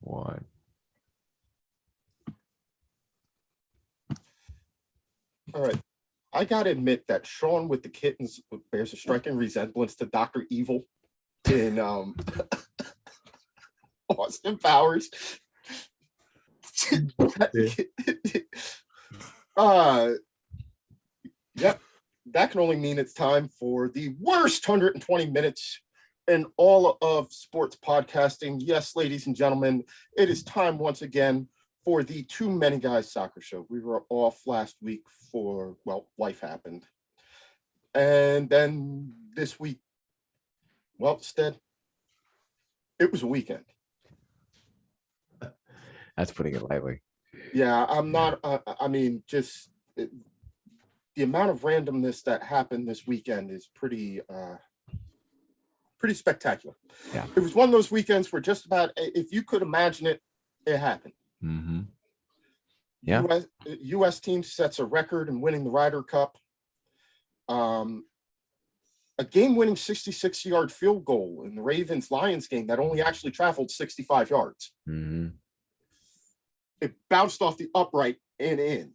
1. All right. I got to admit that Sean with the kittens bears a striking resemblance to Dr. Evil in Austin Powers. Yep. That can only mean it's time for the worst 120 minutes in all of sports podcasting. Yes, ladies and gentlemen, it is time once again for the Too Many Guys Soccer Show. We were off last week for, well, life happened. And then this week, well, instead, it was a weekend. That's putting it lightly. Yeah, I'm not, just the amount of randomness that happened this weekend is pretty spectacular. Yeah. It was one of those weekends where just about, if you could imagine it, it happened. Mm-hmm. Yeah. U.S. team sets a record in winning the Ryder Cup. A game-winning 66-yard field goal in the Ravens-Lions game that only actually traveled 65 yards. Mm-hmm. It bounced off the upright and in.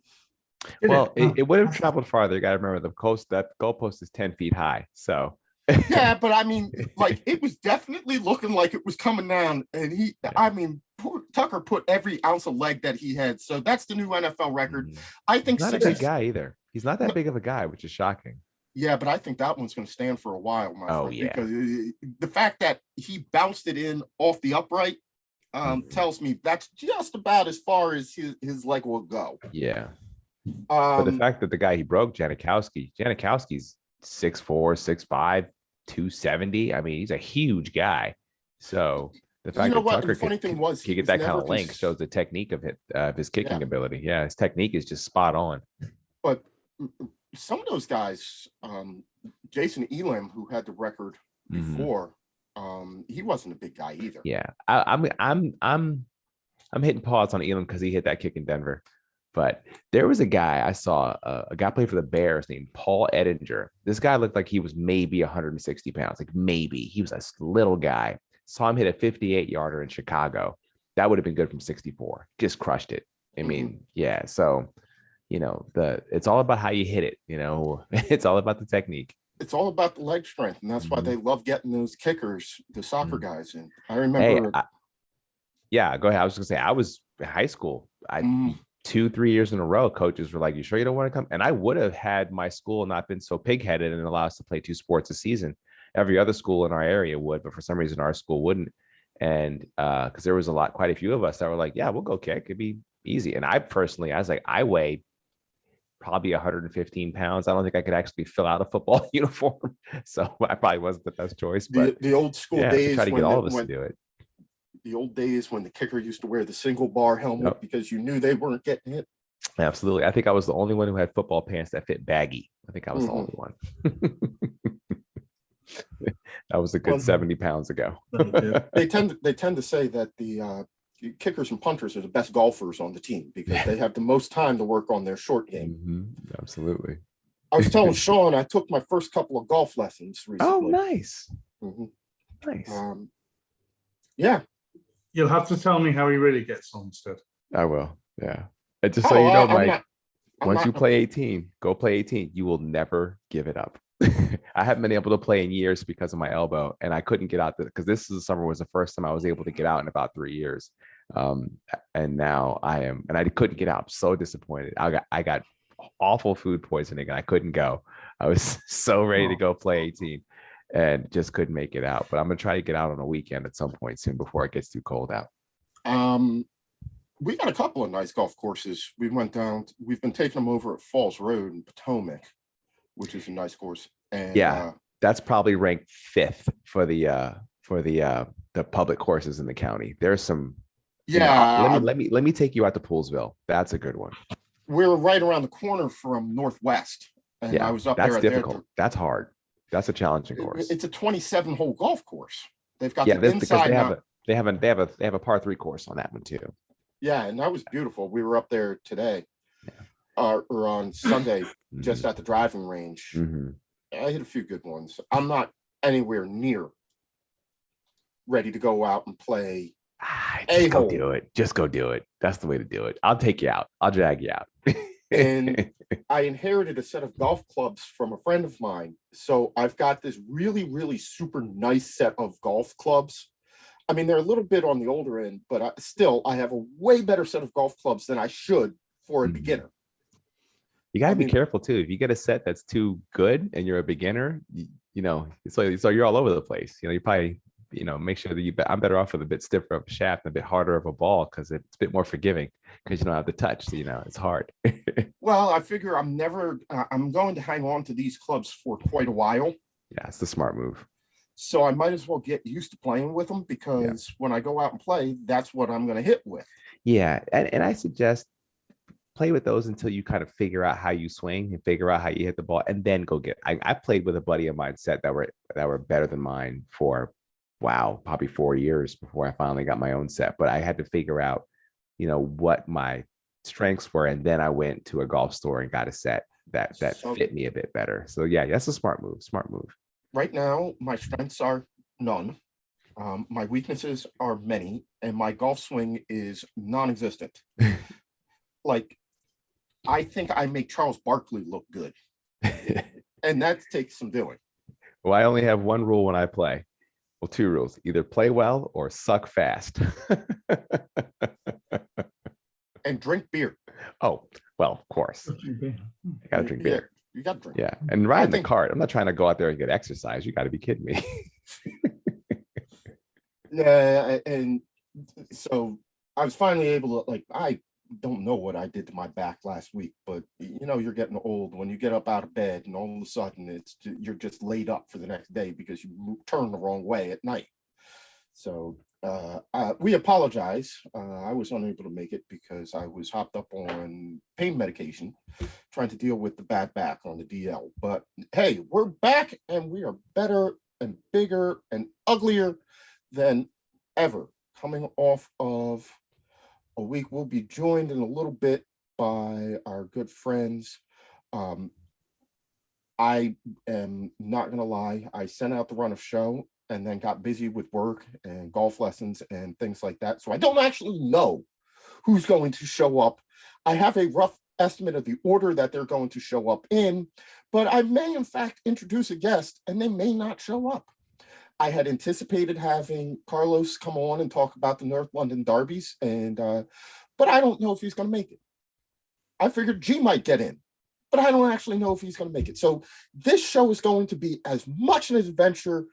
Well, it would have traveled farther. You got to remember that goalpost is 10 feet high. So yeah, but it was definitely looking like it was coming down. And Tucker put every ounce of leg that he had. So that's the new NFL record. Mm-hmm. I think he's not a big guy either. He's not that big of a guy, which is shocking. Yeah, but I think that one's going to stand for a while, my friend. Yeah. Because the fact that he bounced it in off the upright tells me that's just about as far as his leg will go. Yeah. But the fact that the guy he broke, Janikowski's 6'4", 6'5", 270. I mean, he's a huge guy. So the fact that Tucker could get that kind of length shows the technique of his kicking ability. Yeah, his technique is just spot on. But some of those guys, Jason Elam, who had the record before, he wasn't a big guy either. Yeah, I'm hitting pause on Elam because he hit that kick in Denver. But there was a guy I saw, a guy played for the Bears named Paul Edinger. This guy looked like he was maybe 160 pounds, like maybe. He was a little guy. Saw him hit a 58-yarder in Chicago. That would have been good from 64. Just crushed it. I mean, yeah. So, it's all about how you hit it. It's all about the technique. It's all about the leg strength, and that's why they love getting those kickers, the soccer guys in. I remember. Yeah, go ahead. I was going to say, I was in high school. 2-3 years in a row, coaches were like, "You sure you don't want to come?" And I would have had my school not been so pigheaded and allow us to play 2 sports a season. Every other school in our area would, but for some reason our school wouldn't. And because there was quite a few of us that were like, "Yeah, we'll go kick. It'd be easy." And I was like, I weigh probably 115 pounds. I don't think I could actually fill out a football uniform, so I probably wasn't the best choice. But the old school days, try to get all of us to do it. The old days when the kicker used to wear the single bar helmet because you knew they weren't getting hit. Absolutely. I think I was the only one who had football pants that fit baggy. I think I was the only one. That was a good 70 pounds ago. They tend to say that the kickers and punters are the best golfers on the team because they have the most time to work on their short game. Absolutely. I was telling Sean I took my first couple of golf lessons recently. Oh, nice. Nice. Yeah. You'll have to tell me how he really gets on instead. I will. Yeah. And just so you know, Mike, once you play 18, go play 18. You will never give it up. I haven't been able to play in years because of my elbow, and I couldn't get out because this summer was the first time I was able to get out in about 3 years. And now I am, and I couldn't get out. I'm so disappointed. I got awful food poisoning and I couldn't go. I was so ready to go play 18 and just couldn't make it out. But I'm gonna try to get out on a weekend at some point soon before it gets too cold out. We got a couple of nice golf courses. We've been taking them over at Falls Road in Potomac, which is a nice course. And that's probably ranked 5th for the public courses in the county. There's some. Let me take you out to Poolsville. That's a good one. We're right around the corner from Northwest, and I was up there. That's difficult. That's hard. That's a challenging course. It's a 27-hole golf course. They've got the inside. They have a par 3 course on that one too. Yeah, and that was beautiful. We were up there today, or on Sunday, just at the driving range. I hit a few good ones. I'm not anywhere near ready to go out and play Just go A-hole. do it. Just go do it. That's the way to do it. I'll take you out. I'll drag you out. And I inherited a set of golf clubs from a friend of mine. So I've got this really, really super nice set of golf clubs. I mean, they're a little bit on the older end, but I have a way better set of golf clubs than I should for a beginner. You got to be careful too. If you get a set that's too good and you're a beginner, so you're all over the place. You probably, make sure that I'm better off with a bit stiffer of a shaft and a bit harder of a ball because it's a bit more forgiving because you don't have the touch. So, it's hard. Well, I figure I'm going to hang on to these clubs for quite a while. Yeah, it's the smart move. So I might as well get used to playing with them because when I go out and play, that's what I'm going to hit with. Yeah. And I suggest play with those until you kind of figure out how you swing and figure out how you hit the ball and then go get. I played with a buddy of mine set that were better than mine for, probably 4 years before I finally got my own set. But I had to figure out, what my strengths were. And then I went to a golf store and got a set that fit me a bit better. So yeah, that's a smart move. Right now, my strengths are none. My weaknesses are many, and my golf swing is non-existent. Like, I think I make Charles Barkley look good, and that takes some doing. Well, I only have one rule when I play. Well, two rules: either play well or suck fast. And drink beer. Oh, well, of course. You gotta drink beer. You got to drink. Yeah, and ride the cart. I'm not trying to go out there and get exercise. You got to be kidding me. Yeah, and so I was finally able to, I don't know what I did to my back last week, but you're getting old when you get up out of bed and all of a sudden you're just laid up for the next day because you turn the wrong way at night. So we apologize. I was unable to make it because I was hopped up on pain medication, trying to deal with the bad back on the DL. But hey, we're back and we are better and bigger and uglier than ever. Coming off of a week, we'll be joined in a little bit by our good friends. I am not going to lie. I sent out the run of show and then got busy with work and golf lessons and things like that. So I don't actually know who's going to show up. I have a rough estimate of the order that they're going to show up in, but I may in fact introduce a guest and they may not show up. I had anticipated having Carlos come on and talk about the North London derbies, but I don't know if he's going to make it. I figured G might get in, but I don't actually know if he's going to make it. So this show is going to be as much an adventure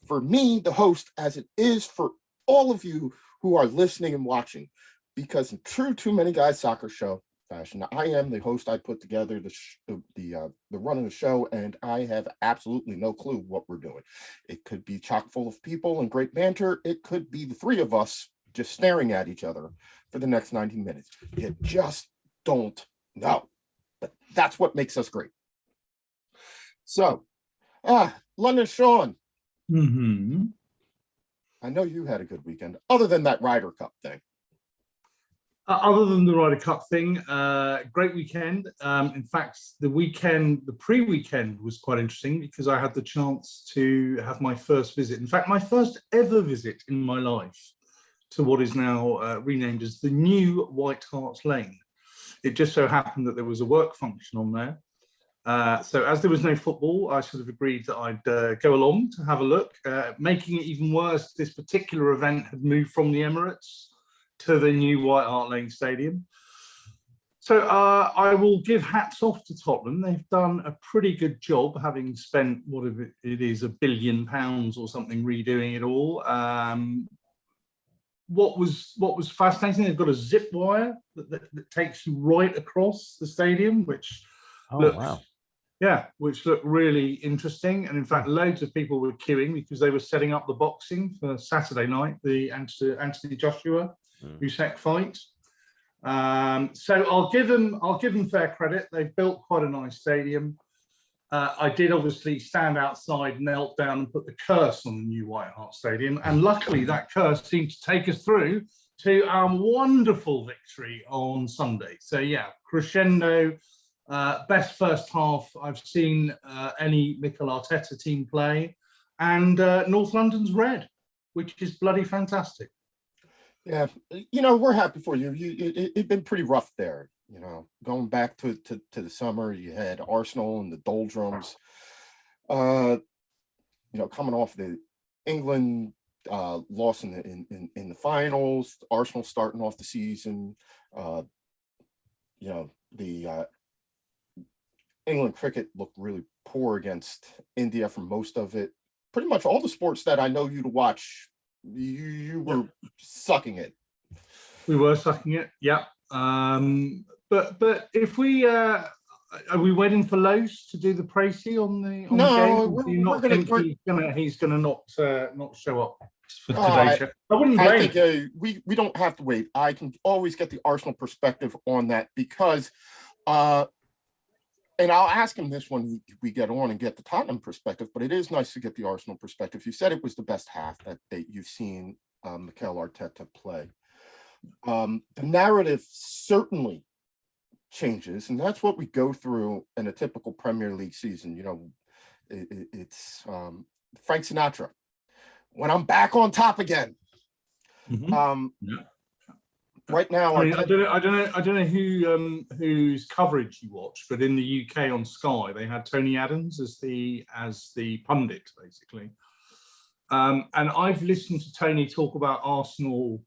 for me, the host, as it is for all of you who are listening and watching, because in true Too Many Guys Soccer Show fashion, I am the host. I put together the run of the show, and I have absolutely no clue what we're doing. It could be chock full of people and great banter. It could be the three of us just staring at each other for the next 90 minutes. You just don't know. But that's what makes us great. So, London Sean. Mm-hmm. I know you had a good weekend, other than that Ryder Cup thing. Other than the Ryder Cup thing, great weekend. In fact, the pre-weekend was quite interesting because I had the chance to have my first visit. In fact, my first ever visit in my life to what is now renamed as the new White Hart Lane. It just so happened that there was a work function on there. So as there was no football, I sort of agreed that I'd go along to have a look. Making it even worse, this particular event had moved from the Emirates to the new White Hart Lane Stadium. So I will give hats off to Tottenham. They've done a pretty good job, having spent what it is, £1 billion or something redoing it all. What was fascinating, they've got a zip wire that takes you right across the stadium, which which looked really interesting. And in fact, loads of people were queuing because they were setting up the boxing for Saturday night, the Anthony Joshua Usyk fight. So I'll give them fair credit. They've built quite a nice stadium. I did obviously stand outside, knelt down and put the curse on the new White Hart Stadium. And luckily that curse seemed to take us through to our wonderful victory on Sunday. So yeah, crescendo, best first half I've seen any Mikel Arteta team play. And North London's red, which is bloody fantastic. Yeah, we're happy for you. It's been pretty rough there. Going back to the summer, you had Arsenal and the doldrums. Uh, coming off the England loss in the finals, Arsenal starting off the season. The England cricket looked really poor against India for most of it. Pretty much all the sports that I know you to watch, you were sucking it. We were sucking it, yeah. But if we are we waiting for Lowe's to do the précis on the game? Do you not think he's gonna not show up for today's show? I wouldn't blame. I think we don't have to wait. I can always get the Arsenal perspective on that because and I'll ask him this when we get on and get the Tottenham perspective, but it is nice to get the Arsenal perspective. You said it was the best half that you've seen Mikel Arteta play. The narrative certainly changes, and that's what we go through in a typical Premier League season. It's Frank Sinatra. When I'm back on top again. Yeah. Right now, I don't know whose coverage you watch, but in the UK on Sky, they had Tony Adams as the pundit, basically. And I've listened to Tony talk about Arsenal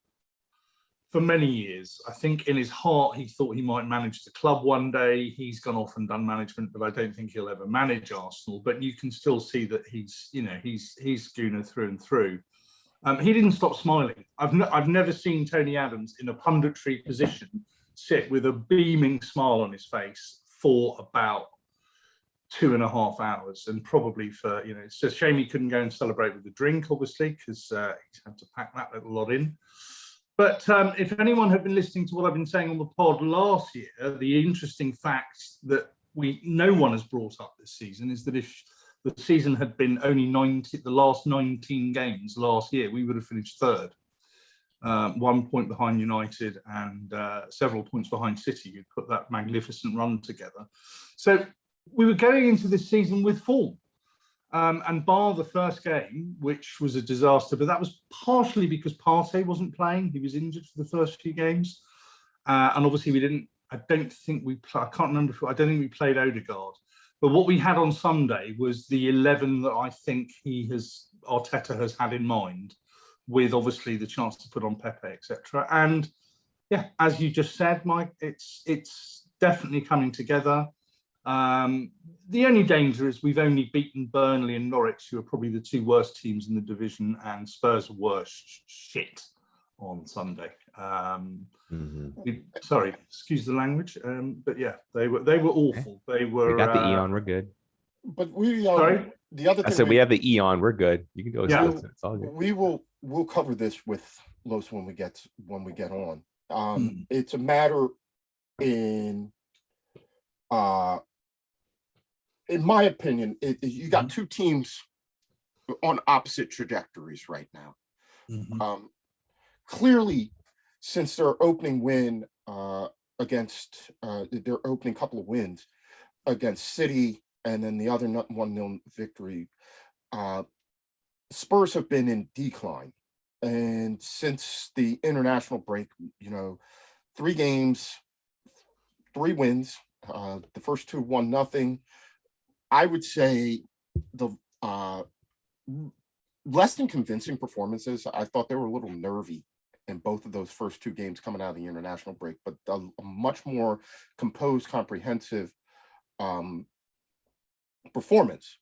for many years. I think in his heart, he thought he might manage the club one day. He's gone off and done management, but I don't think he'll ever manage Arsenal. But you can still see that he's Gooner through and through. He didn't stop smiling. I've never seen Tony Adams in a punditry position sit with a beaming smile on his face for about 2.5 hours, and probably for it's a shame he couldn't go and celebrate with a drink, obviously, because he's had to pack that little lot in. But if anyone had been listening to what I've been saying on the pod last year, the interesting fact that no one has brought up this season is that if the season had been only the last 19 games last year, we would have finished third, 1 point behind United and several points behind City, who put that magnificent run together. So we were going into this season with form, and bar the first game, which was a disaster, but that was partially because Partey wasn't playing. He was injured for the first few games, and obviously I don't think we played Odegaard. But what we had on Sunday was the 11 that I think Arteta has had in mind, with obviously the chance to put on Pepe, etc. And yeah, as you just said, Mike, it's definitely coming together. The only danger is we've only beaten Burnley and Norwich, who are probably the two worst teams in the division, and Spurs were shit on Sunday. Sorry, excuse the language, but yeah, they were awful. They were. We got the Eon. We're good. But we sorry. The other thing I said we have the Eon. We're good. You can go. Yeah. It's all good. We'll cover this with Los when we get on. It's a matter in my opinion, you got two teams on opposite trajectories right now. Clearly, since their opening win against their opening couple of wins against City and then the other 1-0 victory, Spurs have been in decline. And since the international break, 3 games, 3 wins, the first 2 1-0. I would say the less than convincing performances. I thought they were a little nervy in both of those first 2 games coming out of the international break, but a much more composed, comprehensive performance.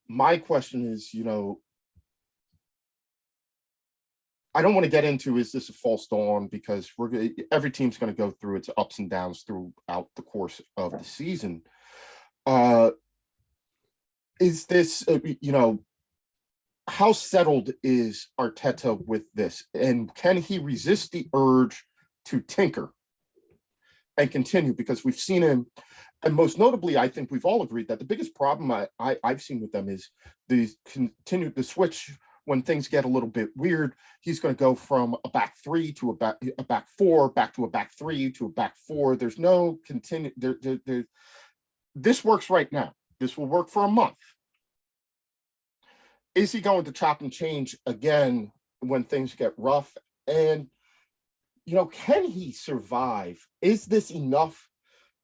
My question is, I don't want to get into, is this a false dawn? Because every team's going to go through its ups and downs throughout the course of the season. Is this, how settled is Arteta with this? And can he resist the urge to tinker and continue? Because we've seen him, and most notably, I think we've all agreed that the biggest problem I've seen with them is the switch when things get a little bit weird. He's going to go from a back 3 to a back 4, back to a back 3 to a back 4. There's no continue. This works right now. This will work for a month. Is he going to chop and change again when things get rough? And can he survive? Is this enough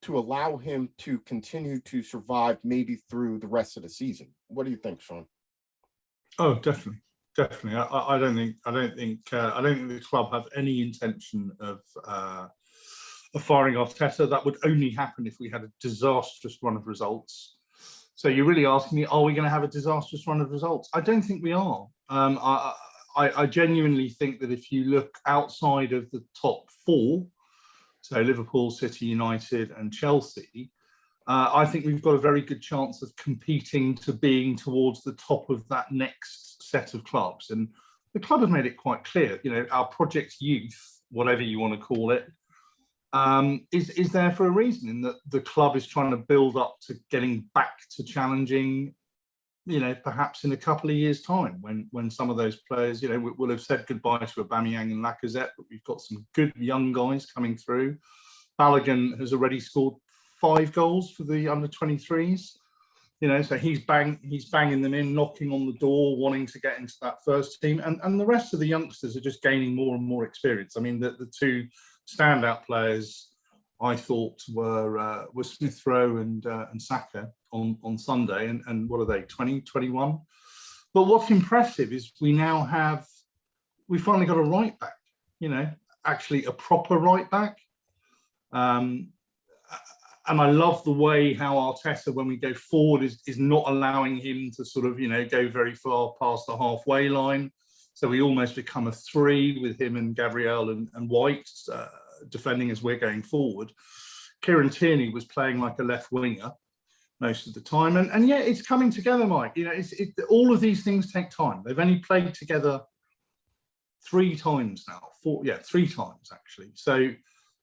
to allow him to continue to survive maybe through the rest of the season? What do you think, Sean? Oh, definitely, definitely. I don't think the club have any intention of firing Arteta. That would only happen if we had a disastrous run of results. So you're really asking me, are we going to have a disastrous run of results? I don't think we are. I genuinely think that if you look outside of the top four, so Liverpool, City, United, and Chelsea, I think we've got a very good chance of competing to being towards the top of that next set of clubs. And the club have made it quite clear, our Project Youth, whatever you want to call it, is there for a reason, in that the club is trying to build up to getting back to challenging, perhaps in a couple of years' time, when some of those players, will have said goodbye to Aubameyang and Lacazette, but we've got some good young guys coming through. Balogun has already scored 5 goals for the under-23s. So he's banging them in, knocking on the door, wanting to get into that first team. And the rest of the youngsters are just gaining more and more experience. I mean, the 2 standout players I thought were Smith Rowe and Saka on Sunday. And what are they, 20, 21? But what's impressive is we finally got a right back, actually a proper right back. And I love the way how Arteta, when we go forward, is not allowing him to sort of, go very far past the halfway line. So we almost become a 3 with him and Gabriel and White defending as we're going forward. Kieran Tierney was playing like a left winger most of the time. And yeah, it's coming together, Mike. All of these things take time. They've only played together 3 times now. 3 times actually.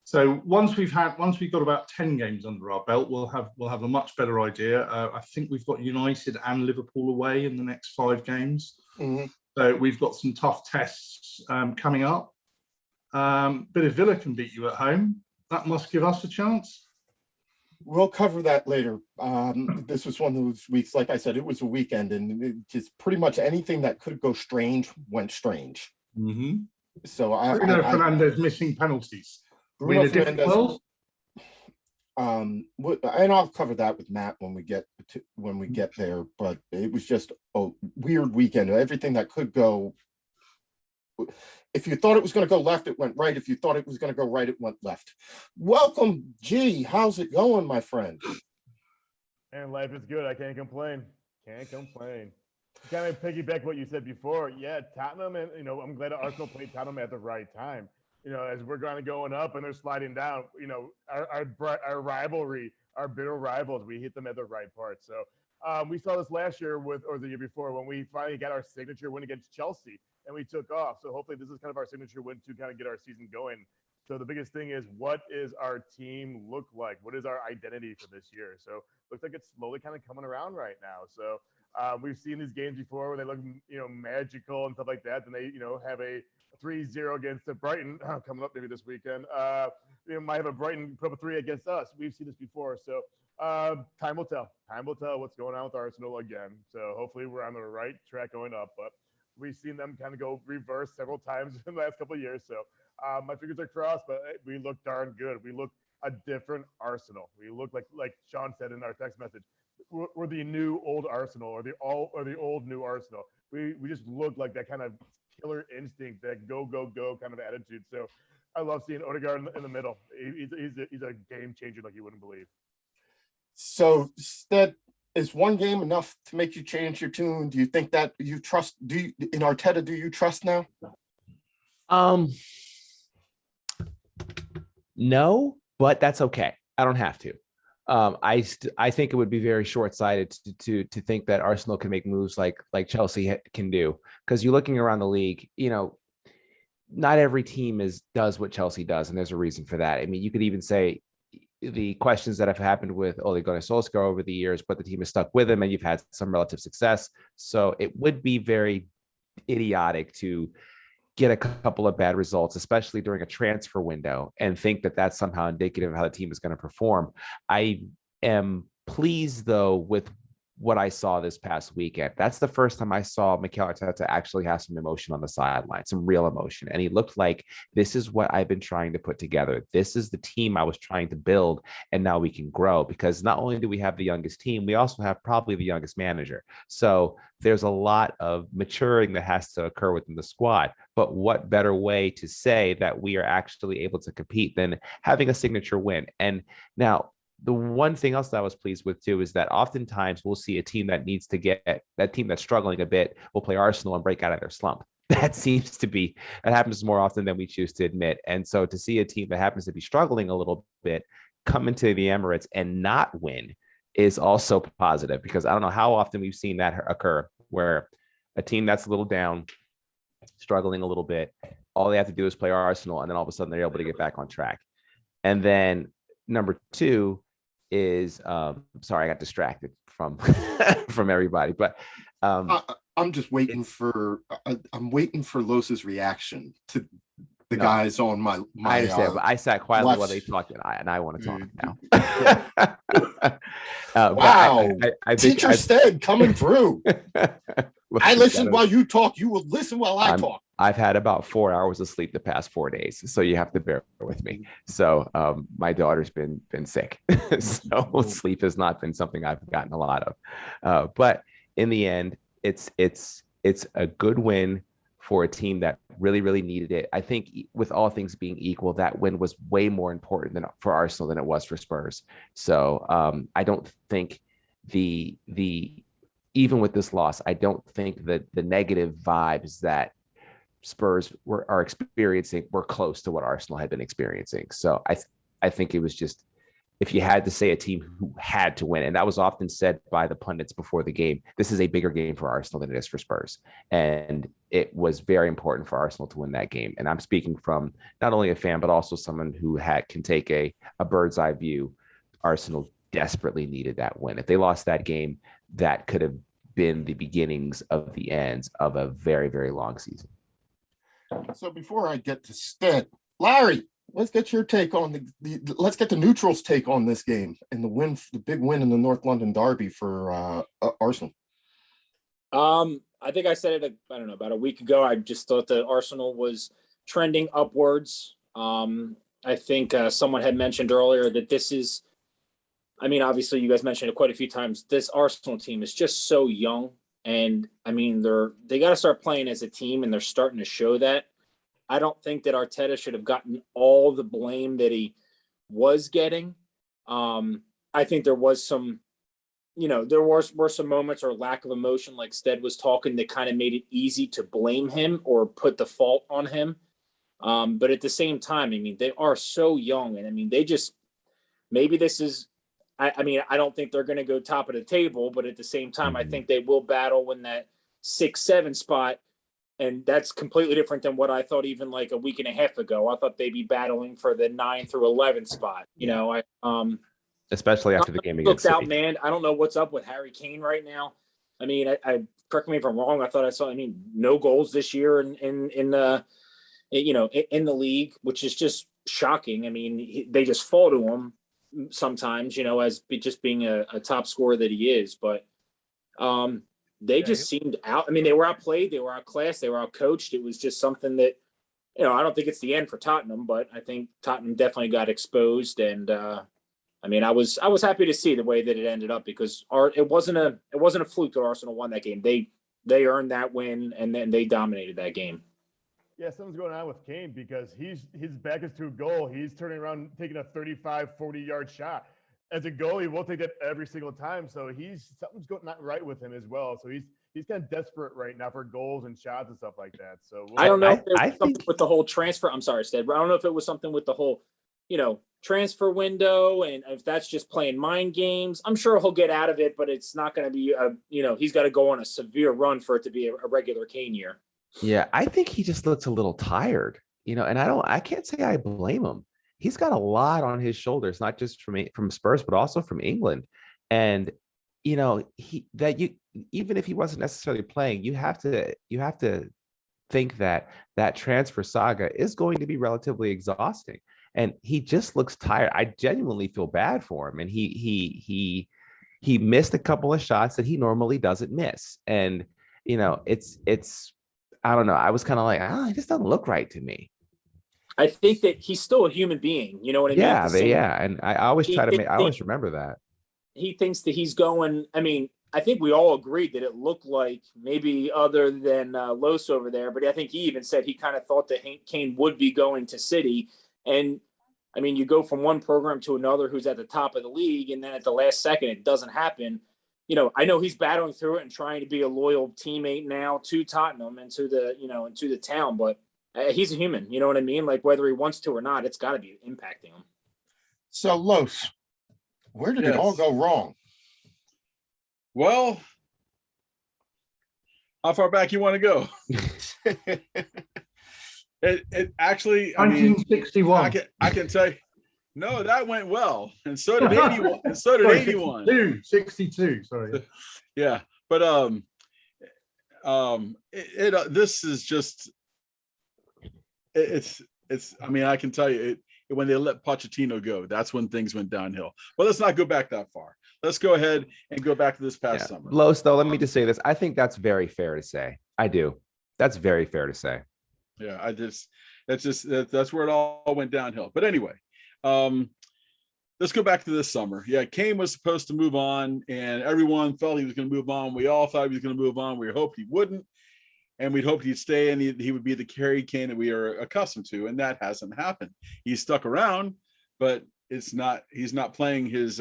So once we've got about 10 games under our belt, we'll have a much better idea. I think we've got United and Liverpool away in the next 5 games. Mm-hmm. So we've got some tough tests coming up. But if Villa can beat you at home, that must give us a chance. We'll cover that later. This was one of those weeks, like I said, it was a weekend, and it just pretty much anything that could go strange went strange. Mm-hmm. So Bruno Fernandes missing penalties. Bruno Fernandes, and I'll cover that with Matt when we get there. But it was just a weird weekend. Everything that could go. If you thought it was going to go left, it went right. If you thought it was going to go right, it went left. Welcome, G. How's it going, my friend? And life is good. I can't complain. Kind of piggyback what you said before. Yeah, Tottenham, and I'm glad Arsenal played Tottenham at the right time. As we're kind of going up and they're sliding down, our rivalry, our bitter rivals, we hit them at the right part. So we saw this last year or the year before, when we finally got our signature win against Chelsea and we took off. So hopefully this is kind of our signature win to kind of get our season going. So the biggest thing is, what is our team look like? What is our identity for this year? So looks like it's slowly kind of coming around right now. So we've seen these games before where they look, magical and stuff like that. Then they, have a 3-0 against the Brighton coming up maybe this weekend. Might have a Brighton put up a 3 against us. We've seen this before. So time will tell. Time will tell what's going on with Arsenal again. So hopefully we're on the right track going up. But we've seen them kind of go reverse several times in the last couple of years. So my fingers are crossed, but we look darn good. We look a different Arsenal. We look like Sean said in our text message. We're the new old Arsenal, or the old new Arsenal. We just look like that kind of killer instinct, that go kind of attitude. So I love seeing Odegaard in the middle. He's a game changer like you wouldn't believe. So Stead, is one game enough to make you change your tune? Do you think that you trust? In Arteta, do you trust now? No, but that's okay. I don't have to. I think it would be very short-sighted to think that Arsenal can make moves like Chelsea can do, because you're looking around the league, not every team does what Chelsea does, and there's a reason for that. I mean, you could even say the questions that have happened with Ole Gunnar Solskjaer over the years, but the team has stuck with him, and you've had some relative success. So it would be very idiotic to get a couple of bad results, especially during a transfer window, and think that that's somehow indicative of how the team is going to perform. I am pleased, though, with what I saw this past weekend. That's the first time I saw Mikel Arteta actually have some emotion on the sideline, some real emotion. And he looked like, this is what I've been trying to put together. This is the team I was trying to build. And now we can grow, because not only do we have the youngest team, we also have probably the youngest manager. So there's a lot of maturing that has to occur within the squad. But what better way to say that we are actually able to compete than having a signature win? And now, the one thing else that I was pleased with too is that oftentimes we'll see a team that needs to get, that team that's struggling a bit will play Arsenal and break out of their slump. That seems to be, that happens more often than we choose to admit. And so to see a team that happens to be struggling a little bit come into the Emirates and not win is also positive, because I don't know how often we've seen that occur, where a team that's a little down, struggling a little bit, all they have to do is play Arsenal, and then all of a sudden they're able to get back on track. And then number two is sorry, I got distracted from from everybody, but I'm just waiting for I'm waiting for Los's reason to the guys on my I understand, but I sat quietly while they talked, and I want to talk now. Wow, I teacher Stead coming through. I listen while you talk. You will listen while I talk. I've had about 4 hours of sleep the past 4 days, so you have to bear with me. So my daughter's been sick, so sleep has not been something I've gotten a lot of. But in the end, it's a good win for a team that really needed it. I think, with all things being equal, that win was way more important for Arsenal than it was for Spurs. So I don't think the even with this loss, I don't think that the negative vibes that Spurs are experiencing were close to what Arsenal had been experiencing. So I think it was just, if you had to say a team who had to win, and that was often said by the pundits before the game, this is a bigger game for Arsenal than it is for Spurs. And it was very important for Arsenal to win that game. And I'm speaking from not only a fan, but also someone who can take a bird's eye view. Arsenal desperately needed that win. If they lost that game, that could have been the beginnings of the ends of a very long season. So before I get to Stead, Larry, let's get your take on let's get the neutrals' take on this game and the big win in the North London derby for Arsenal. I think I said it, I don't know, about a week ago. I just thought that Arsenal was trending upwards. I think someone had mentioned earlier that this is, I mean, obviously you guys mentioned it quite a few times. This Arsenal team is just so young. And I mean, they got to start playing as a team, and they're starting to show that. I don't think that Arteta should have gotten all the blame that he was getting. I think there was some, there were some moments or lack of emotion, like Stead was talking, that kind of made it easy to blame him or put the fault on him. But at the same time, I mean, they are so young, and I mean, maybe this is, I mean, I don't think they're going to go top of the table, but at the same time, I think they will battle in that 6-7 spot. And that's completely different than what I thought even like a week and a half ago. I thought they'd be battling for the 9 through 11 spot. Especially after the game against City. Man, I don't know what's up with Harry Kane right now. I mean, I correct me if I'm wrong. I thought I saw, no goals this year in the league, which is just shocking. I mean, they just fall to him sometimes, as just being a top scorer that he is. But they just seemed out. I mean, they were outplayed, they were outclassed, they were outcoached. It was just something that, I don't think it's the end for Tottenham, but I think Tottenham definitely got exposed. And I mean, I was happy to see the way that it ended up, because it wasn't a fluke that Arsenal won that game. They earned that win, and then they dominated that game. Yeah, something's going on with Kane, because his back is to a goal. He's turning around, taking a 35, 40-yard shot. As a goalie, we'll take that every single time. So something's not right with him as well. So he's kind of desperate right now for goals and shots and stuff like that. So I don't know if there was something with the whole transfer. I'm sorry, Stead, but I don't know if it was something with the whole, transfer window, and if that's just playing mind games. I'm sure he'll get out of it, but it's not going to be he's got to go on a severe run for it to be a regular Kane year. Yeah, I think he just looks a little tired, and I can't say I blame him. He's got a lot on his shoulders, not just from Spurs, but also from England. And, even if he wasn't necessarily playing, you have to think that transfer saga is going to be relatively exhausting. And he just looks tired. I genuinely feel bad for him. And he he missed a couple of shots that he normally doesn't miss. And, it's, I don't know. I was kind of like, it just doesn't look right to me. I think that he's still a human being. You know what I mean? Yeah, yeah. And I always try to make, I always remember that. He thinks that he's going. I mean, I think we all agreed that it looked like, maybe other than Los over there, but I think he even said he kind of thought that Kane would be going to City. And I mean, you go from one program to another who's at the top of the league, and then at the last second, it doesn't happen. I know he's battling through it and trying to be a loyal teammate now to Tottenham and to the town, but he's a human. You know what I mean? Like, whether he wants to or not, it's got to be impacting him. So, Los, where did it all go wrong? Well, how far back you want to go? It actually, I mean, 1961. I can tell you, no, that went well, and so did 81, and so did 81. 62, sorry. Yeah, but this is just, it's. I mean, I can tell you, when they let Pochettino go, that's when things went downhill. But let's not go back that far. Let's go ahead and go back to this past summer. Los, though, let me just say this. I think that's very fair to say. I do. That's very fair to say. Yeah, that's where it all went downhill. But anyway, let's go back to this summer. Yeah, Kane was supposed to move on, and everyone felt he was going to move on. We all thought he was going to move on. We hoped he wouldn't, and we'd hoped he'd stay, and he would be the Harry Kane that we are accustomed to, and that hasn't happened. He's stuck around, but he's not playing his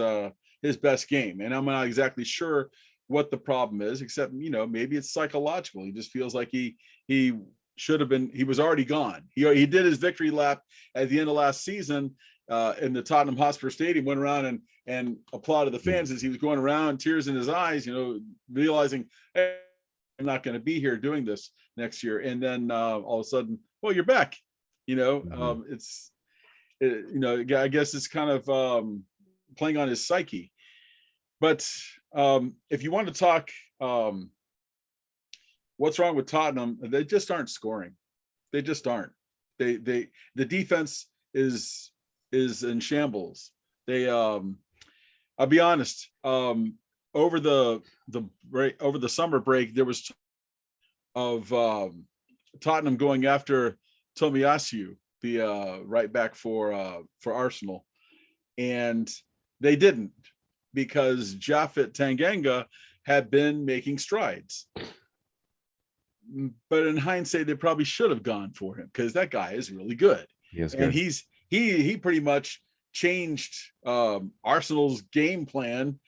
best game, and I'm not exactly sure what the problem is, except maybe it's psychological. He just feels like he should have been. He was already gone. He did his victory lap at the end of last season in the Tottenham Hotspur Stadium. Went around and applauded the fans as he was going around, tears in his eyes. Realizing, hey, I'm not going to be here doing this next year. And then all of a sudden, well, you're back. I guess it's kind of playing on his psyche. But if you want to talk. What's wrong with Tottenham? They just aren't scoring. They just aren't. The defense is in shambles. I'll be honest. Over the summer break, there was of Tottenham going after Tomiyasu, the right back for Arsenal, and they didn't, because Japhet Tanganga had been making strides. But in hindsight, they probably should have gone for him, because that guy is really good. And he pretty much changed Arsenal's game plan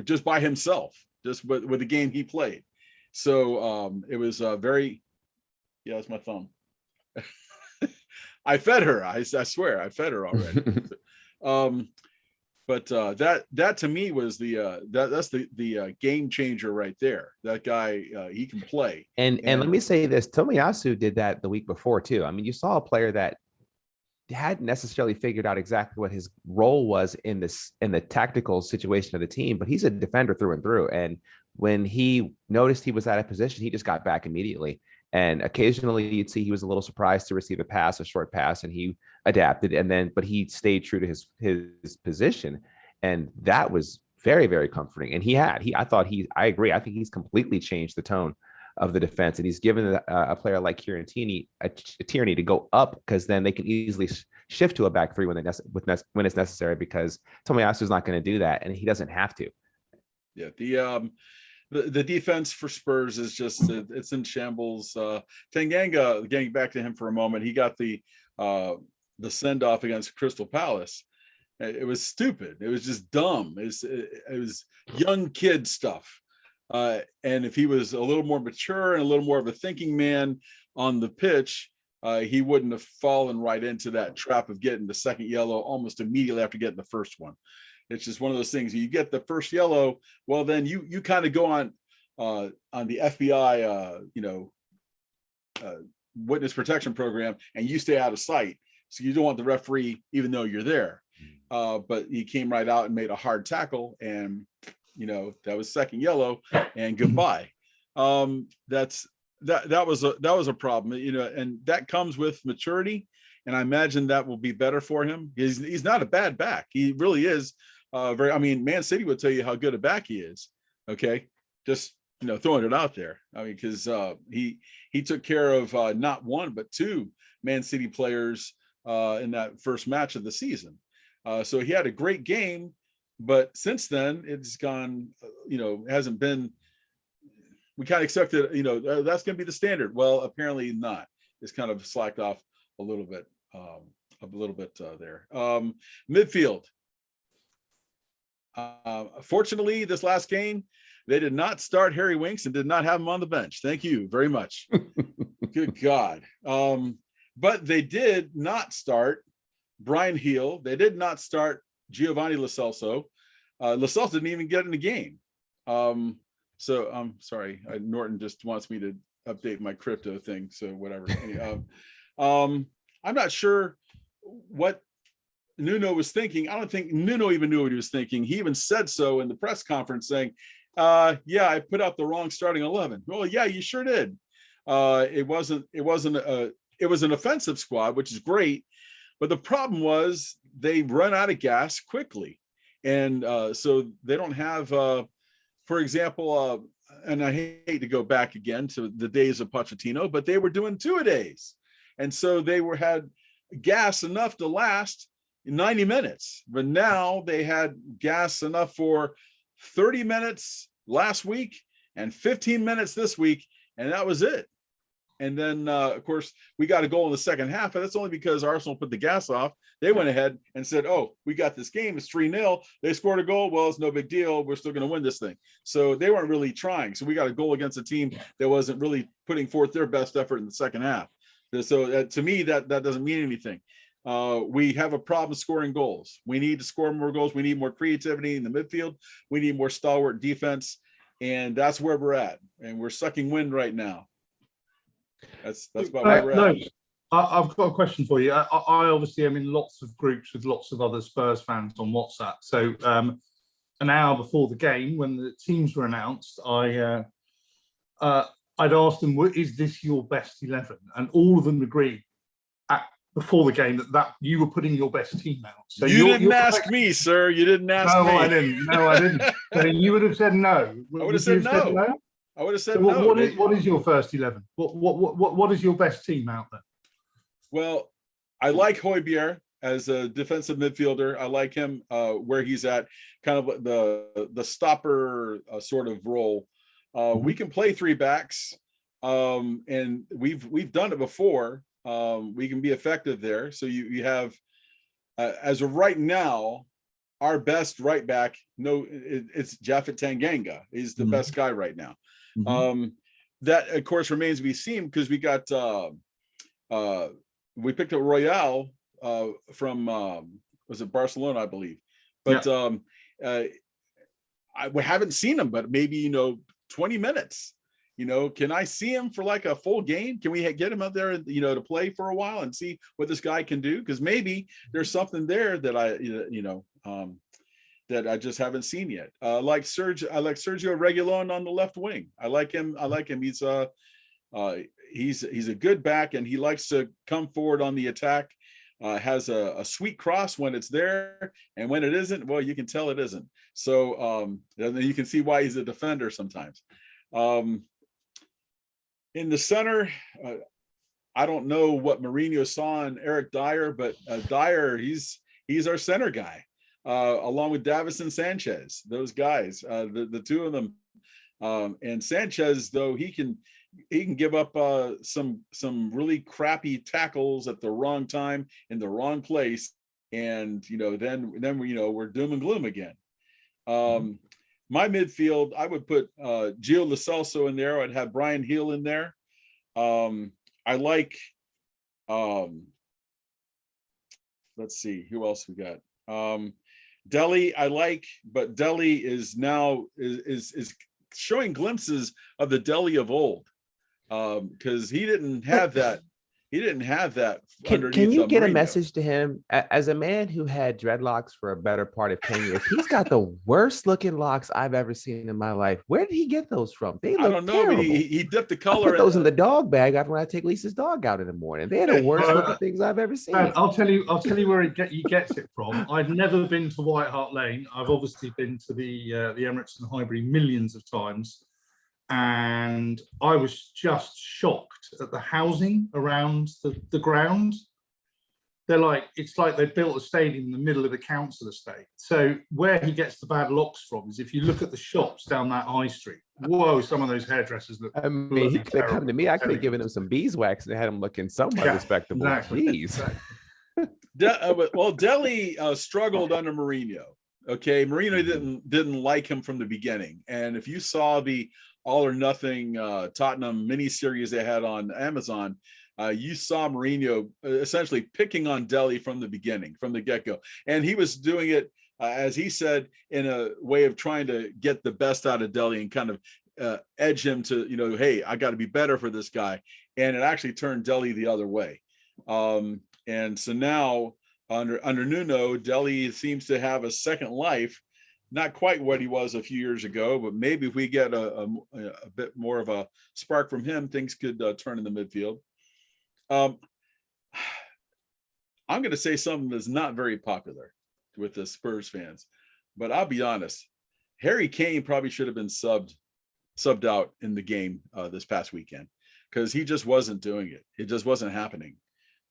just by himself, just with the game he played. So it was very, yeah, that's my thumb. I fed her. I swear, I fed her already. But that to me was that's the game changer right there. That guy, he can play. And let me say this: Tomiyasu did that the week before too. I mean, you saw a player that hadn't necessarily figured out exactly what his role was in the tactical situation of the team, but he's a defender through and through. And when he noticed he was out of position, he just got back immediately. And occasionally you'd see he was a little surprised to receive a short pass, and he adapted. But he stayed true to his position. And that was very, very comforting. And I agree. I think he's completely changed the tone of the defense. And he's given a player like Kieran Tierney to go up, because then they can easily shift to a back three when it's necessary, because Tomiyasu is not going to do that. And he doesn't have to. Yeah. The defense for Spurs is just, it's in shambles. Tanganga, getting back to him for a moment, he got the send-off against Crystal Palace. It was stupid. It was just dumb. It was young kid stuff. And if he was a little more mature and a little more of a thinking man on the pitch, he wouldn't have fallen right into that trap of getting the second yellow almost immediately after getting the first one. It's just one of those things. You get the first yellow, well, then you kind of go on the FBI, witness protection program, and you stay out of sight. So you don't want the referee, even though you're there. But he came right out and made a hard tackle, and that was second yellow, and goodbye. That was a problem, and that comes with maturity. And I imagine that will be better for him. He's not a bad back. He really is. I mean, Man City would tell you how good a back he is. Okay, just throwing it out there. I mean, because he took care of not one but two Man City players in that first match of the season. So he had a great game, but since then it's gone. Hasn't been. We kind of expected, that's going to be the standard. Well, apparently not. It's kind of slacked off a little bit there. Midfield. Fortunately, this last game, they did not start Harry Winks and did not have him on the bench. Thank you very much. Good God. But they did not start Brian Heel. They did not start Giovanni Lo Celso. Lo Celso didn't even get in the game. So I'm sorry, Norton just wants me to update my crypto thing. So whatever. I'm not sure what Nuno was thinking. I don't think Nuno even knew what he was thinking. He even said so in the press conference, saying, yeah, I put out the wrong starting 11. Well, yeah, you sure did. It was an offensive squad, which is great. But the problem was they run out of gas quickly. And so they don't have, for example, and I hate to go back again to the days of Pochettino, but they were doing 2-a-days. And so they had gas enough to last 90 minutes. But now they had gas enough for 30 minutes last week and 15 minutes this week. And that was it. And then, of course, we got a goal in the second half, but that's only because Arsenal put the gas off. They went ahead and said, oh, we got this game. It's 3-0. They scored a goal. Well, it's no big deal. We're still going to win this thing. So they weren't really trying. So we got a goal against a team that wasn't really putting forth their best effort in the second half. So to me, that doesn't mean anything. We have a problem scoring goals. We need to score more goals. We need more creativity in the midfield. We need more stalwart defense. And that's where we're at. And we're sucking wind right now. That's about where we're at. No, I've got a question for you. I obviously am in lots of groups with lots of other Spurs fans on WhatsApp. So an hour before the game, when the teams were announced, I'd asked them, is this your best 11? And all of them agreed before the game that you were putting your best team out. So you didn't ask me, sir. You didn't ask me. No, I didn't. So you would have said no. I would have said no. I would have said so no. What is your first 11? What is your best team out there? Well, I like Højbjerg as a defensive midfielder. I like him where he's at, kind of the stopper sort of role. We can play three backs, and we've done it before. We can be effective there. So you have, as of right now, our best right back. No, it's Japhet Tanganga. He's the best guy right now. That of course remains to be seen because we got we picked up Royale from was it Barcelona, I believe, but we haven't seen him, but maybe 20 minutes. Can I see him for like a full game? Can we get him out there, to play for a while and see what this guy can do? Because maybe there's something there that that I just haven't seen yet. I like Sergio Reguilon on the left wing. I like him. He's a good back, and he likes to come forward on the attack. Has a sweet cross when it's there, and when it isn't, well, you can tell it isn't. So you can see why he's a defender sometimes. In the center, I don't know what Mourinho saw in Eric Dyer, but Dyer, he's our center guy, along with Davison Sanchez. Those guys, the two of them, and Sanchez, though he can give up some really crappy tackles at the wrong time in the wrong place, and then we're doom and gloom again. My midfield, I would put Gio Lo Celso in there. I'd have Brian Heel in there. I like, let's see, who else we got? Dele, I like, but Dele is now is showing glimpses of the Dele of old, because he didn't have that. He didn't have that Can underneath you get a Mourinho. message to him as a man who had dreadlocks for a better part of 10 years? He's got the worst looking locks I've ever seen in my life. Where did he get those from? They I look don't know, terrible. but he dipped the I color. put those in the dog bag after when I take Lisa's dog out in the morning. They're the worst looking things I've ever seen. And I'll tell you where he gets it from. I've never been to White Hart Lane. I've obviously been to the Emirates and Highbury millions of times, and I was just shocked at the housing around the ground. They're like, it's like they built a stadium in the middle of a council estate. So where he gets the bad locks from is if you look at the shops down that high street. Whoa, some of those hairdressers look. I mean, he could have come to me. I could have given him some beeswax and had him looking somewhat respectable. Exactly. Jeez. Well, Delhi struggled under Mourinho. Okay, Mourinho didn't like him from the beginning, and if you saw the All or Nothing Tottenham miniseries they had on Amazon, you saw Mourinho essentially picking on Delhi from the beginning, from the get-go, and he was doing it as he said in a way of trying to get the best out of Delhi and kind of edge him to, hey, I got to be better for this guy, and it actually turned Delhi the other way. And so now under Nuno, Delhi seems to have a second life, not quite what he was a few years ago, but maybe if we get a bit more of a spark from him, things could turn in the midfield. I'm going to say something that's not very popular with the Spurs fans, but I'll be honest, Harry Kane probably should have been subbed out in the game this past weekend, because he just wasn't doing it. It just wasn't happening.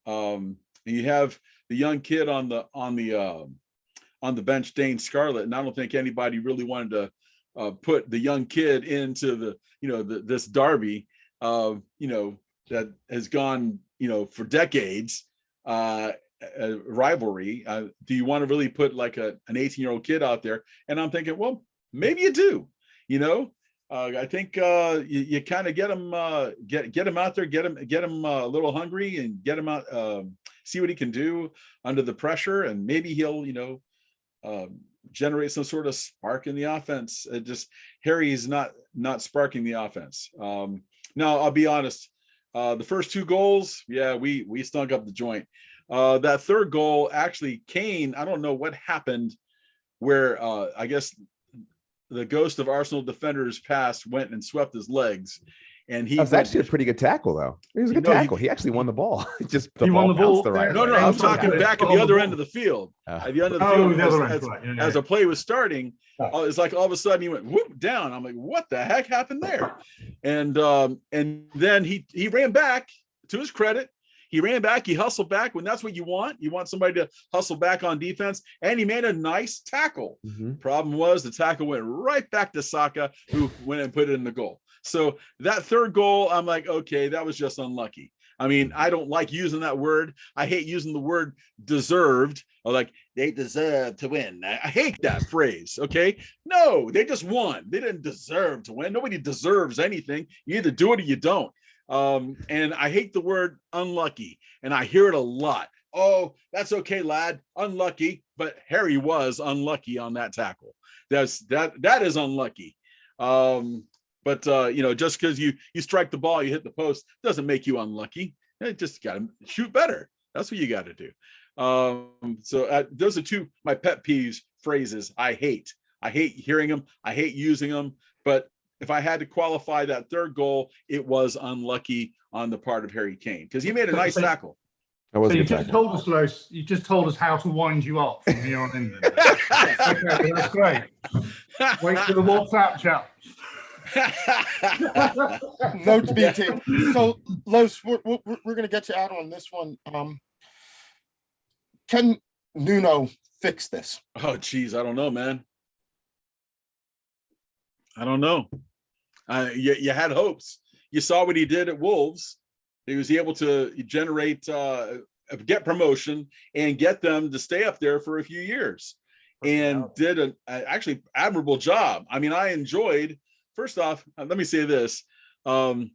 And you have the young kid on the bench, Dane Scarlett, and I don't think anybody really wanted to put the young kid into this derby, that has gone, for decades, rivalry. Do you want to really put like an 18-year-old kid out there? And I'm thinking, well, maybe you do. I think you kind of get him out there, get him a little hungry, and get him out, see what he can do under the pressure, and maybe he'll generate some sort of spark in the offense. Harry's not sparking the offense. Now I'll be honest, the first two goals, we stunk up the joint. That third goal, actually, Kane, I don't know what happened, where I guess the ghost of Arsenal defenders past went and swept his legs, and he was actually a pretty good tackle, though. It was a good tackle. He actually won the ball. Just he won the ball the right no, way. I'm talking back at the other end of the field. At the end of the field, as a play was starting, it's like all of a sudden he went whoop down. I'm like, what the heck happened there? And then he ran back. To his credit, he ran back. He hustled back. When that's what you want. You want somebody to hustle back on defense, and he made a nice tackle. Mm-hmm. Problem was the tackle went right back to Saka, who went and put it in the goal. So that third goal, I'm like, okay, that was just unlucky. I mean, I don't like using that word. I hate using the word deserved, or like they deserve to win. I hate that phrase. Okay. No, they just won. They didn't deserve to win. Nobody deserves anything. You either do it or you don't. And I hate the word unlucky, and I hear it a lot. Oh, that's okay, lad. Unlucky. But Harry was unlucky on that tackle. That is unlucky. But just because you strike the ball, you hit the post, doesn't make you unlucky. You just got to shoot better. That's what you got to do. So those are my pet peeves phrases. I hate hearing them. I hate using them. But if I had to qualify that third goal, it was unlucky on the part of Harry Kane, because he made a nice tackle. So you just told us, Los. You just told us how to wind you up from here on in. Okay, that's great. Wait for the WhatsApp chat. Notes BT. So, Los, we're going to get you out on this one. Can Nuno fix this? Oh, geez, I don't know, man. I don't know. You had hopes. You saw what he did at Wolves. He was able to generate, get promotion, and get them to stay up there for a few years, and did an actually admirable job. I mean, I enjoyed. First off, let me say this. I'm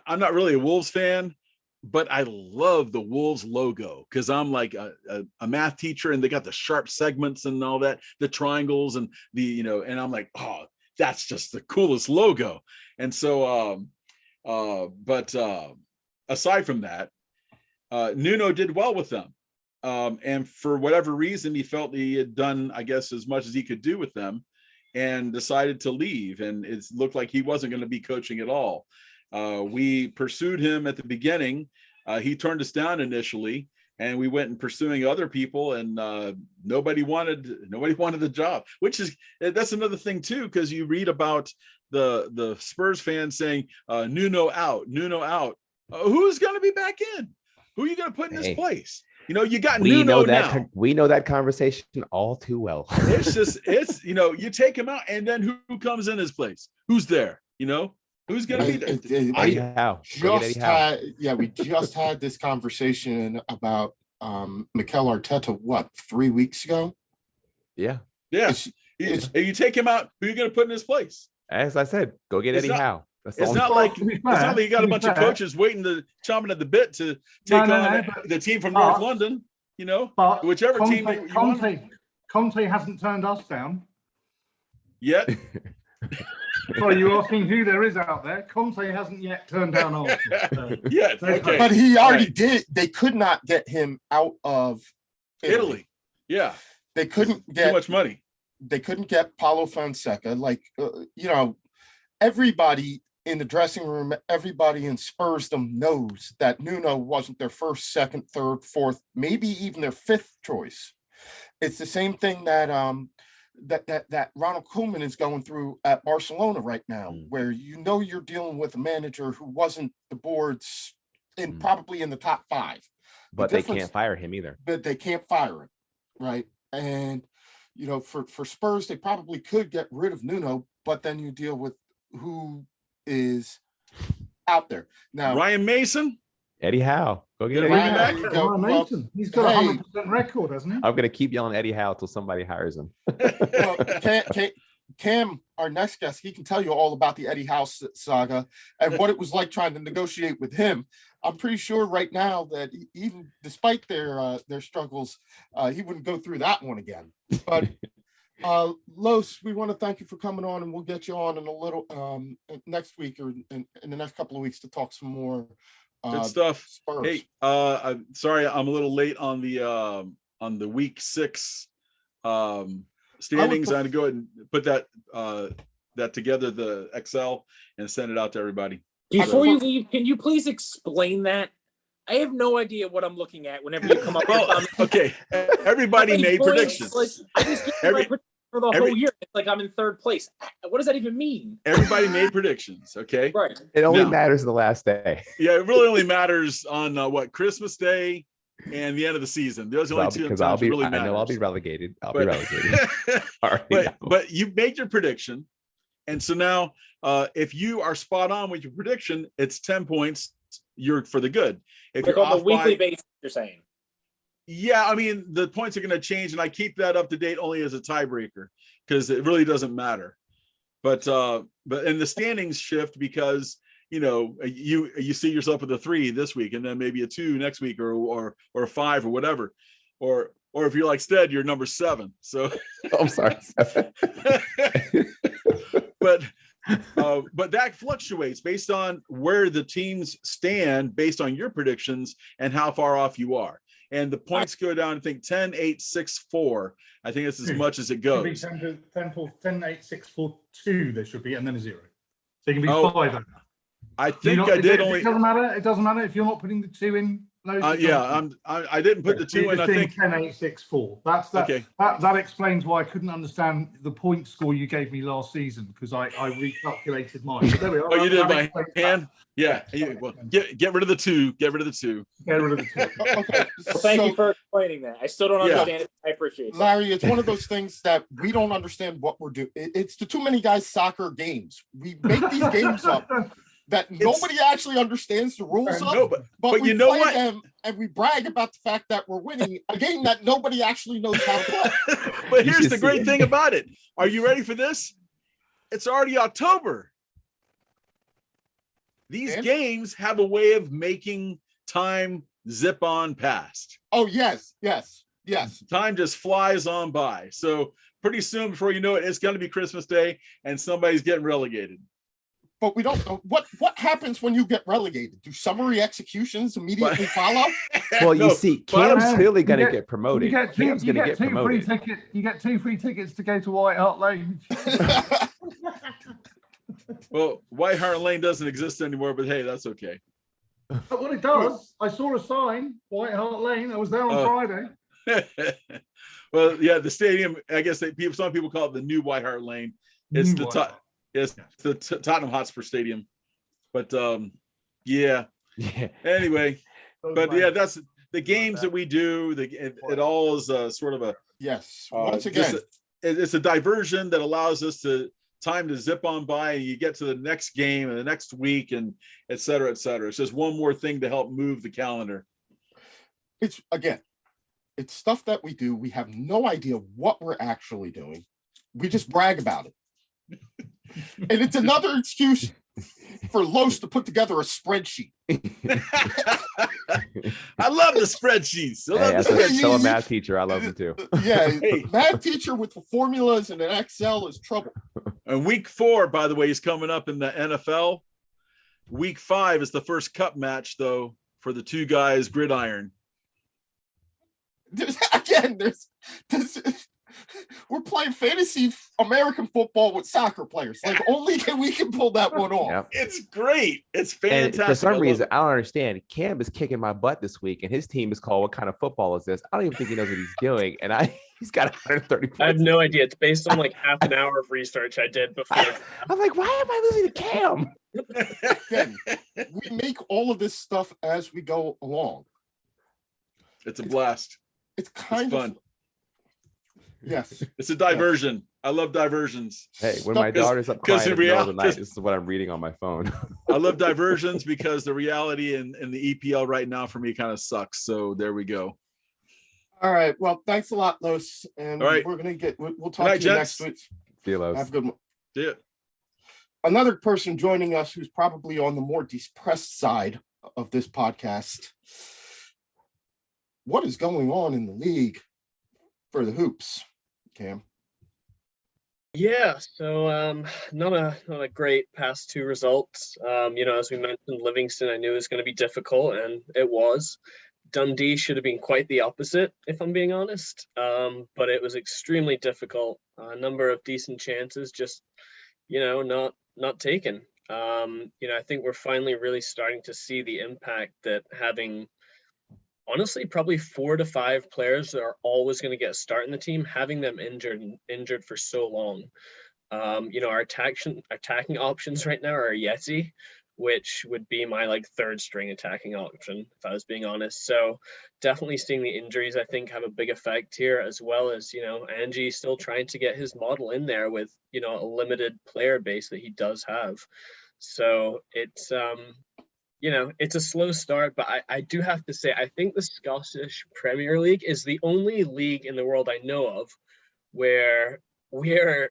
not really a Wolves fan, but I love the Wolves logo, because I'm like a math teacher, and they got the sharp segments and all that, the triangles and and I'm like, oh, that's just the coolest logo. And so, but aside from that, Nuno did well with them. And for whatever reason, he felt he had done, I guess, as much as he could do with them and decided to leave. And it looked like he wasn't going to be coaching at all. We pursued him at the beginning. He turned us down initially, and we went and pursuing other people, and nobody wanted the job, that's another thing too, because you read about the Spurs fans saying, Nuno out. Who's going to be back in? Who are you going to put in his place? You got Nuno now. We know that conversation all too well. It's you take him out, and then who comes in his place? Who's there? Who's going to be there? Eddie Howe. We just had this conversation about Mikel Arteta, 3 weeks ago? Yeah. If you take him out, who are you going to put in his place? As I said, go get Eddie Howe. It's not like you got a bunch of coaches chomping at the bit to take on the team from North London, But whichever team you want. Conte hasn't turned us down. Yet. So you're asking who there is out there. Conte hasn't yet turned down Arsenal. Yet. Okay. But he already did. They could not get him out of Italy. Yeah. They couldn't get too much money. They couldn't get Paulo Fonseca. Everybody in the dressing room, everybody in Spursdom knows that Nuno wasn't their first, second, third, fourth, maybe even their fifth choice. It's the same thing that that Ronald Koeman is going through at Barcelona right now, where you're dealing with a manager who wasn't the board's probably in the top five. But they can't fire him either. But they can't fire him, right? And for Spurs, they probably could get rid of Nuno, but then you deal with who is out there now. Ryan Mason, Eddie Howe. Go get Ryan Mason. He's got a 100% record, hasn't he? I'm going to keep yelling Eddie Howe till somebody hires him. Cam, our next guest, he can tell you all about the Eddie Howe saga and what it was like trying to negotiate with him. I'm pretty sure right now that even despite their struggles, he wouldn't go through that one again. But Los, we want to thank you for coming on, and we'll get you on in a little next week or in the next couple of weeks to talk some more. Good stuff. Spurs. Hey, I'm sorry I'm a little late on the week 6 standings. I'm gonna go ahead and put that together, the Excel, and send it out to everybody. Before you leave, can you please explain that? I have no idea what I'm looking at whenever you come up with okay. Everybody made predictions. I just gave my prediction for the whole year. It's like I'm in third place. What does that even mean? Everybody made predictions. Okay. Right. It only matters the last day. Yeah, it really only matters on Christmas Day and the end of the season. Those are only two times it really matters. I know I'll be relegated. I'll be relegated. But you made your prediction. And so now if you are spot on with your prediction, it's 10 points. You're for the good. If you're on the weekly basis, you're saying. Yeah, I mean, the points are going to change, and I keep that up to date only as a tiebreaker because it really doesn't matter. But in the standings shift because you see yourself with a 3 this week, and then maybe a 2 next week, or a 5 or whatever, or if you're like Stead, you're number 7. So I'm sorry, 7. But that fluctuates based on where the teams stand based on your predictions and how far off you are. And the points go down, I think 10, 8, 6, 4. I think that's as much as it goes. 10, 8, 6, 4, 2 there should be, and then a 0. So you can be 5. I think I did only. It doesn't matter. It doesn't matter if you're not putting the 2 in. I didn't put the 2 in. I think 10, 8, 6, 4. That's that. Okay. That explains why I couldn't understand the point score you gave me last season because I recalculated mine. There we are. Oh, you did by hand. Yeah. Well, get rid of the 2. Get rid of the 2. Get rid of the 2. Okay. Well, thank you for explaining that. I still don't understand it. I appreciate it. Larry, it's one of those things that we don't understand what we're doing. It's the too many guys soccer games. We make these games up that nobody actually understands the rules of. No, but we you know play what? them and we brag about the fact that we're winning a game that nobody actually knows how to play. But here's the great thing about it. Are you ready for this? It's already October. These games have a way of making time zip on past. Oh, yes. Time just flies on by. So pretty soon, before you know it, it's going to be Christmas Day and somebody's getting relegated. but we don't know what happens when you get relegated. Do summary executions immediately follow? Well, you No, see, but Cam's clearly you going to get- get promoted. You get Cam's going to get two free promoted. tickets. You get 2 free tickets to go to White Hart Lane. Well, White Hart Lane doesn't exist anymore, but hey, that's okay. But what it does, I saw a sign, White Hart Lane. I was there on Friday. Well, yeah, the stadium. I guess some people call it the new White Hart Lane. It's New the White Hart. it's the Tottenham Hotspur Stadium. But yeah. Yeah. Anyway, Those but lines- yeah, that's the games that we do. It all is sort of a Yes. Once again, just it's a diversion that allows us time to zip on by, and you get to the next game and the next week, and et cetera, et cetera. It's just one more thing to help move the calendar. it's stuff that we do. We have no idea what we're actually doing. We just brag about it. And it's another excuse for Los to put together a spreadsheet. I love the spreadsheets. I Hey, love as the a spreadsheets. fellow math teacher, I love them too. Yeah, Hey. math teacher with the formulas and an Excel is trouble. And week 4, by the way, is coming up in the NFL. Week 5 is the first cup match, though, for the two guys gridiron. We're playing fantasy American football with soccer players. Like only we can pull that one off. Yep. It's great. It's And fantastic. for some I love reason, it. I don't understand. Cam is kicking my butt this week, and his team is called "What kind of football is this?" I don't even think he knows what he's doing, and he's got 130 points. I have no idea. It's based on like half an hour of research I did before. I'm like, why am I losing to Cam? Again, we make all of this stuff as we go along. It's a blast. It's kind It's of fun. yes. It's a diversion. I love diversions. Hey, when my Stuff- daughter's up 'cause crying in in the middle of the reality- night, this is what I'm reading on my phone. I love diversions because the reality in the EPL right now for me kind of sucks. So there we go. All right. Well, thanks a lot, Los. And All right. we're gonna we'll talk Good night, to you gents. next week. See you, Los. Have a good one. See ya. Another person joining us who's probably on the more depressed side of this podcast. What is going on in the league for the hoops, Cam? Yeah, so not a great past 2 results. As we mentioned, Livingston I knew was going to be difficult, and it was. Dundee should have been quite the opposite, if I'm being honest. But it was extremely difficult. A number of decent chances, just not taken. I think we're finally really starting to see the impact that having, honestly, probably 4 to 5 players that are always going to get a start in the team, having them injured for so long. Our attacking options right now are Yeti, which would be my like 3rd string attacking option, if I was being honest. So definitely seeing the injuries, I think, have a big effect here, as well as, Angie still trying to get his model in there with, a limited player base that he does have. So it's, it's a slow start, but I do have to say, I think the Scottish Premier League is the only league in the world I know of where we're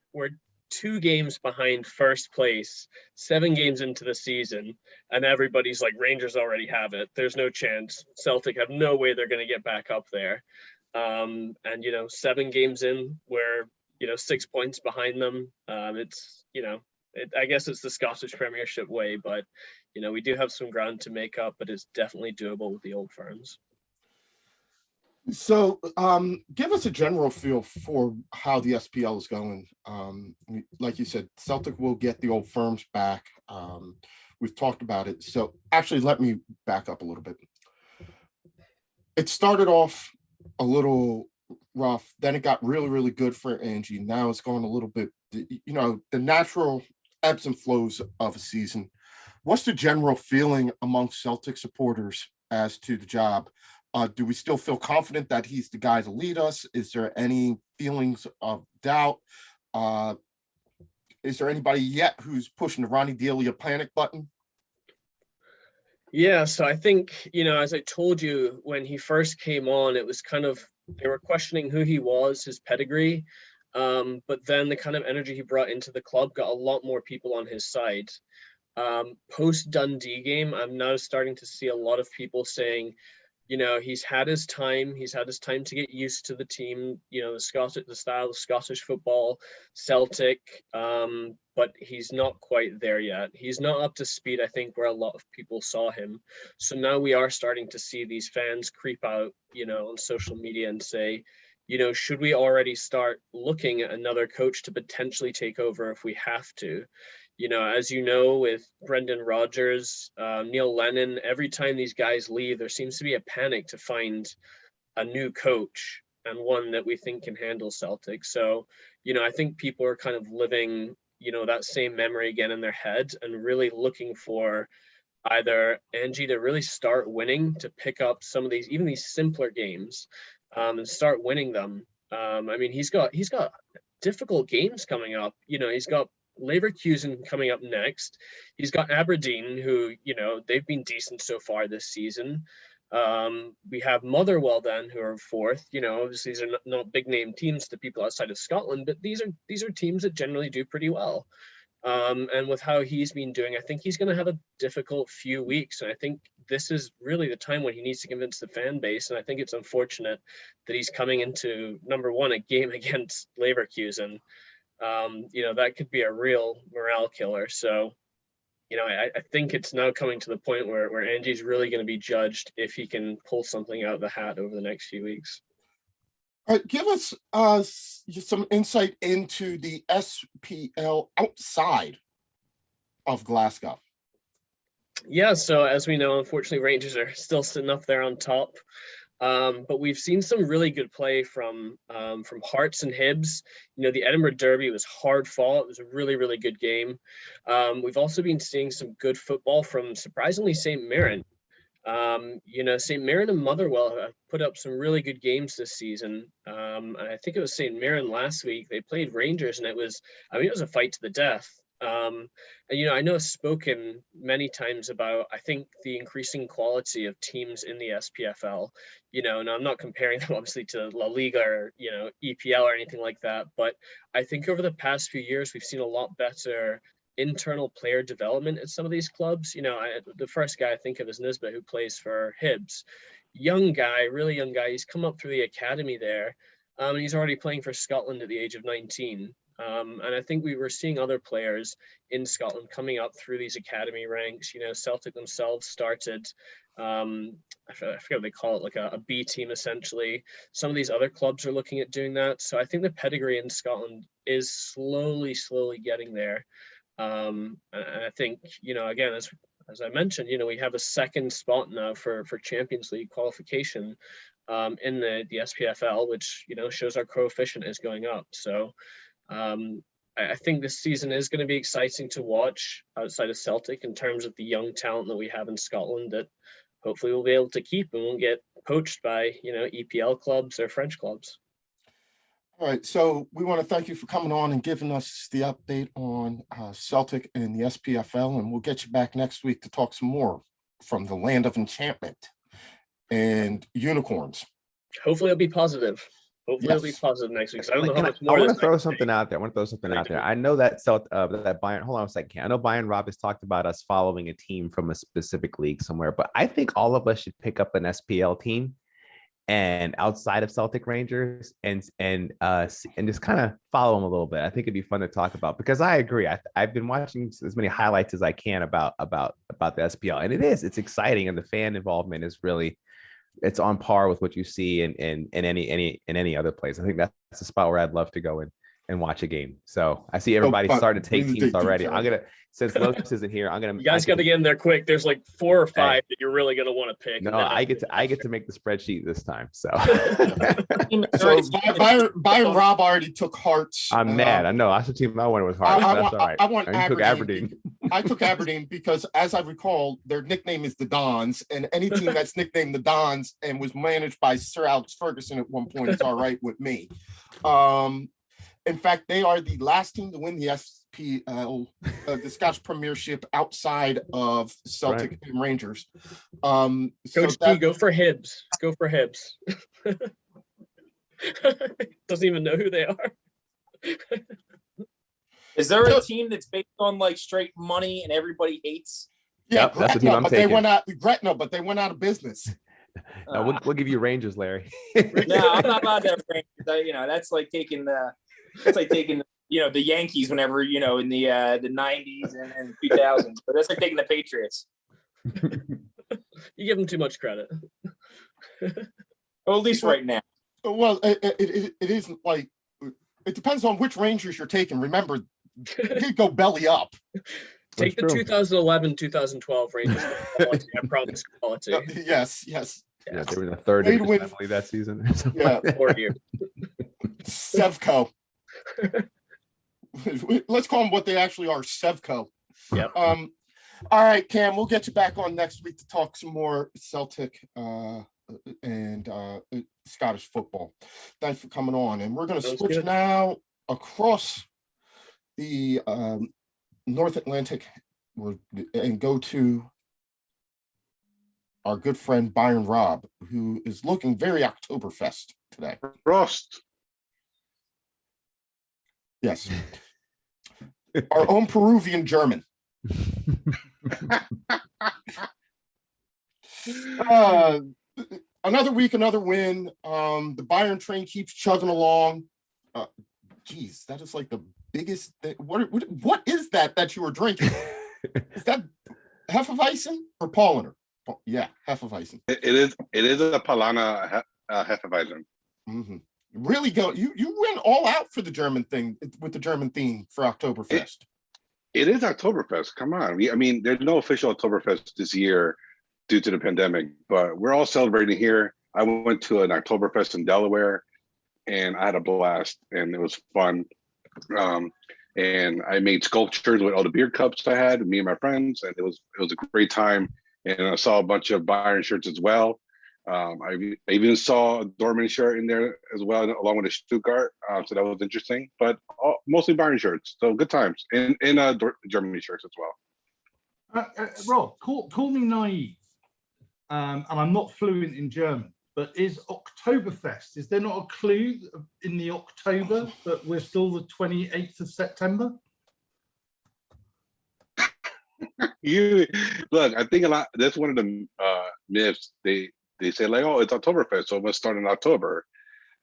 2 games behind first place, 7 games into the season, and everybody's like, Rangers already have it. There's no chance. Celtic have no way they're going to get back up there. And 7 games in, we're 6 points behind them. I guess it's the Scottish Premiership way, but we do have some ground to make up, but it's definitely doable with the old firms. So give us a general feel for how the SPL is going. Like you said, Celtic will get the old firms back. We've talked about it. So actually, let me back up a little bit. It started off a little rough, then it got really, really good for Angie. Now it's going a little bit, the natural ebbs and flows of a season. What's the general feeling amongst Celtic supporters as to the job? Do we still feel confident that he's the guy to lead us? Is there any feelings of doubt? Is there anybody yet who's pushing the Ronnie Delia panic button? Yeah, so I think, as I told you, when he first came on, it was kind of, they were questioning who he was, his pedigree. But then the kind of energy he brought into the club got a lot more people on his side. Post Dundee game, I'm now starting to see a lot of people saying, You know, he's had his time. He's had his time to get used to the team. You know, the style of Scottish football, Celtic. But he's not quite there yet. He's not up to speed, I think, where a lot of people saw him. So now we are starting to see these fans creep out, you know, on social media and say, you know, should we already start looking at another coach to potentially take over if we have to? You know, as you know, with Brendan Rodgers, Neil Lennon, every time these guys leave, there seems to be a panic to find a new coach and one that we think can handle Celtic. So, you know, I think people are kind of living, you know, that same memory again in their head and really looking for either Angie to really start winning, to pick up some of these, even these simpler games, and start winning them. I mean, he's got difficult games coming up. You know, he's got Leverkusen coming up next. He's got Aberdeen, who, you know, they've been decent so far this season. We have Motherwell then, who are fourth. You know, obviously these are not big name teams to people outside of Scotland, but these are teams that generally do pretty well. And with how he's been doing, I think he's going to have a difficult few weeks. And I think this is really the time when he needs to convince the fan base. And I think it's unfortunate that he's coming into, number one, a game against Leverkusen. You know, that could be a real morale killer. So, you know, I think it's now coming to the point where Angie's really going to be judged if he can pull something out of the hat over the next few weeks. Give us some insight into the SPL outside of Glasgow. Yeah, so as we know, unfortunately, Rangers are still sitting up there on top. But we've seen some really good play from Hearts and Hibs. You know, the Edinburgh Derby was hard fought. It was a really, really good game. We've also been seeing some good football from, surprisingly, St. Mirren. You know, St. Mirren and Motherwell have put up some really good games this season. And I think it was St. Mirren last week. They played Rangers, and it was a fight to the death. And, you know, I know I've spoken many times about, I think, the increasing quality of teams in the SPFL. You know, and I'm not comparing them obviously to La Liga or, you know, EPL or anything like that. But I think over the past few years, we've seen a lot better internal player development at some of these clubs. You know, the first guy I think of is Nisbet, who plays for Hibs. Young guy, really young guy. He's come up through the academy there. And he's already playing for Scotland at the age of 19. And I think we were seeing other players in Scotland coming up through these academy ranks. You know, Celtic themselves started, I forget what they call it, like a B team essentially. Some of these other clubs are looking at doing that. So I think the pedigree in Scotland is slowly getting there. And I think, you know, again, as I mentioned, you know, we have a second spot now for Champions League qualification in the SPFL, which, you know, shows our coefficient is going up. So I think this season is going to be exciting to watch outside of Celtic in terms of the young talent that we have in Scotland that hopefully we'll be able to keep and won't get poached by, you know, EPL clubs or French clubs. All right, so we want to thank you for coming on and giving us the update on Celtic and the SPFL, and we'll get you back next week to talk some more from the land of enchantment and unicorns. Hopefully it'll be positive. Hopefully it'll be positive next week. So I don't know how much more. I want to throw something out there. I know that that Bayern. Hold on a second. I know Bayern Rob has talked about us following a team from a specific league somewhere, but I think all of us should pick up an SPL team and outside of Celtic Rangers and just kind of follow them a little bit. I think it'd be fun to talk about because I agree. I've been watching as many highlights as I can about the SPL, and it's exciting, and the fan involvement is really, it's on par with what you see in any other place. I think that's the spot where I'd love to go and watch a game. So I see everybody starting to take teams already. I'm gonna, since Lopez isn't here, you guys got to get in there quick. There's like 4 or 5 that you're really gonna want to pick. No, I get to make the spreadsheet this time. So, so Byron Rob already took Hearts. I'm mad. I know. That's the team I wanted with Hearts. That's all right. I want Aberdeen. I took Aberdeen because, as I recall, their nickname is the Dons, and any team that's nicknamed the Dons and was managed by Sir Alex Ferguson at one point is all right with me. In fact, they are the last team to win the SPL, the Scottish Premiership, outside of Celtic and Rangers. Coach G, go for Hibs. Go for Hibs. Doesn't even know who they are. Is there a team that's based on like straight money and everybody hates? Yeah, that's the team I'm taking. Gretna, but they went out of business. No, we'll give you Rangers, Larry. No, I'm not allowed to have Rangers. That's like taking the the Yankees whenever in the 90s and 2000s. But that's like taking the Patriots. You give them too much credit. Well, at least right now. Well, it isn't like it depends on which Rangers you're taking. Remember, you did go belly up. Take the 2011-2012 Rangers. Quality. I promise quality. Yes. Yeah, they were in the third Way to division, win. I believe, that season. Yeah. 4 years. Sevco. Let's call them what they actually are, Sevco. Yep. All right, Cam, we'll get you back on next week to talk some more Celtic and Scottish football. Thanks for coming on. And we're going to switch now across the North Atlantic and go to our good friend Byron Robb, who is looking very Oktoberfest today. Frost. Yes. Our own Peruvian German. Another week, another win. The Bayern train keeps chugging along. Geez, that is like the biggest thing. What is that you were drinking? Is that Hefeweizen or Paulaner? Yeah, Hefeweizen. It is a Palana Hefeweizen. Mm-hmm. Really go. You went all out for the German thing with the German theme for Oktoberfest. It is Oktoberfest. Come on. I mean, there's no official Oktoberfest this year due to the pandemic, but we're all celebrating here. I went to an Oktoberfest in Delaware, and I had a blast, and it was fun. And I made sculptures with all the beer cups I had, me and my friends, and it was a great time. And I saw a bunch of Bayern shirts as well. I even saw a Dortmund shirt in there as well, along with a Stuttgart. So that was interesting, but mostly Bayern shirts. So good times, and Germany shirts as well. Rob, call me naive, and I'm not fluent in German, but is Oktoberfest, is there not a clue in the October that we're still the 28th of September? You look, I think a lot. That's one of the myths. They say like, oh, it's Oktoberfest, so it must start in October,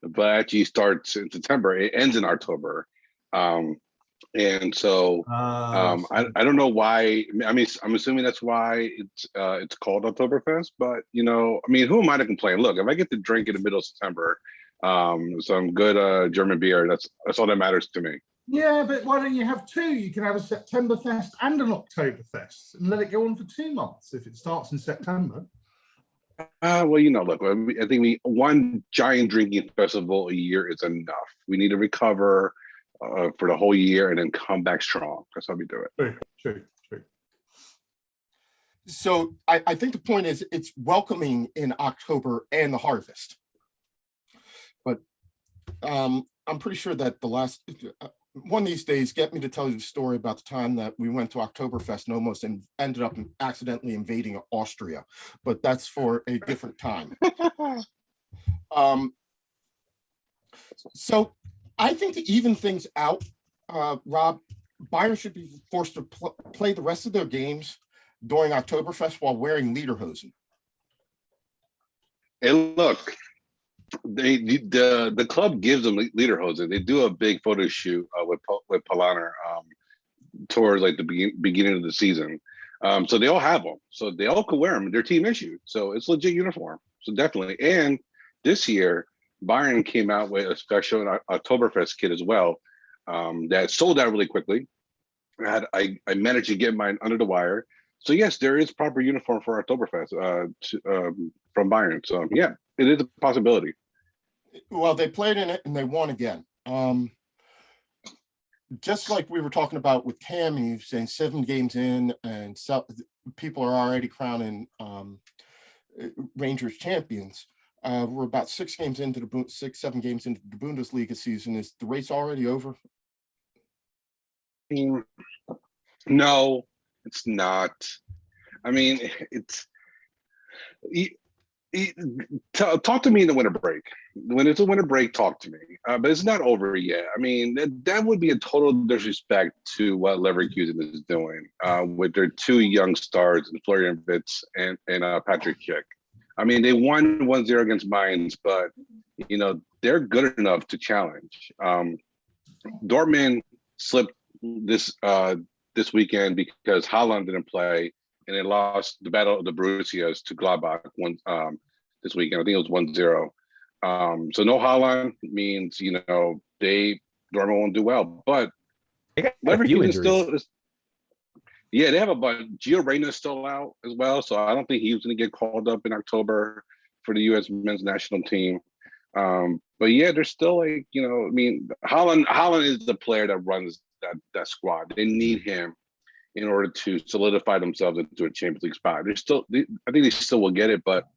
but actually starts in September. It ends in October, and so I don't know why. I mean, I'm assuming that's why it's called Oktoberfest. But I mean, who am I to complain? Look, if I get to drink in the middle of September, some good German beer, that's all that matters to me. Yeah, but why don't you have two? You can have a Septemberfest and an Oktoberfest and let it go on for 2 months if it starts in September. Well, look, I think one giant drinking festival a year is enough. We need to recover for the whole year and then come back strong. That's how we do it. True. So I think the point is it's welcoming in October and the harvest. But I'm pretty sure that the last one of these days, get me to tell you the story about the time that we went to Oktoberfest and almost ended up accidentally invading Austria, but that's for a different time. So I think to even things out, Rob, Bayern should be forced to play the rest of their games during Oktoberfest while wearing lederhosen. And look, the club gives them lederhosen. They do a big photo shoot with Palaner towards like the beginning of the season. So they all have them. So they all could wear them. They're team issued. So it's legit uniform. So definitely. And this year, Bayern came out with a special Oktoberfest kit as well that sold out really quickly. I managed to get mine under the wire. So yes, there is proper uniform for Oktoberfest from Bayern. So yeah, it is a possibility. Well, they played in it and they won again. Just like we were talking about with Cam, saying 7 games in, and people are already crowning Rangers champions. We're about 6 games into the 6-7 games into the Bundesliga season. Is the race already over? No, it's not. I mean, talk to me in the winter break. When it's a winter break, talk to me. But it's not over yet. I mean, that would be a total disrespect to what Leverkusen is doing with their 2 young stars, Florian Wirtz and Patrick Schick. I mean, they won 1-0 against Mainz, but they're good enough to challenge. Dortmund slipped this weekend because Haaland didn't play, and they lost the battle of the Borussias to Gladbach this weekend. I think it was 1-0. So no Haaland means Dortmund won't do well, but Leverkusen still is. Yeah, they have a bunch. Gio Reyna's still out as well, so I don't think he was going to get called up in October for the U.S. men's national team. But yeah, they're still Haaland is the player that runs that squad. They need him in order to solidify themselves into a Champions League spot. I think they still will get it, but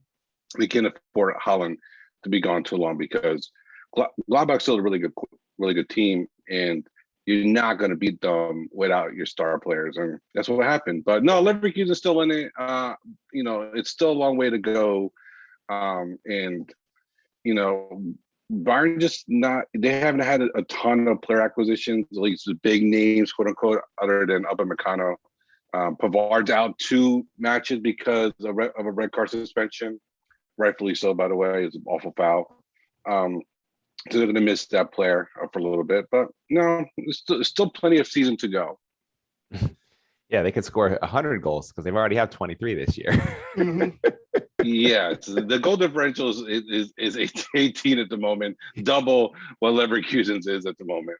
they can't afford Haaland to be gone too long because Gladbach's still a really good team, and you're not going to beat them without your star players, and that's what happened. But no, Leverkusen is still in it. It's still a long way to go, and Bayern just not. They haven't had a ton of player acquisitions, at least the big names, quote unquote, other than Upamecano. Pavard's out 2 matches because of a red card suspension, rightfully so, by the way. It's an awful foul. So they're going to miss that player for a little bit, but no, there's still plenty of season to go. Yeah, they could score 100 goals because they've already have 23 this year. Mhm. Yeah, the goal differential is 18 at the moment, double what Leverkusen's is at the moment.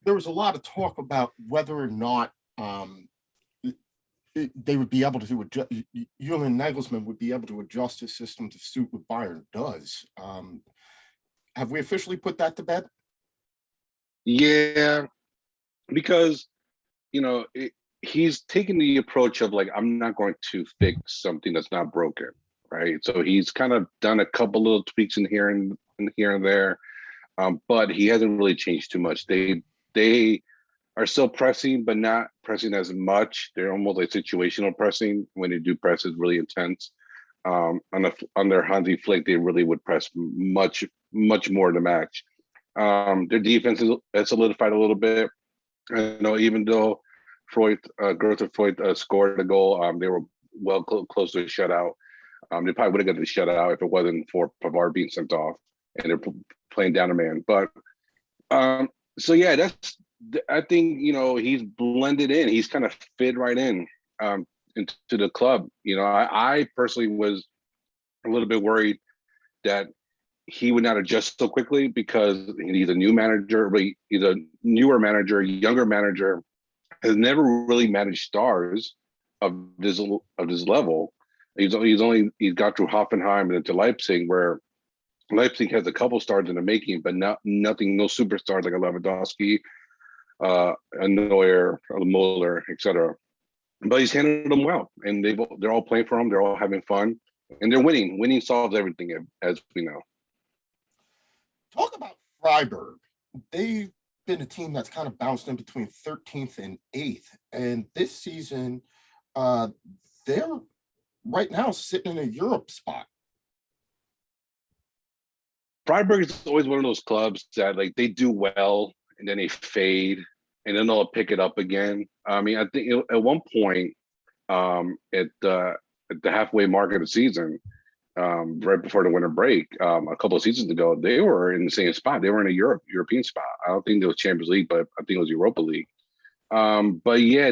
There was a lot of talk about whether or not they would be able to adjust. Julian Nagelsmann would be able to adjust his system to suit what Bayern does. Have we officially put that to bed? Yeah, because he's taken the approach of I'm not going to fix something that's not broken, right? So he's kind of done a couple little tweaks in here and there, but he hasn't really changed too much. They are still pressing, but not pressing as much. They're almost like situational pressing. When they do press, it's really intense. Under Hansi Flick, they really would press much more to match. Their defense has solidified a little bit. I know even though Greuther Fürth scored a goal, they were close to a shutout. They probably would have got the shutout if it wasn't for Pavard being sent off and they're playing down a man. But so yeah, I think he's blended in. He's kind of fit right in into the club. I personally was a little bit worried that he would not adjust so quickly because he's a new manager, but he's a newer manager, younger manager, has never really managed stars of this level. He's got through Hoffenheim and into Leipzig, where Leipzig has a couple stars in the making, but no superstars like a Lewandowski, a Neuer, a Muller, etc. But he's handled them well, and they're all playing for him. They're all having fun, and they're winning. Winning solves everything, as we know. Talk about Freiburg. They've been a team that's kind of bounced in between 13th and 8th, and this season, they're right now sitting in a Europe spot. Freiburg is always one of those clubs that they do well and then they fade and then they'll pick it up again. I mean, I think at one point at the halfway mark of the season, right before the winter break, a couple of seasons ago, they were in the same spot. They were in a European spot. I don't think it was Champions League, but I think it was Europa League. But yeah,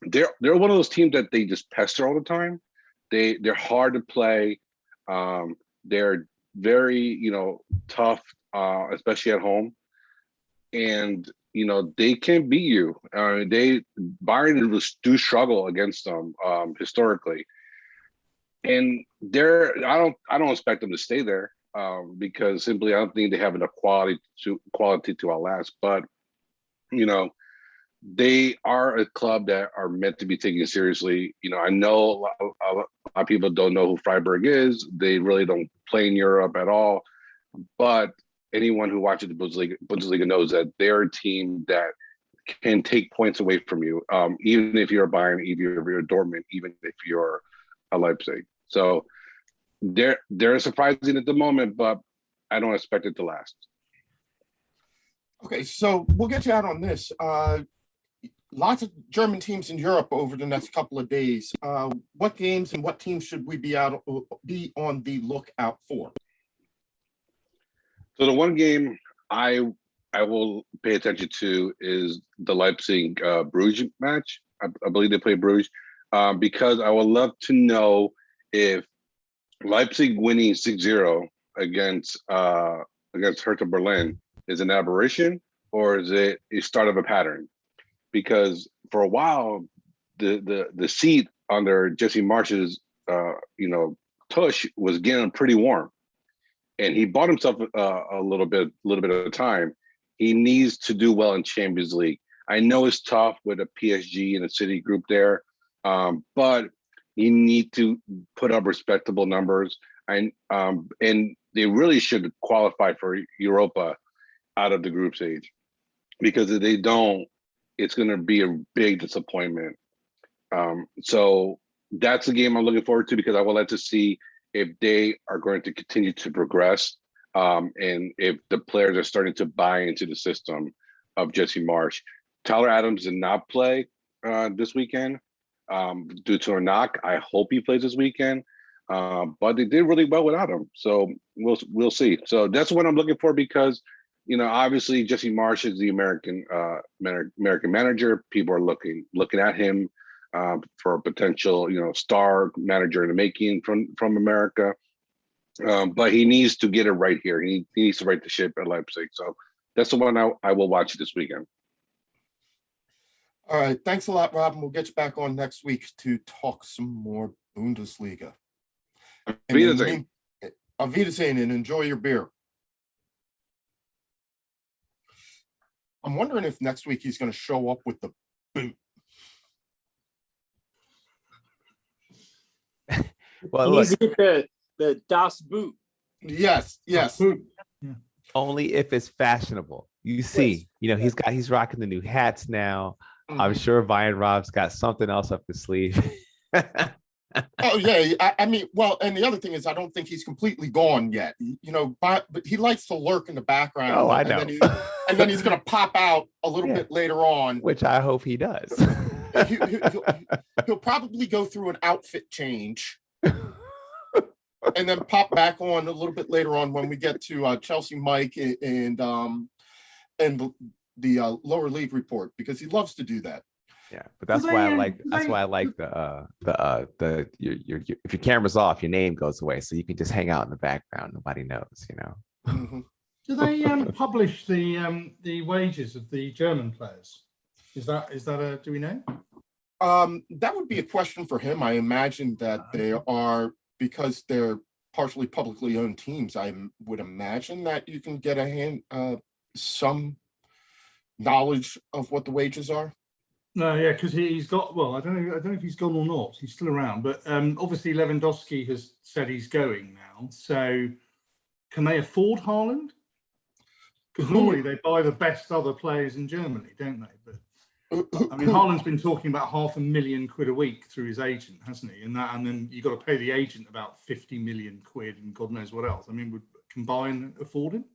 they're one of those teams that they just pester all the time. They're hard to play. They're very tough, especially at home, and they can beat you. Bayern do struggle against them historically, and I don't expect them to stay there because simply I don't think they have enough quality to outlast. But they are a club that are meant to be taken seriously. I know a lot of people don't know who Freiburg is. They really don't play in Europe at all. But anyone who watches the Bundesliga knows that they're a team that can take points away from you, even if you're a Bayern, even if you're a Dortmund, even if you're a Leipzig. So they're surprising at the moment, but I don't expect it to last. Okay, so we'll get you out on this. lots of German teams in Europe over the next couple of days. What games and what teams should we be on the lookout for? So the one game I will pay attention to is the Leipzig Bruges match. I believe they play Bruges because I would love to know if Leipzig winning 6-0 against Hertha Berlin is an aberration or is it a start of a pattern? Because for a while, the seat under Jesse Marsch's tush was getting pretty warm, and he bought himself a little bit of time. He needs to do well in Champions League. I know it's tough with a PSG and a City group there, but you need to put up respectable numbers. And they really should qualify for Europa out of the group stage, because if they don't, it's going to be a big disappointment. So that's a game I'm looking forward to, because I would like to see if they are going to continue to progress and if the players are starting to buy into the system of Jesse Marsch. Tyler Adams did not play this weekend due to a knock. I hope he plays this weekend, but they did really well without him. So we'll see. So that's what I'm looking for, because obviously Jesse Marsch is the American manager. People are looking at him for a potential star manager in the making from America. But he needs to get it right here. He needs to right the ship at Leipzig. So that's the one I will watch this weekend. All right. Thanks a lot, Rob. And we'll get you back on next week to talk some more Bundesliga. Auf Wiedersehen. Auf Wiedersehen, and enjoy your beer. I'm wondering if next week he's going to show up with the boot. Well, He needs look, to get the Das Boot. Yes. only if it's fashionable. You see, he's rocking the new hats now. I'm sure Ryan Rob's got something else up his sleeve. Oh yeah, I mean, well, and the other thing is, I don't think he's completely gone yet. But he likes to lurk in the background. Oh, I know. And then he's going to pop out a little bit later on, which I hope he does. He'll probably go through an outfit change, and then pop back on a little bit later on when we get to Chelsea Mike and the lower league report, because he loves to do that. Yeah, but that's why I like the if your camera's off, your name goes away, so you can just hang out in the background. Nobody knows, Mm-hmm. Do they publish the wages of the German players? Is that a do we know? That would be a question for him. I imagine that they are, because they're partially publicly owned teams. I would imagine that you can get some knowledge of what the wages are. No, yeah, because he's got. Well, I don't know if he's gone or not. He's still around, but obviously Lewandowski has said he's going now. So, can they afford Haaland? Because normally they buy the best other players in Germany, don't they? But I mean, Haaland's been talking about £500,000 a week through his agent, hasn't he? And then you got to pay the agent about 50 million quid and God knows what else. I mean, can Bayern afford him?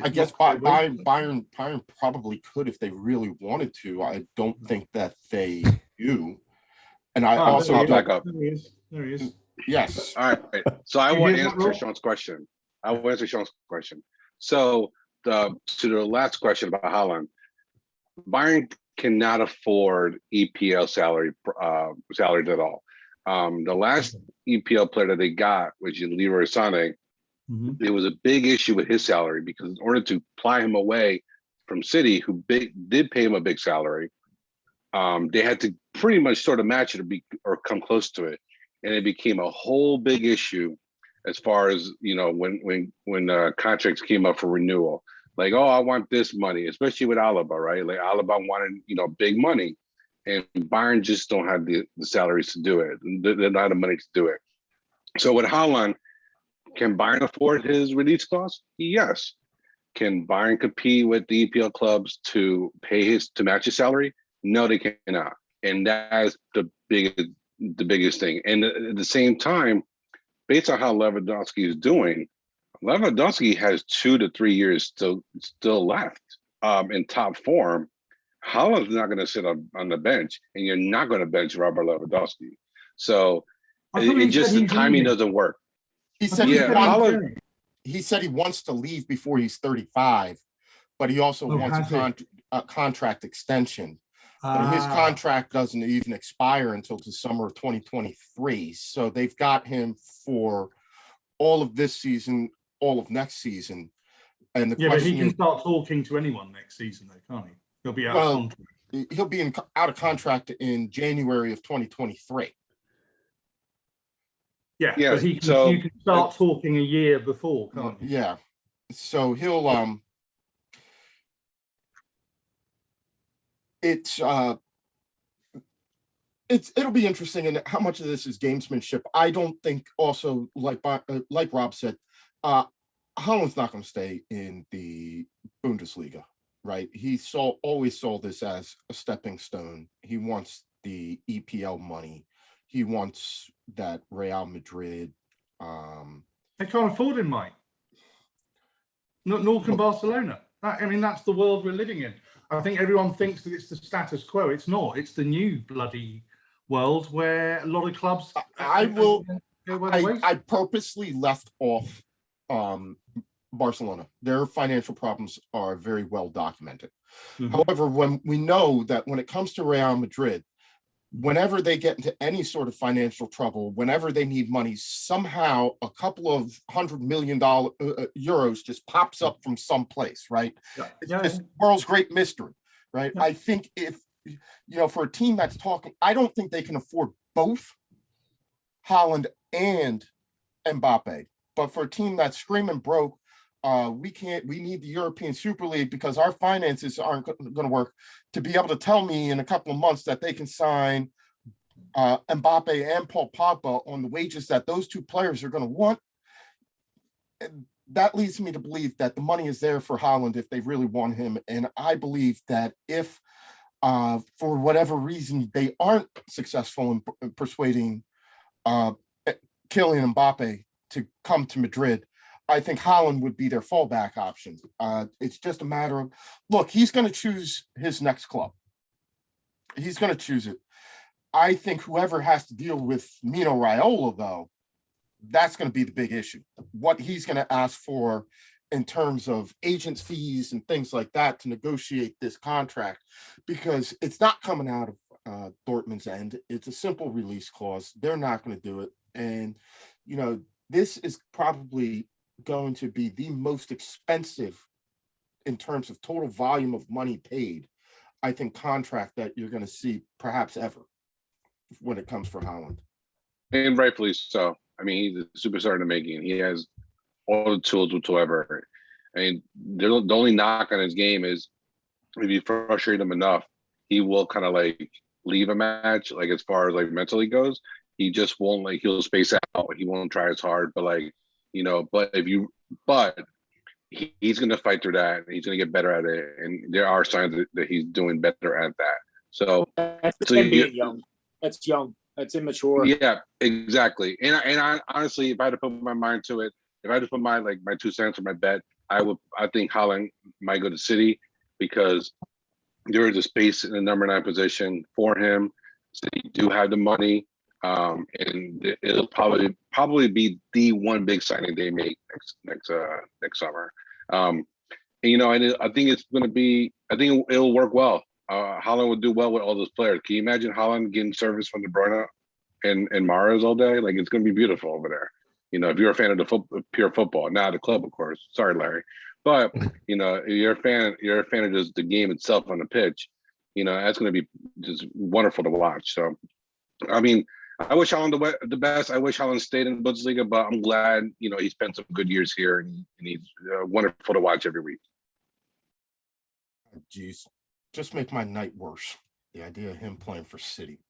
I guess Bayern probably could if they really wanted to. I don't think that they do. And I also I'll back up. There he is. Yes. All right. So I will answer Sean's question. So to the last question about Haaland, Bayern cannot afford EPL salaries at all. The last EPL player that they got, which is Leroy Sané, there was a big issue with his salary, because in order to ply him away from City, who did pay him a big salary, they had to pretty much sort of match it or come close to it, and it became a whole big issue as far as when contracts came up for renewal. Like, oh, I want this money, especially with Alaba, right? Like Alaba wanted big money, and Bayern just don't have the salaries to do it. They don't have the money to do it. So with Haaland, can Bayern afford his release clause? Yes. Can Bayern compete with the EPL clubs to match his salary? No, they cannot. And that's the biggest thing. And at the same time, based on how Lewandowski is doing, Lewandowski has 2 to 3 years still left in top form. Holland's not going to sit on the bench, and you're not going to bench Robert Lewandowski. So it just the timing doesn't work. He said he said he wants to leave before he's 35, but he also wants a contract extension. But his contract doesn't even expire until the summer of 2023. So they've got him for all of this season, all of next season. And the but he can start talking to anyone next season, though, can't he? He'll be out of contract. He'll be out of contract in January of 2023. Yeah, but you can start talking a year before, can't you? Yeah. So he'll it'll be interesting, and how much of this is gamesmanship. I don't think, also like Rob said, Holland's not going to stay in the Bundesliga, right? He always saw this as a stepping stone. He wants the EPL money. He wants that Real Madrid. They can't afford him, Mike. Nor can Barcelona. That's the world we're living in. I think everyone thinks that it's the status quo. It's not. It's the new bloody world where a lot of clubs. I purposely left off Barcelona. Their financial problems are very well documented. Mm-hmm. However, when we know that when it comes to Real Madrid, whenever they get into any sort of financial trouble, whenever they need money, somehow a couple of $100 million euros just pops up from someplace, right? It's the world's great mystery, right? I think if, for a team that's talking, I don't think they can afford both Haaland and Mbappe. But for a team that's screaming broke, we need the European Super League because our finances aren't going to work, to be able to tell me in a couple of months that they can sign Mbappe and Paul Pogba on the wages that those two players are going to want. That leads me to believe that the money is there for Haaland if they really want him. And I believe that if for whatever reason they aren't successful in persuading Kylian Mbappe to come to Madrid, I think Haaland would be their fallback option. It's just a matter of, look, he's going to choose his next club. He's going to choose it. I think whoever has to deal with Mino Raiola, though, that's going to be the big issue. What he's going to ask for in terms of agents' fees and things like that to negotiate this contract, because it's not coming out of Dortmund's end. It's a simple release clause. They're not going to do it. And, this is probably going to be the most expensive in terms of total volume of money paid, I think, contract that you're going to see perhaps ever when it comes for Haaland. And rightfully so. He's a superstar in the making. He has all the tools whatsoever. The only knock on his game is if you frustrate him enough, he will kind of leave a match, as far as mentally goes. He just won't he'll space out. He won't try as hard, but he's going to fight through that. And he's going to get better at it. And there are signs that he's doing better at that. So that's young. That's young. That's immature. Yeah, exactly. And I honestly, if I had to put my mind to it, if I had to put my 2 cents or my bet, I think Haaland might go to City because there is a space in the number 9 position for him. City do have the money. And it'll probably be the one big signing they make next summer. I think it's going to be. I think it'll work well. Haaland would do well with all those players. Can you imagine Haaland getting service from De Bruyne and Mahrez all day? It's going to be beautiful over there. If you're a fan of the pure football, not the club, of course. Sorry, Larry, but you're a fan of just the game itself on the pitch. That's going to be just wonderful to watch. So, I wish Haaland the best. I wish Haaland stayed in the Bundesliga, but I'm glad, he spent some good years here and he's wonderful to watch every week. Jeez, just make my night worse. The idea of him playing for City.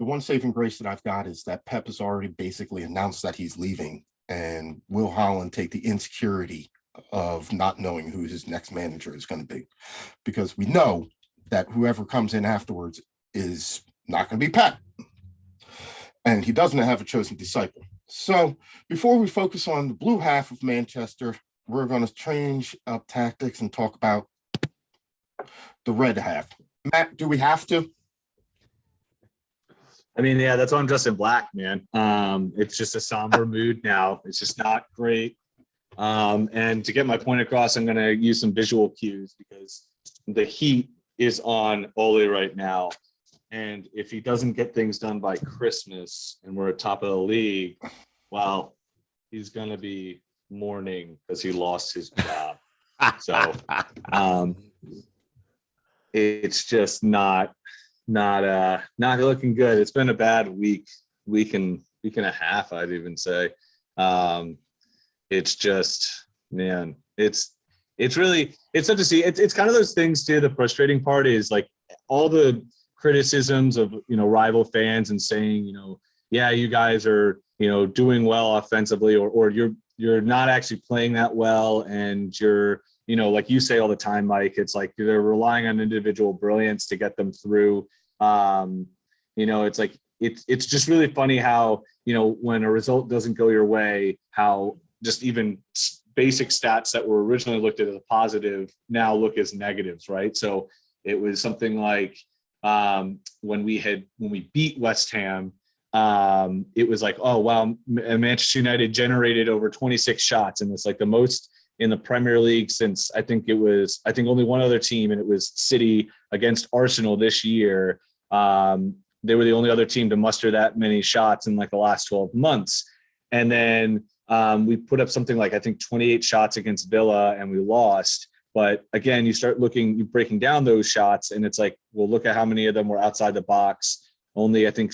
The one saving grace that I've got is that Pep has already basically announced that he's leaving, and will Haaland take the insecurity of not knowing who his next manager is going to be? Because we know that whoever comes in afterwards is not going to be Pep. And he doesn't have a chosen disciple. So before we focus on the blue half of Manchester, we're going to change up tactics and talk about the red half. Matt, do we have to? I mean, yeah, that's why I'm dressed in black, man. It's just a somber mood now. It's just not great. And to get my point across, I'm going to use some visual cues because the heat is on Ole right now. And if he doesn't get things done by Christmas and we're at top of the league, well, he's going to be mourning because he lost his job. So it's just not looking good. It's been a bad week and a half, I'd even say. It's just, man, it's tough to see. It's kind of those things too. The frustrating part is like all the criticisms of, rival fans and saying, yeah, you guys are, doing well offensively, or you're not actually playing that well. And you're, like you say all the time, Mike, it's like they're relying on individual brilliance to get them through. It's like, it's just really funny how, when a result doesn't go your way, how just even basic stats that were originally looked at as a positive now look as negatives, right? So it was something like when we beat West Ham, it was like, oh wow, Manchester United generated over 26 shots, and it's like the most in the Premier League since I think only one other team, and it was City against Arsenal this year. They were the only other team to muster that many shots in like the last 12 months. And then we put up something like, I think 28 shots against Villa and we lost. But again, you're breaking down those shots and it's like, well, look at how many of them were outside the box. Only I think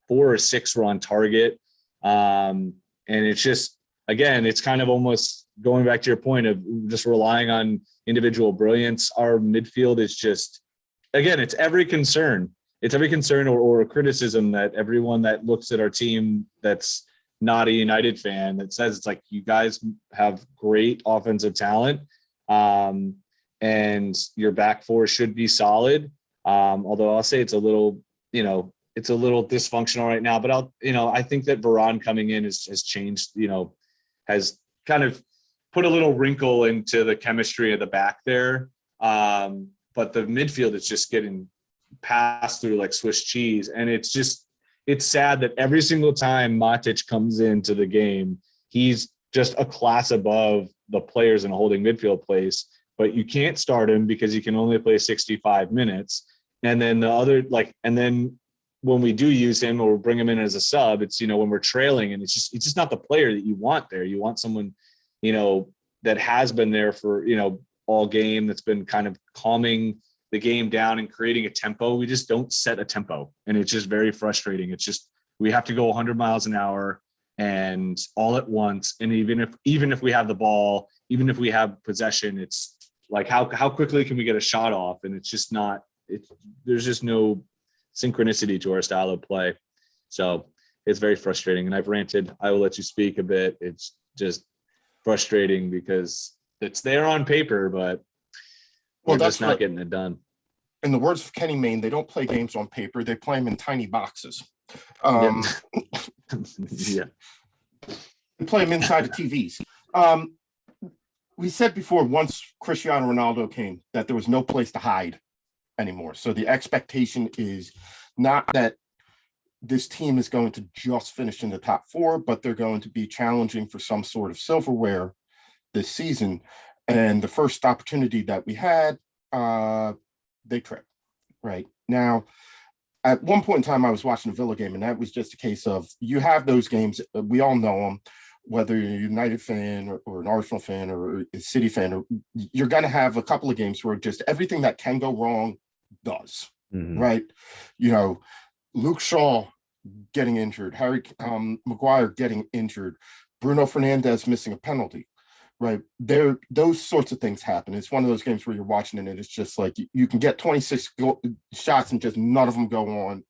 4 or 6 were on target. And it's just, again, it's kind of almost going back to your point of just relying on individual brilliance. Our midfield is just, again, it's every concern. It's every concern or a criticism that everyone that looks at our team that's not a United fan that says it's like, you guys have great offensive talent, and your back four should be solid. Although I'll say it's a little dysfunctional right now, but I think that Varane coming in has changed, has kind of put a little wrinkle into the chemistry of the back there. But the midfield is just getting passed through like Swiss cheese. And it's sad that every single time Matic comes into the game, he's just a class above the players in a holding midfield place, but you can't start him because he can only play 65 minutes. And then and then when we do use him or bring him in as a sub, it's, when we're trailing, and it's just not the player that you want there. You want someone, that has been there for, all game, that's been kind of calming the game down and creating a tempo. We just don't set a tempo, and it's just very frustrating. It's just, we have to go 100 miles an hour and all at once. And even if we have the ball, even if we have possession, it's like, how quickly can we get a shot off? And it's just not, there's just no synchronicity to our style of play. So it's very frustrating. And I've ranted. I will let you speak a bit. It's just frustrating because it's there on paper, but we're just not getting it done. In the words of Kenny Mayne, they don't play games on paper. They play them in tiny boxes. Yeah. They play them inside of TVs. We said before, once Cristiano Ronaldo came, that there was no place to hide anymore. So the expectation is not that this team is going to just finish in the top 4, but they're going to be challenging for some sort of silverware this season. And the first opportunity that we had, they tripped. Right now, at one point in time, I was watching a Villa game, and that was just a case of, you have those games, we all know them, whether you're a United fan or an Arsenal fan or a City fan, you're going to have a couple of games where just everything that can go wrong does. Mm-hmm. Right? Luke Shaw getting injured, Harry Maguire getting injured, Bruno Fernandes missing a penalty. Right there, those sorts of things happen. It's one of those games where you're watching it and it's just like you can get 26 shots and just none of them go in.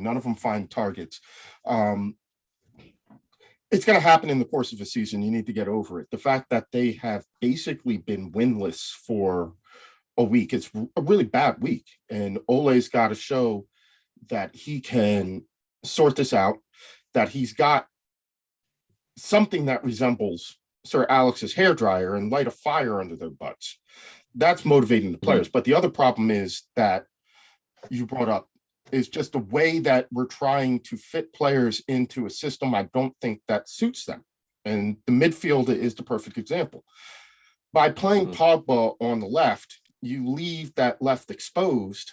None of them find targets. It's going to happen in the course of a season. You need to get over it. The fact that they have basically been winless for a week, it's a really bad week, and Ole's got to show that he can sort this out, that he's got something that resembles Sir Alex's hairdryer and light a fire under their butts. That's motivating the players. But the other problem is that you brought up is just the way that we're trying to fit players into a system I don't think that suits them. And the midfield is the perfect example. By playing Pogba on the left, you leave that left exposed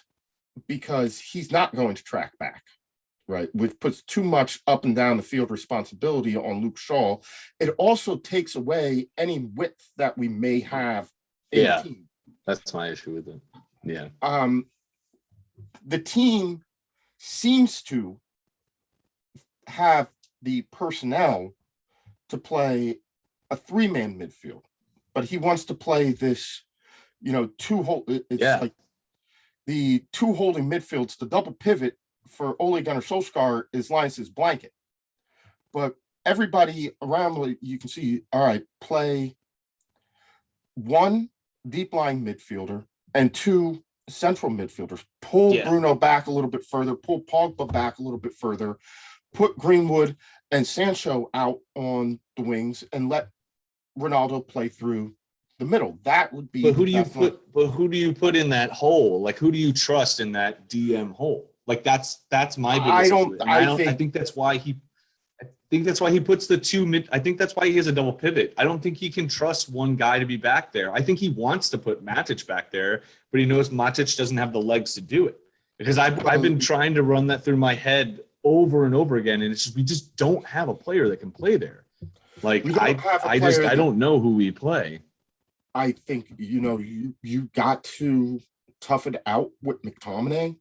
because he's not going to track back, right? Which puts too much up and down the field responsibility on Luke Shaw. It also takes away any width that we may have in the team. That's my issue with it. Yeah. The team seems to have the personnel to play a three-man midfield, but he wants to play this, like the two holding midfields, the double pivot for Ole Gunnar Solskjaer is Linus's blanket. But everybody around, you can see, all right, play one deep line midfielder and two central midfielders. Pull Bruno back a little bit further, pull Pogba back a little bit further, put Greenwood and Sancho out on the wings, and let Ronaldo play through the middle. That would be. But who do you put in that hole? Like, who do you trust in that DM hole? Like, that's my biggest issue. I think that's why he puts the two mid. I think that's why he has a double pivot. I don't think he can trust one guy to be back there. I think he wants to put Matic back there, but he knows Matic doesn't have the legs to do it. Because I've been trying to run that through my head over and over again, and it's just we just don't have a player that can play there. Like I don't know who we play. I think you got to tough it out with McTominay.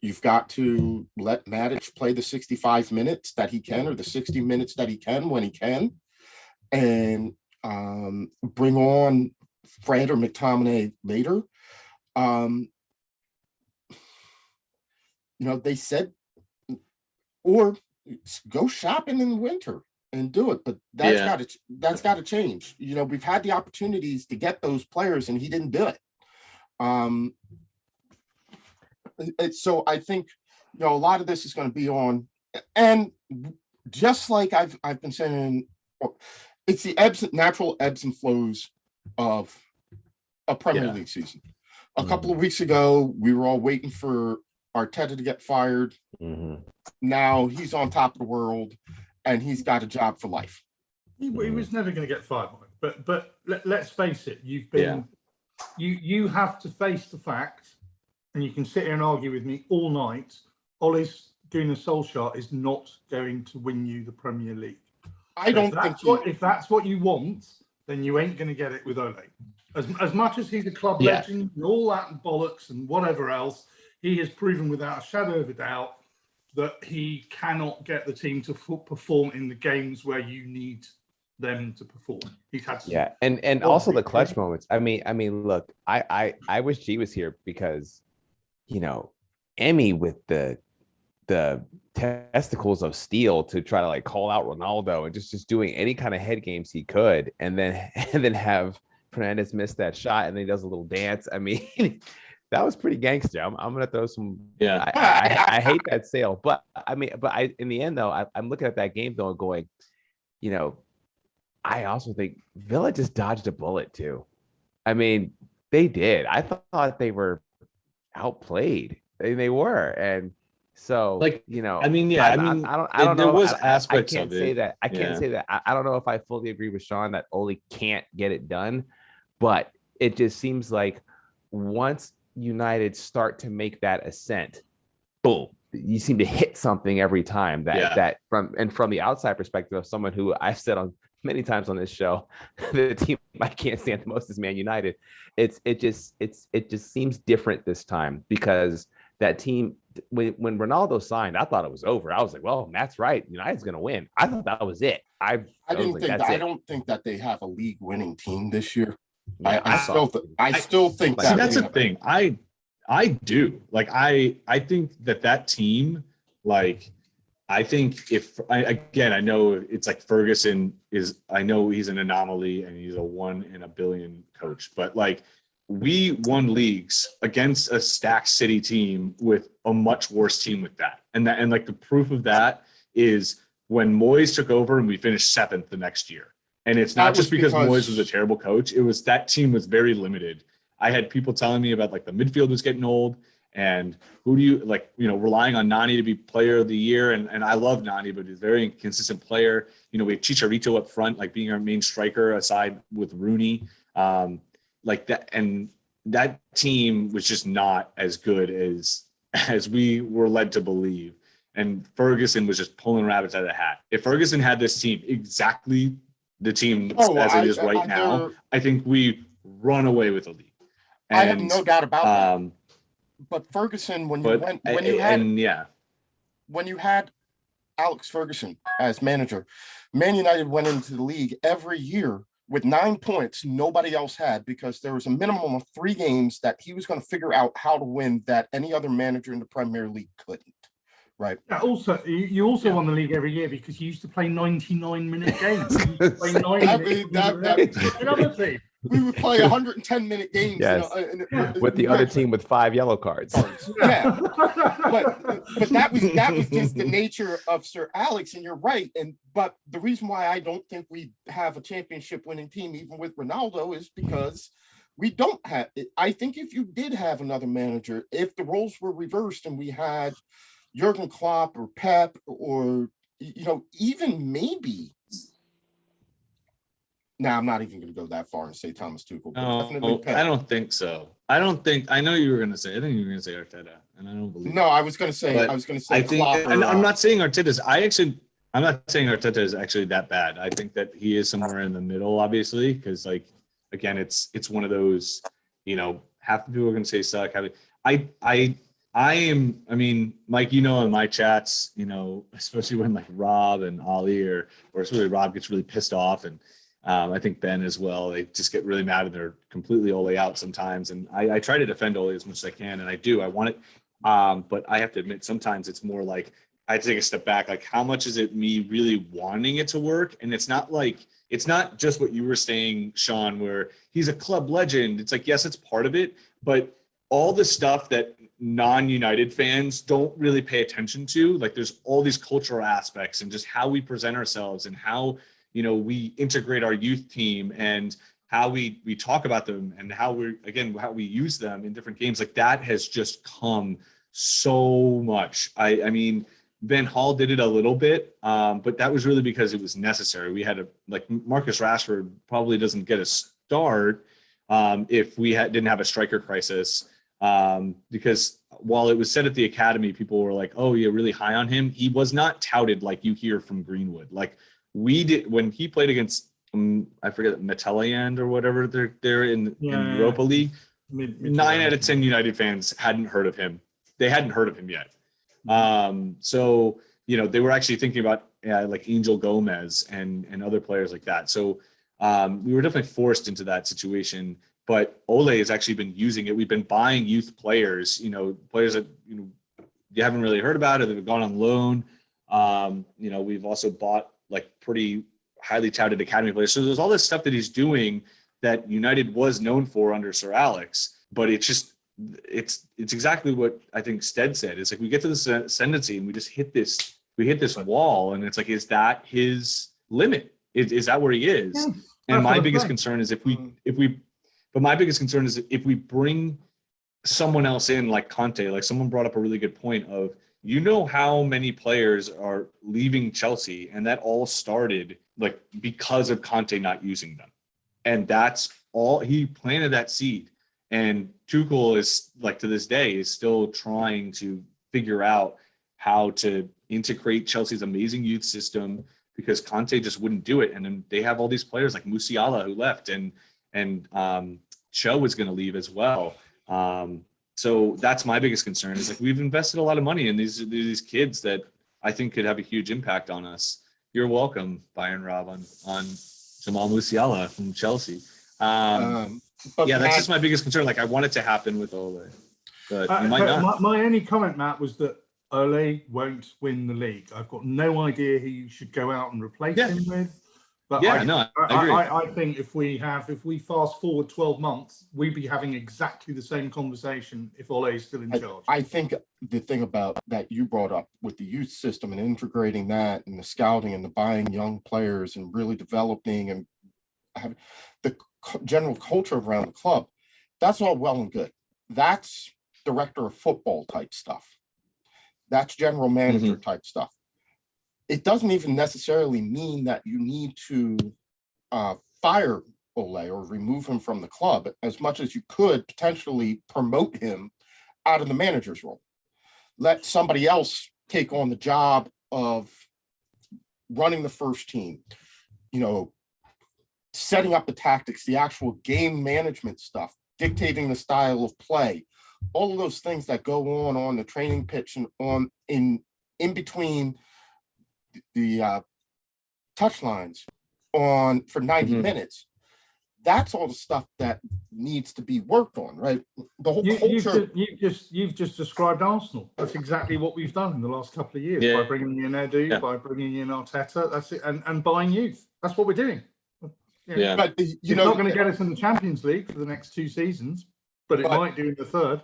You've got to let Matic play the 65 minutes that he can, or the 60 minutes that he can when he can, and bring on Fred or McTominay later. They said, or go shopping in the winter and do it, but that's got to change. We've had the opportunities to get those players, and he didn't do it. So I think a lot of this is going to be on, and just like I've been saying, it's the natural ebbs and flows of a Premier League season. A couple of weeks ago, we were all waiting for Arteta to get fired. Now he's on top of the world, and he's got a job for life. He was never going to get fired, but let's face it. You've been you have to face the fact. And you can sit here and argue with me all night. Ole Gunnar Solskjaer is not going to win you the Premier League. If that's what you want, then you ain't going to get it with Ole. As much as he's a club legend and all that and bollocks and whatever else, he has proven without a shadow of a doubt that he cannot get the team to perform in the games where you need them to perform. He's had and also the clutch moments. I mean, look, I wish G was here because. Emmy with the testicles of steel to try to call out Ronaldo and just doing any kind of head games he could, and then have Fernandes miss that shot, and then he does a little dance. I mean, that was pretty gangster. I'm gonna throw some. I hate that sale, but in the end though, I'm looking at that game though and going, I also think Villa just dodged a bullet too. I mean, they did. I thought they were outplayed. They were, and so I don't know. There was aspects of it. I can't say that. I don't know if I fully agree with Sean that Ole can't get it done, but it just seems like once United start to make that ascent, boom, you seem to hit something every time. That from the outside perspective of someone who I've said on many times on this show, the team I can't stand the most is Man United. It just seems different this time because that team, when Ronaldo signed, I thought it was over. I was like, well, Matt's right. United's going to win. I thought that was it. I don't think that they have a league winning team this year. Yeah, I still think that. See, that's the thing. I do. I think that team, I think I know it's Ferguson I know he's an anomaly and he's a 1 in a billion coach, but we won leagues against a stacked City team with a much worse team with that. And the proof of that is when Moyes took over and we finished 7th the next year. And it's not That just was because Moyes because- was a terrible coach. It was that team was very limited. I had people telling me about like the midfield was getting old and who do you like, relying on Nani to be player of the year. And I love Nani, but he's a very inconsistent player. We have Chicharito up front, like being our main striker aside with Rooney. Like that. And that team was just not as good as we were led to believe. And Ferguson was just pulling rabbits out of the hat. If Ferguson had this team exactly the team as it is right now, I think we run away with the league. And, I have no doubt about that. But Ferguson, when you had Alex Ferguson as manager, Man United went into the league every year with 9 points nobody else had, because there was a minimum of 3 games that he was going to figure out how to win that any other manager in the Premier League couldn't. Right. Yeah, also, you also won the league every year because you used to play 99-minute games. You used to play 9 another team. We would play 110-minute games. Yes. With the other team with 5 yellow cards. Yeah. but that was just the nature of Sir Alex, and you're right. But the reason why I don't think we have a championship winning team, even with Ronaldo, is because we don't have it. I think if you did have another manager, if the roles were reversed and we had Jurgen Klopp or Pep or even maybe. Now, I'm not even going to go that far and say Thomas Tuchel. No, I don't think so. I know you were going to say. I think you were going to say Arteta, and I don't believe. No, I was going to say. I think, Klopp and I'm not saying Arteta's. I'm not saying Arteta is actually that bad. I think that he is somewhere in the middle, obviously, because again, it's one of those. Half the people are going to say suck. I mean, Mike, in my chats, especially when like Rob and Ollie or especially Rob gets really pissed off, and I think Ben as well, they just get really mad and they're completely Ole out sometimes. And I try to defend Ole as much as I can, and I want it. But I have to admit, sometimes it's more like I have to take a step back. Like, how much is it me really wanting it to work? And it's not just what you were saying, Sean, where he's a club legend. It's like, yes, it's part of it, but all the stuff that non-United fans don't really pay attention to, like there's all these cultural aspects and just how we present ourselves and how we integrate our youth team and how we talk about them and how we use them in different games. Like that has just come so much. I mean, Van Hall did it a little bit, but that was really because it was necessary. We had Marcus Rashford probably doesn't get a start if we didn't have a striker crisis. Because while it was said at the academy, people were like, oh, you're really high on him. He was not touted like you hear from Greenwood. Like we did when he played against, I forget, Metalland or whatever they're in Europa League. 9 out of 10 United fans hadn't heard of him. They hadn't heard of him yet. So, they were actually thinking about like Angel Gomez and other players like that. So we were definitely forced into that situation. But Ole has actually been using it. We've been buying youth players, players that you haven't really heard about or that have gone on loan. We've also bought like pretty highly touted academy players. So there's all this stuff that he's doing that United was known for under Sir Alex. But it's exactly what I think Stead said. It's like we get to this ascendancy and we just hit this wall, and it's like, is that his limit? Is that where he is? Yeah, and my biggest concern is if we bring someone else in like Conte, like someone brought up a really good point of, how many players are leaving Chelsea, and that all started like because of Conte not using them. And that's all, he planted that seed. And Tuchel is like, to this day, is still trying to figure out how to integrate Chelsea's amazing youth system, because Conte just wouldn't do it. And then they have all these players like Musiala who left, and Cho was going to leave as well. So that's my biggest concern, is like we've invested a lot of money in these kids that I think could have a huge impact on us. You're welcome, Byron Rob, on Jamal Musiala from Chelsea. That's just my biggest concern. Like I want it to happen with Ole, but you might not. My only comment, Matt, was that Ole won't win the league. I've got no idea who you should go out and replace him with. But I agree. I think if we fast forward 12 months, we'd be having exactly the same conversation if Ole is still in charge. I think the thing about that you brought up with the youth system and integrating that and the scouting and the buying young players and really developing and the general culture around the club, that's all well and good. That's director of football type stuff. That's general manager type stuff. It doesn't even necessarily mean that you need to fire Ole or remove him from the club, as much as you could potentially promote him out of the manager's role. Let somebody else take on the job of running the first team, setting up the tactics, the actual game management stuff, dictating the style of play, all of those things that go on the training pitch and in between the touch lines for 90 minutes. That's all the stuff that needs to be worked on, right? The whole culture. You've just described Arsenal. That's exactly what we've done in the last couple of years by bringing in Edu, by bringing in Arteta. That's it, and buying youth. That's what we're doing. But it's not going to get us in the Champions League for the next 2 seasons, but it might do in the third.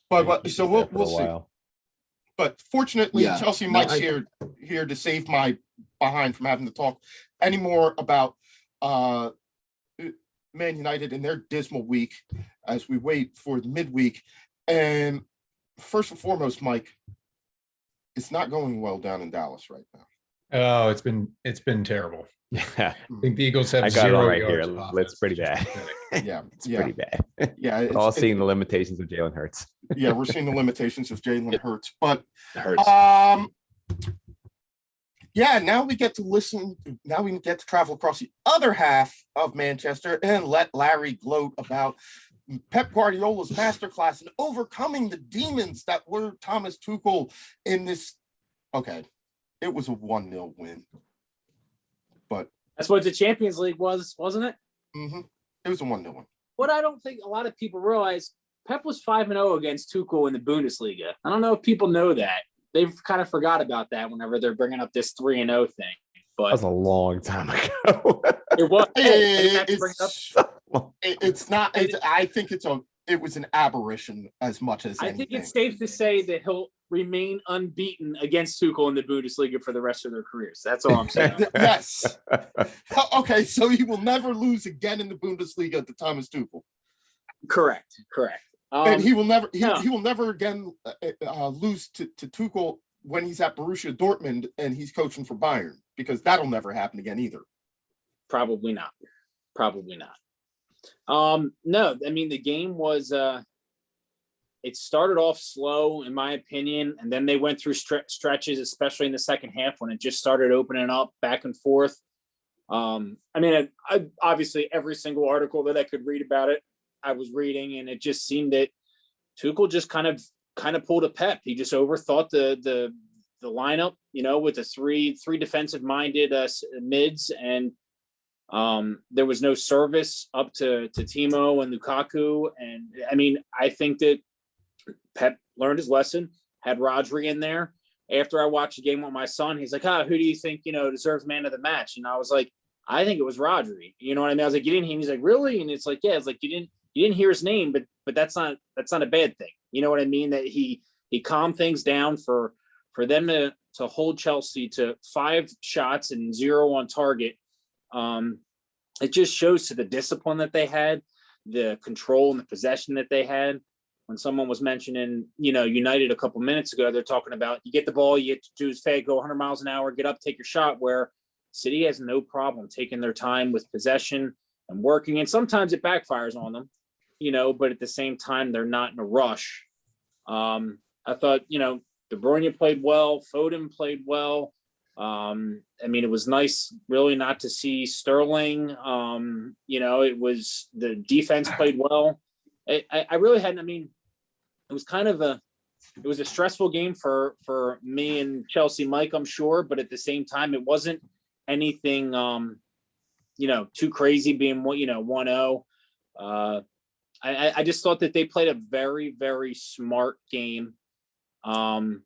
But so we'll see. But fortunately, Chelsea Mike's here to save my behind from having to talk anymore about Man United and their dismal week as we wait for the midweek. And first and foremost, Mike, it's not going well down in Dallas right now. Oh, it's been terrible. Yeah, I think the Eagles have I got it 0 all right yards here. of offense, It's pretty which is bad. pathetic. It's pretty bad. Yeah, We're all seeing the limitations of Jalen Hurts. Yeah, we're seeing the limitations of Jalen Hurts, but now we get to travel across the other half of Manchester and let Larry gloat about Pep Guardiola's masterclass in overcoming the demons that were Thomas Tuchel in this. Okay, it was a 1-0 win, but that's what the Champions League was, wasn't it? It was a 1-0 win. What I don't think a lot of people realize, Pep was 5-0 against Tuchel in the Bundesliga. I don't know if people know that. They've kind of forgot about that whenever they're bringing up this 3-0 thing. But that was a long time ago. It was. It's not. I think it was an aberration as much as anything. I think it's safe to say that he'll remain unbeaten against Tuchel in the Bundesliga for the rest of their careers. That's all I'm saying. Yes. Okay, so he will never lose again in the Bundesliga at the Thomas Tuchel. Correct. And he will never. He will never again lose to Tuchel when he's at Borussia Dortmund and he's coaching for Bayern, because that'll never happen again either. Probably not. No, I mean, the game was. It started off slow, in my opinion, and then they went through stretches, especially in the second half when it just started opening up back and forth. I mean, I obviously every single article that I could read about it, I was reading, and it just seemed that Tuchel just kind of pulled a Pep. He just overthought the lineup, with the three defensive minded mids, and there was no service up to Timo and Lukaku. And I mean, I think that Pep learned his lesson, had Rodri in there. After I watched the game with my son, he's like, who do you think, deserves man of the match? And I was like, I think it was Rodri. You know what I mean? I was like, you didn't hear? He's like, really? And it's like, yeah, it's like, you didn't hear his name, but that's not a bad thing. You know what I mean? That he calmed things down for them to hold Chelsea to 5 shots and 0 on target. It just shows to the discipline that they had, the control and the possession that they had. When someone was mentioning, United a couple minutes ago, they're talking about you get the ball, you get to do his fade, go 100 miles an hour, get up, take your shot, where City has no problem taking their time with possession and working. And sometimes it backfires on them, but at the same time, they're not in a rush. I thought, De Bruyne played well. Foden played well. I mean, it was nice really not to see Sterling. It was the defense played well. I really hadn't, I mean, it was kind of a stressful game for me and Chelsea Mike, I'm sure, but at the same time, it wasn't anything, too crazy being, 1-0. I just thought that they played a very, very smart game. And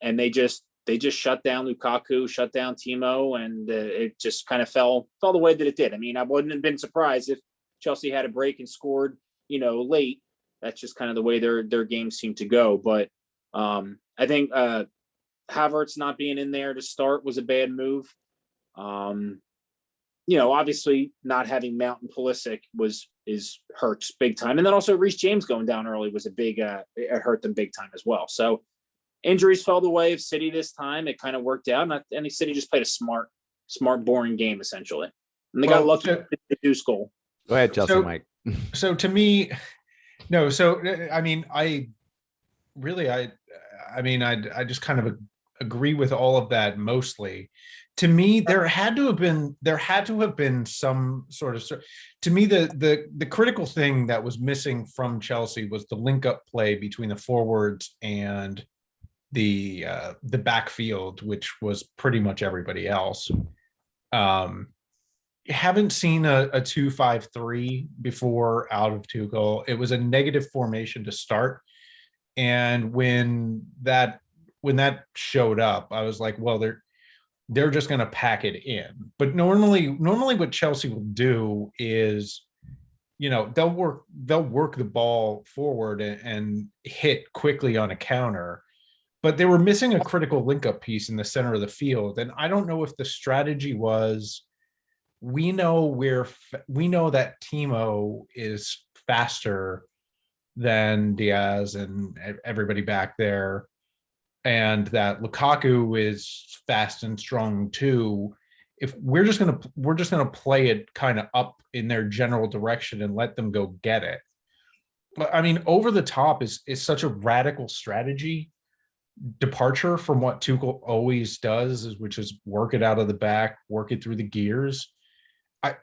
they just shut down Lukaku, shut down Timo, and it just kind of fell the way that it did. I mean, I wouldn't have been surprised if Chelsea had a break and scored, late. That's just kind of the way their games seem to go. But I think Havertz not being in there to start was a bad move. obviously not having Mount and Pulisic hurts big time. And then also Reece James going down early was it hurt them big time as well. So injuries fell the way of City this time. It kind of worked out. And City just played a smart, boring game, essentially. And they got lucky with the deuce goal. Go ahead, Chelsea, Mike. So to me, no. So I mean, I just kind of agree with all of that mostly. To me, there had to have been some sort of. To me, the critical thing that was missing from Chelsea was the link up play between the forwards and the backfield, which was pretty much everybody else. Haven't seen a 2-5-3 before out of Tuchel. It was a negative formation to start, and when that showed up, I was like, well, they're just going to pack it in. But normally what Chelsea will do is, they'll work the ball forward and hit quickly on a counter. But they were missing a critical link-up piece in the center of the field, and I don't know if the strategy was, we know that Timo is faster than Diaz and everybody back there, and that Lukaku is fast and strong too. If we're just gonna play it kind of up in their general direction and let them go get it. But I mean, over the top is such a radical strategy departure from what Tuchel always does, which is work it out of the back, work it through the gears.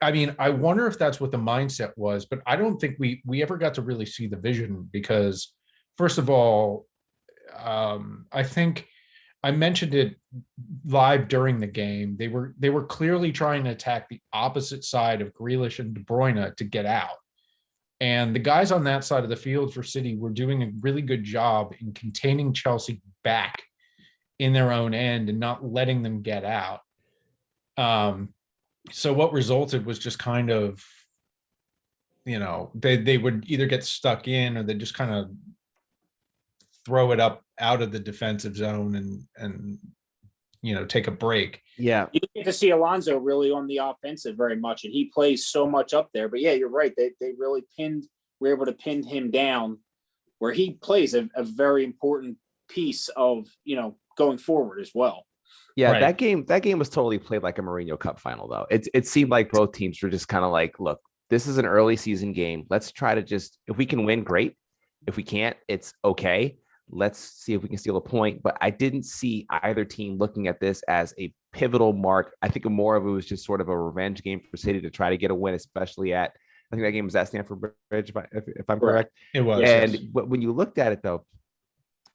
I mean, I wonder if that's what the mindset was, but I don't think we ever got to really see the vision because, first of all, I think I mentioned it live during the game. They were clearly trying to attack the opposite side of Grealish and De Bruyne to get out. And the guys on that side of the field for City were doing a really good job in containing Chelsea back in their own end and not letting them get out. So what resulted was just kind of, they would either get stuck in or they just kind of throw it up out of the defensive zone and take a break. Yeah. You get to see Alonso really on the offensive very much, and he plays so much up there. But yeah, you're right. They really were able to pin him down where he plays a very important piece of, going forward as well. Yeah, Right. that game was totally played like a Mourinho Cup final, though. It seemed like both teams were just kind of like, look, this is an early season game. Let's try to if we can win, great. If we can't, it's okay. Let's see if we can steal a point. But I didn't see either team looking at this as a pivotal mark. I think more of it was just sort of a revenge game for City to try to get a win, especially I think that game was at Stamford Bridge, if I'm correct. It was. And Yes. when you looked at it, though,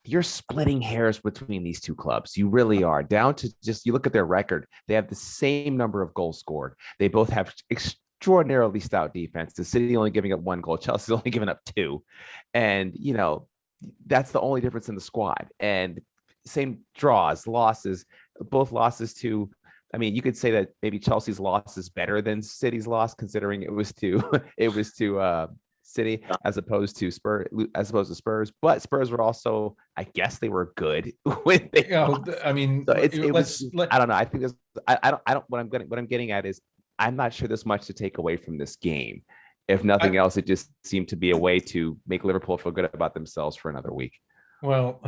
you're splitting hairs between these two clubs. You really are. Down to just, you look at their record, they have the same number of goals scored. They both have extraordinarily stout defense. The City only giving up 1 goal. Chelsea's only giving up 2. And, that's the only difference in the squad. And same draws, losses, both losses to, I mean, you could say that maybe Chelsea's loss is better than City's loss, considering it was to City as opposed to Spurs. But Spurs were also, I guess, they were good when they. I mean, so I don't know. I think I don't. What I'm getting at is I'm not sure there's much to take away from this game. If nothing else, it just seemed to be a way to make Liverpool feel good about themselves for another week. Well,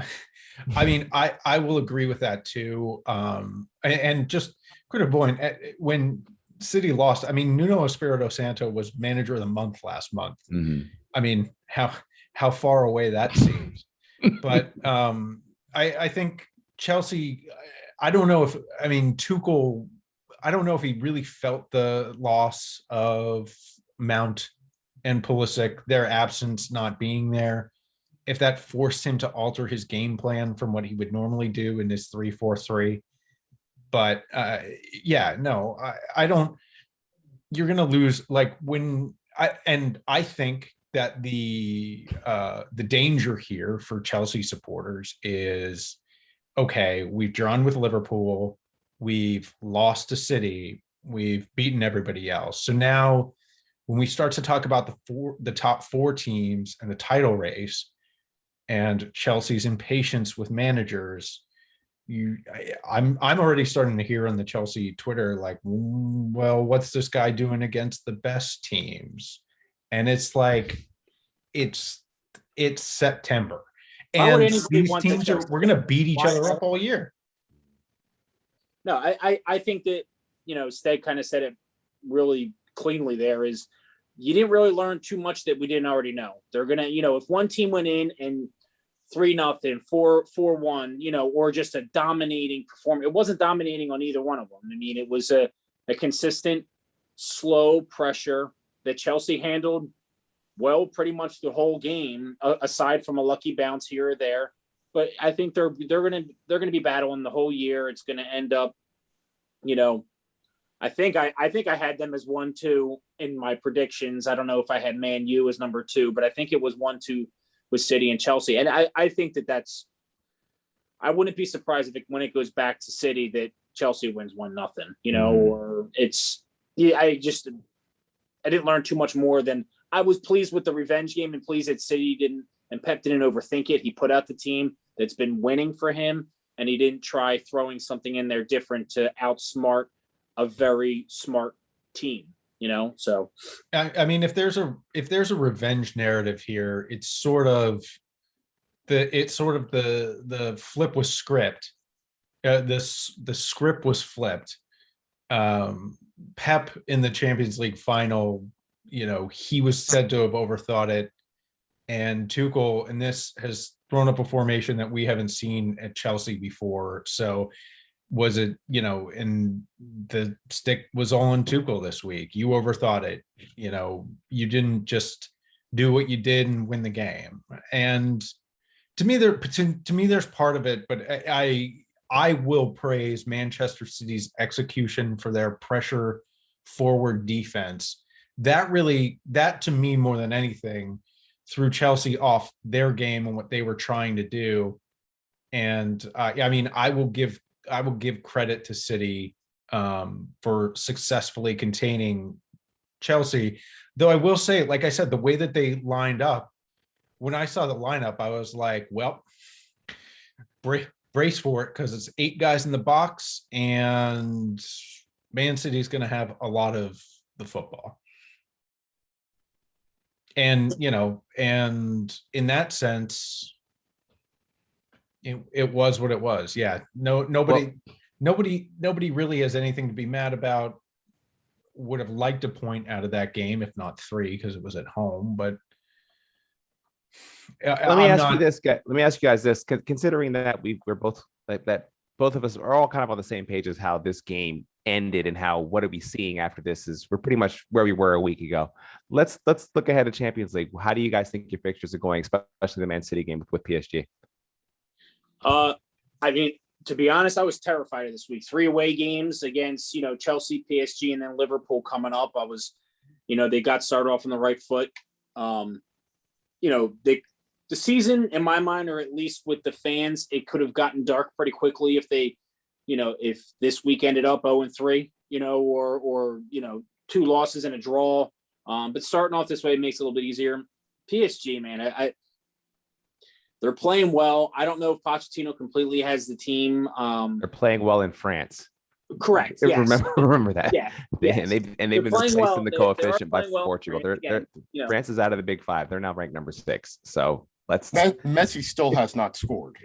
I mean, I will agree with that too. And just quick point, when City lost, I mean, Nuno Espirito Santo was manager of the month last month. Mm-hmm. I mean, how far away that seems. But I think Chelsea, Tuchel, I don't know if he really felt the loss of Mount and Pulisic, their absence not being there, if that forced him to alter his game plan from what he would normally do in this 3-4-3. But I don't, you're going to lose I think that the danger here for Chelsea supporters is, okay, we've drawn with Liverpool, we've lost to City, we've beaten everybody else. So now when we start to talk about the top 4 teams and the title race and Chelsea's impatience with managers, I'm already starting to hear on the Chelsea Twitter like, well, what's this guy doing against the best teams? And it's like, it's September, Why would and anybody these want the teams are Chelsea? we're gonna beat each Why- other up all year. No, I think that, Steg kind of said it really cleanly there is you didn't really learn too much that we didn't already know. They're going to, if one team went in and 3-0, 4-1, or just a dominating performance, it wasn't dominating on either one of them. I mean, it was a consistent, slow pressure that Chelsea handled well pretty much the whole game, aside from a lucky bounce here or there. But I think they're gonna be battling the whole year. It's gonna end up, I think I had them as 1-2 in my predictions. I don't know if I had Man U as number 2, but I think it was 1-2 with City and Chelsea. And I think that's I wouldn't be surprised if when it goes back to City that Chelsea wins 1-0, or it's I didn't learn too much more than I was pleased with the revenge game and pleased that City didn't and Pep didn't overthink it. He put out the team that's been winning for him, and he didn't try throwing something in there different to outsmart a very smart team, So I mean, if there's a revenge narrative here, it's sort of the flip was script. The script was flipped. Pep in the Champions League final, he was said to have overthought it, and Tuchel in this has thrown up a formation that we haven't seen at Chelsea before. So was it, and the stick was all on Tuchel this week. You overthought it. You didn't just do what you did and win the game. And to me, there's part of it, but I will praise Manchester City's execution for their pressure forward defense. That to me, more than anything, threw Chelsea off their game and what they were trying to do. And I mean, I will give credit to City for successfully containing Chelsea. Though I will say, like I said, the way that they lined up, when I saw the lineup, I was like, well, brace for it, because it's 8 guys in the box and Man City's going to have a lot of the football. And, and in that sense, it was what it was. Yeah. Nobody really has anything to be mad about. Would have liked a point out of that game, if not 3, because it was at home. But let me ask you guys this, considering that we're both like that, both of us are all kind of on the same page as how this game ended and what are we seeing after this is we're pretty much where we were a week ago. Let's look ahead to Champions League. How do you guys think your fixtures are going, especially the Man City game with PSG? I mean, to be honest, I was terrified of this week. 3 away games against, Chelsea, PSG, and then Liverpool coming up. I was, they got started off on the right foot. The season, in my mind, or at least with the fans, it could have gotten dark pretty quickly if they, if this week ended up 0-3, or 2 losses and a draw. But starting off this way makes it a little bit easier. PSG, man, they're playing well. I don't know if Pochettino completely has the team. They're playing well in France. Correct. Yes. Remember that. Yeah. And they've been replaced in the coefficient by Portugal. France is out of the Big 5. They're now ranked number 6. So Messi still has not scored.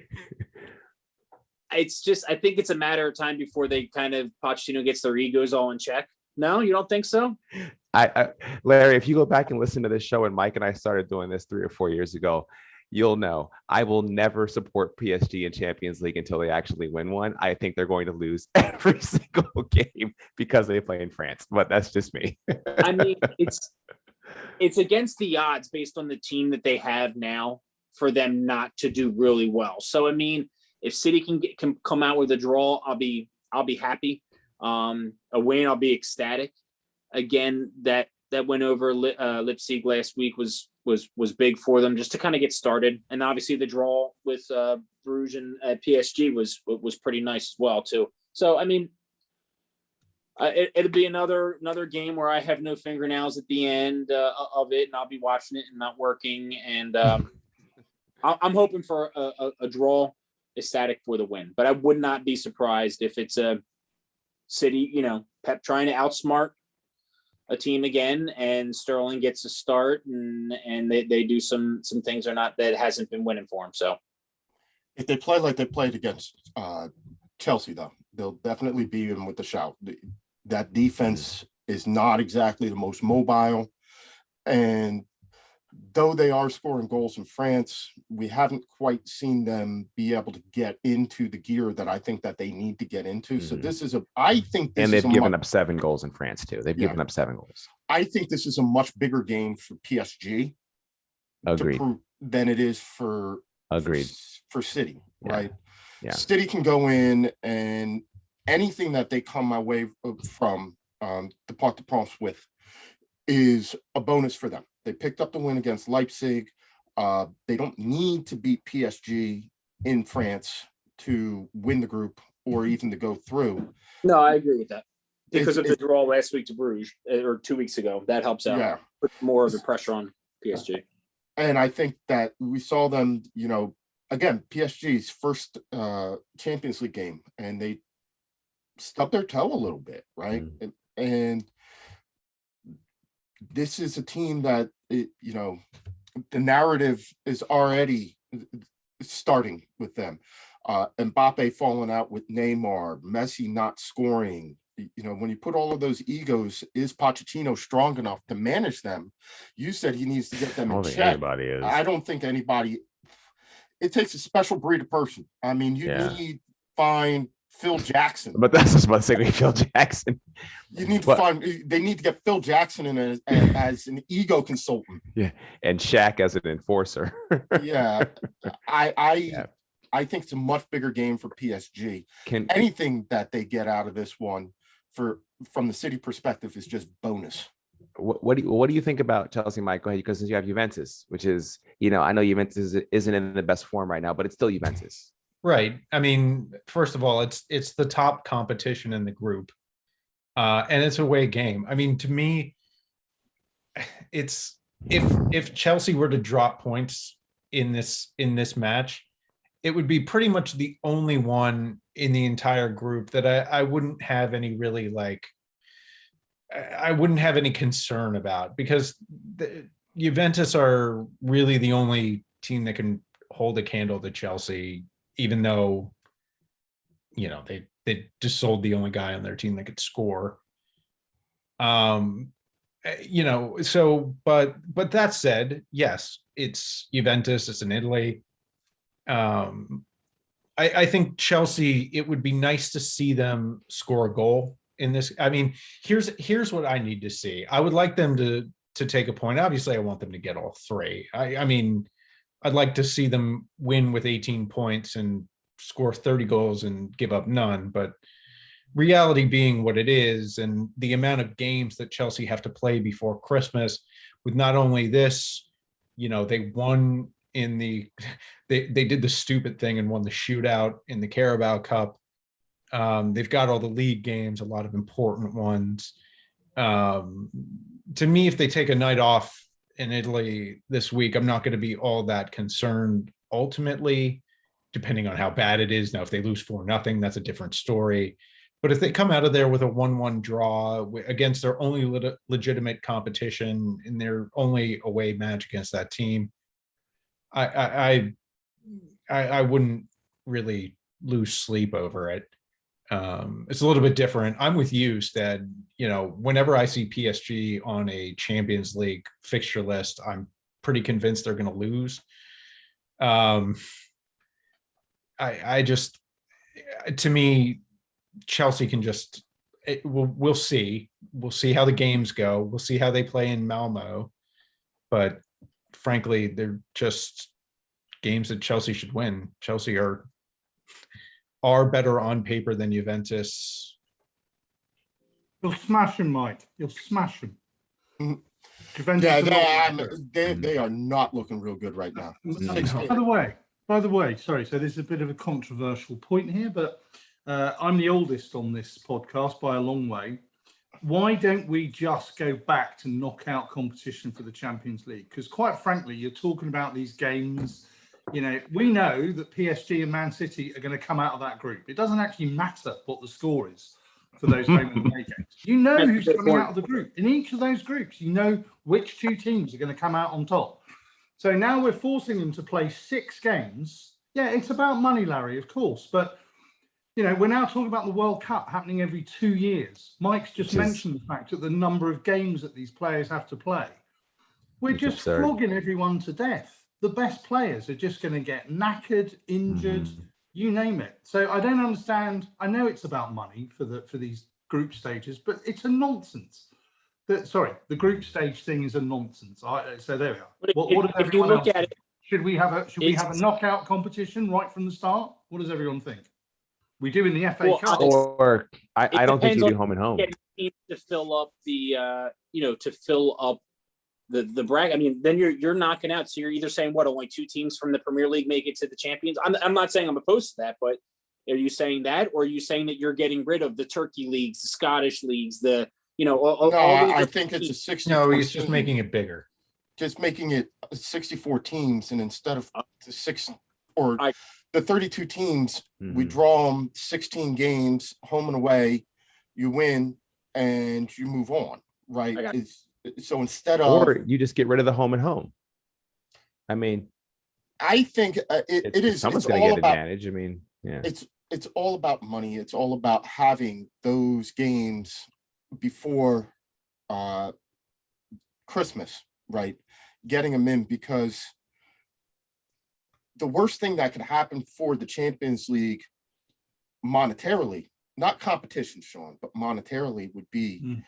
It's just, I think it's a matter of time before they kind of Pochettino gets their egos all in check. No, you don't think so? Larry, if you go back and listen to this show, and Mike and I started doing this 3 or 4 years ago, you'll know I will never support PSG in Champions League until they actually win one. I think they're going to lose every single game because they play in France, but that's just me. I mean, it's against the odds based on the team that they have now for them not to do really well. So, I mean, if City can come out with a draw, I'll be happy. A win, I'll be ecstatic. Again, that win over Leipzig last week was big for them just to kind of get started. And obviously the draw with Bruges and PSG was pretty nice as well too. So, I mean, it'll be another game where I have no fingernails at the end of it, and I'll be watching it and not working. And I'm hoping for a draw. ecstatic for the win. But I would not be surprised if it's a City, Pep trying to outsmart a team again, and Sterling gets a start, and they do some things that hasn't been winning for him. So if they play like they played against Chelsea, though, they'll definitely be in with the shout. That defense is not exactly the most mobile, and though they are scoring goals in France, we haven't quite seen them be able to get into the gear that I think that they need to get into. So this is and they've given up 7 goals in France too. They've given up 7 goals. I think this is a much bigger game for PSG. Agreed. Than it is for City, right? Yeah. City can go in, and anything that they come my way from the Parc des Princes with is a bonus for them. They picked up the win against Leipzig. They don't need to beat PSG in France to win the group or even to go through. No, I agree with that. Because of the draw last week to Bruges, or 2 weeks ago, that helps out. Yeah. Put more of the pressure on PSG. And I think that we saw them, again, PSG's first Champions League game, and they stubbed their toe a little bit, right? And this is a team that, the narrative is already starting with them. Mbappe falling out with Neymar, Messi not scoring. When you put all of those egos, is Pochettino strong enough to manage them? You said he needs to get them in check. Anybody is. I don't think anybody. It takes a special breed of person. I mean, you need find Phil Jackson. But that's just about to say Phil Jackson. You need to find. They need to get Phil Jackson in as an ego consultant. Yeah, and Shaq as an enforcer. Yeah, I think it's a much bigger game for PSG. Anything that they get out of this one, from the City perspective, is just bonus. What do you think about Chelsea, Mike? Go ahead, because you have Juventus, which is, I know Juventus isn't in the best form right now, but it's still Juventus. Right. I mean, first of all, it's the top competition in the group, and it's a away game. I mean, to me, it's if Chelsea were to drop points in this match, it would be pretty much the only one in the entire group that I wouldn't have any really I wouldn't have any concern about, because Juventus are really the only team that can hold a candle to Chelsea, even though, they just sold the only guy on their team that could score. So, but that said, yes, it's Juventus, it's in Italy. I think Chelsea, it would be nice to see them score a goal in this. I mean, here's what I need to see. I would like them to take a point. Obviously, I want them to get all 3. I mean, I'd like to see them win with 18 points and score 30 goals and give up none. But reality being what it is, and the amount of games that Chelsea have to play before Christmas, with not only this, they won in they did the stupid thing and won the shootout in the Carabao Cup. They've got all the league games, a lot of important ones. To me, if they take a night off in Italy this week, I'm not going to be all that concerned ultimately, depending on how bad it is. Now, if they lose 4-0, that's a different story. But if they come out of there with a 1-1 draw against their only legitimate competition in their only away match against that team, I wouldn't really lose sleep over it. It's a little bit different. I'm with you, Stead. Whenever I see PSG on a Champions League fixture list, I'm pretty convinced they're going to lose. I just, to me, Chelsea can just. We'll see. We'll see how the games go. We'll see how they play in Malmo. But frankly, they're just games that Chelsea should win. Chelsea are better on paper than Juventus. You'll smash them, Mike. You'll smash them. They are not looking real good right now. By the way, sorry. So this is a bit of a controversial point here, but I'm the oldest on this podcast by a long way. Why don't we just go back to knockout competition for the Champions League? Because quite frankly, you're talking about these games, we know that PSG and Man City are going to come out of that group. It doesn't actually matter what the score is for those home and away games. You know That's a who's good coming point. out of the group. In each of those groups, you know which two teams are going to come out on top. So now we're forcing them to play 6 games. Yeah, it's about money, Larry, of course. But, we're now talking about the World Cup happening every 2 years. Mike's just mentioned the fact that the number of games that these players have to play. We're just flogging everyone to death. The best players are just going to get knackered, injured, you name it. So I don't understand. I know it's about money for these group stages, but it's a nonsense. The group stage thing is a nonsense. So there we are. What does everyone else think? Should we have a knockout competition right from the start? What does everyone think? We do in the FA Cup. Or I don't think you do home and home. To fill up the bracket. I mean, then you're knocking out. So you're either saying only 2 teams from the Premier League make it to the Champions. I'm not saying I'm opposed to that, but are you saying that, or are you saying that you're getting rid of the Turkey leagues, the Scottish leagues, the I think it's a 60. No, he's just making it bigger. Just making it 64 teams, and instead of the 6 or the 32 teams, we draw them 16 games, home and away. You win, and you move on. Right? So instead of, or you just get rid of the home and home. I mean, I think it is. Someone's going to get advantage. I mean, yeah. It's all about money. It's all about having those games before Christmas, right? Getting them in, because the worst thing that could happen for the Champions League monetarily, not competition, Sean, but monetarily, would be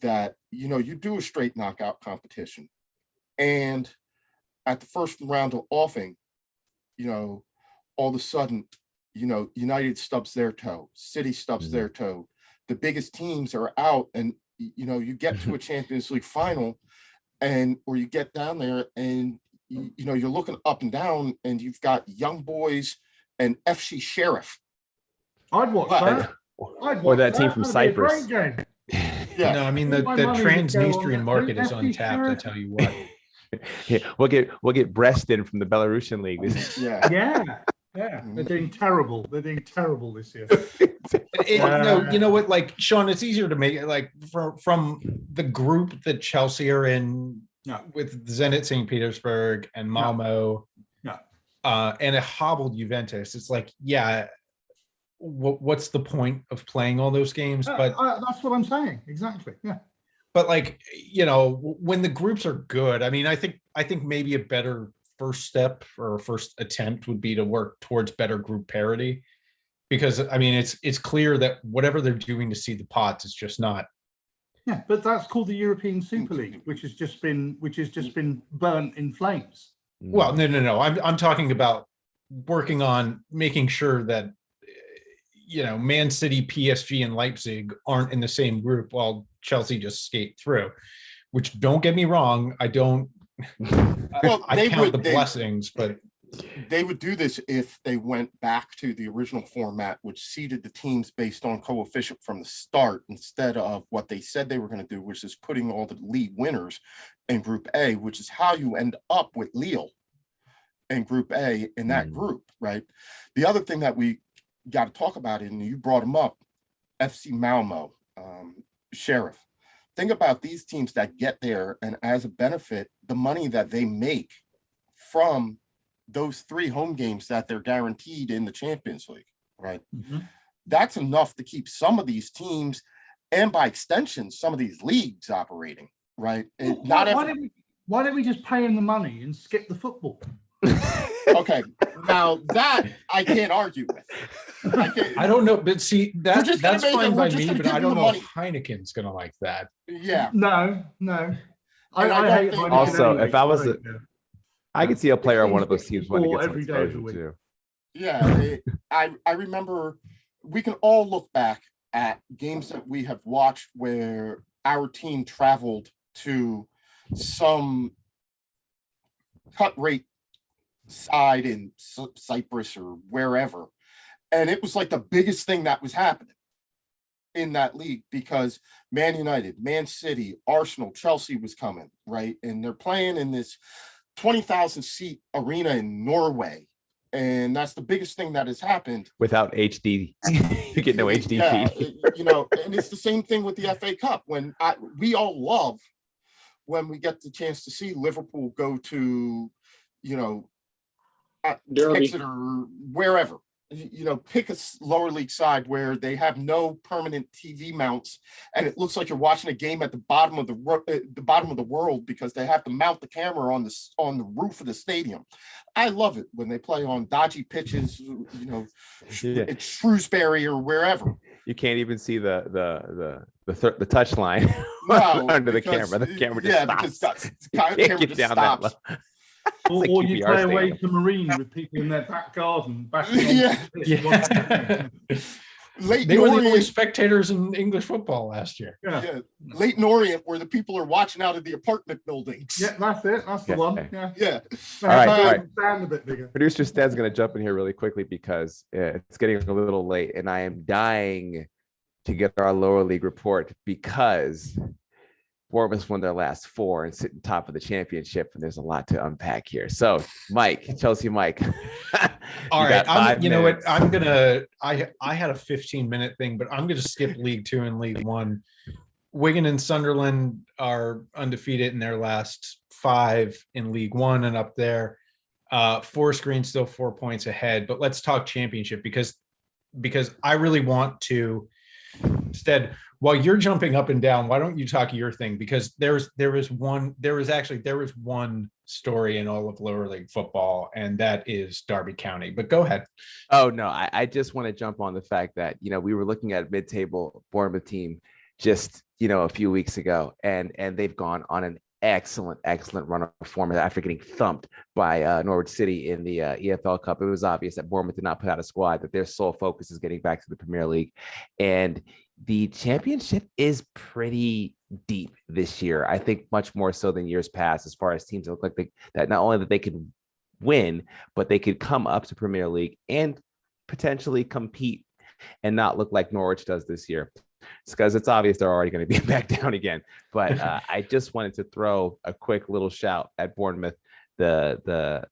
that, you do a straight knockout competition, and at the first round of offing, all of a sudden, United stubs their toe, City stubs their toe, the biggest teams are out, and you get to a Champions League final, or you get down there, and you're looking up and down, and you've got Young Boys and FC Sheriff. I'd watch that. Or that team from Cyprus. Yeah. No, I mean the Transnistrian market is untapped. I tell you what. Yeah, we'll get Breston from the Belarusian league. Yeah. They're doing terrible. They're doing terrible this year. No, you know what? Like, Sean, it's easier to make it like from the group that Chelsea are in with Zenit St. Petersburg and Malmo, and a hobbled Juventus. It's like, what's the point of playing all those games? But that's what I'm saying. Exactly. Yeah. But like, when the groups are good, I mean, I think maybe a better first step or first attempt would be to work towards better group parity, because I mean, it's clear that whatever they're doing to see the pots is just not. Yeah, but that's called the European Super League, which has just been burnt in flames. Well, no. I'm talking about working on making sure that Man City, PSG, and Leipzig aren't in the same group while Chelsea just skate through. Which, don't get me wrong, I don't. I count the blessings, but they would do this if they went back to the original format, which seeded the teams based on coefficient from the start, instead of what they said they were going to do, which is putting all the league winners in Group A, which is how you end up with Lille in Group A in that group, right? The other thing that we got to talk about, and you brought them up, FC Malmo, Sheriff. Think about these teams that get there, and as a benefit, the money that they make from those 3 home games that they're guaranteed in the Champions League, right? That's enough to keep some of these teams, and by extension, some of these leagues operating, right? Why don't we just pay them the money and skip the football? Okay, now that I can't argue with. I don't know, but see, that's fine by me, but I don't know if Heineken's going to like that. Yeah. No. I hate think also, anyway. if I was I could see a player on one of those teams want to get some every day of the exposure week. too. Yeah, I remember, we can all look back at games that we have watched where our team traveled to some cut rate side in Cyprus or wherever, and it was like the biggest thing that was happening in that league, because Man United, Man City, Arsenal, Chelsea was coming, right? And they're playing in this 20,000 seat arena in Norway. And that's the biggest thing that has happened. Without HD, you get no HD feed. And it's the same thing with the FA Cup. We all love when we get the chance to see Liverpool go to, Exeter, wherever. Pick a lower league side where they have no permanent TV mounts, and it looks like you're watching a game at the bottom of the world because they have to mount the camera on the roof of the stadium. I love it when they play on dodgy pitches, it's Shrewsbury or wherever. You can't even see the touch line under the camera. The camera just stops. Camera just stops. Or you play away to Marine with people in their back garden. They were the only spectators in English football last year. Yeah. Leighton Orient, where the people are watching out of the apartment buildings. Yeah, that's it. That's the one. Yeah. All right. Stand a bit bigger. Producer Stead's going to jump in here really quickly because it's getting a little late, and I am dying to get our lower league report because Bournemouth won their last 4 and sitting top of the championship, and there's a lot to unpack here. So, Chelsea Mike. All right, what? I had a 15-minute thing, but I'm gonna skip League 2 and League 1. Wigan and Sunderland are undefeated in their last 5 in League 1 and up there. Forest Green still 4 points ahead, but let's talk championship because I really want to. Instead, while you're jumping up and down, why don't you talk your thing? Because there was one story in all of lower league football, and that is Derby County. But go ahead. Oh no, I just want to jump on the fact that we were looking at a mid-table Bournemouth team just a few weeks ago, and they've gone on an excellent run of performance after getting thumped by Norwich City in the EFL Cup. It was obvious that Bournemouth did not put out a squad, that their sole focus is getting back to the Premier League, and the championship is pretty deep this year. I think much more so than years past, as far as teams that look like that not only that they could win, but they could come up to Premier League and potentially compete and not look like Norwich does this year. It's because it's obvious they're already going to be back down again. But I just wanted to throw a quick little shout at Bournemouth. The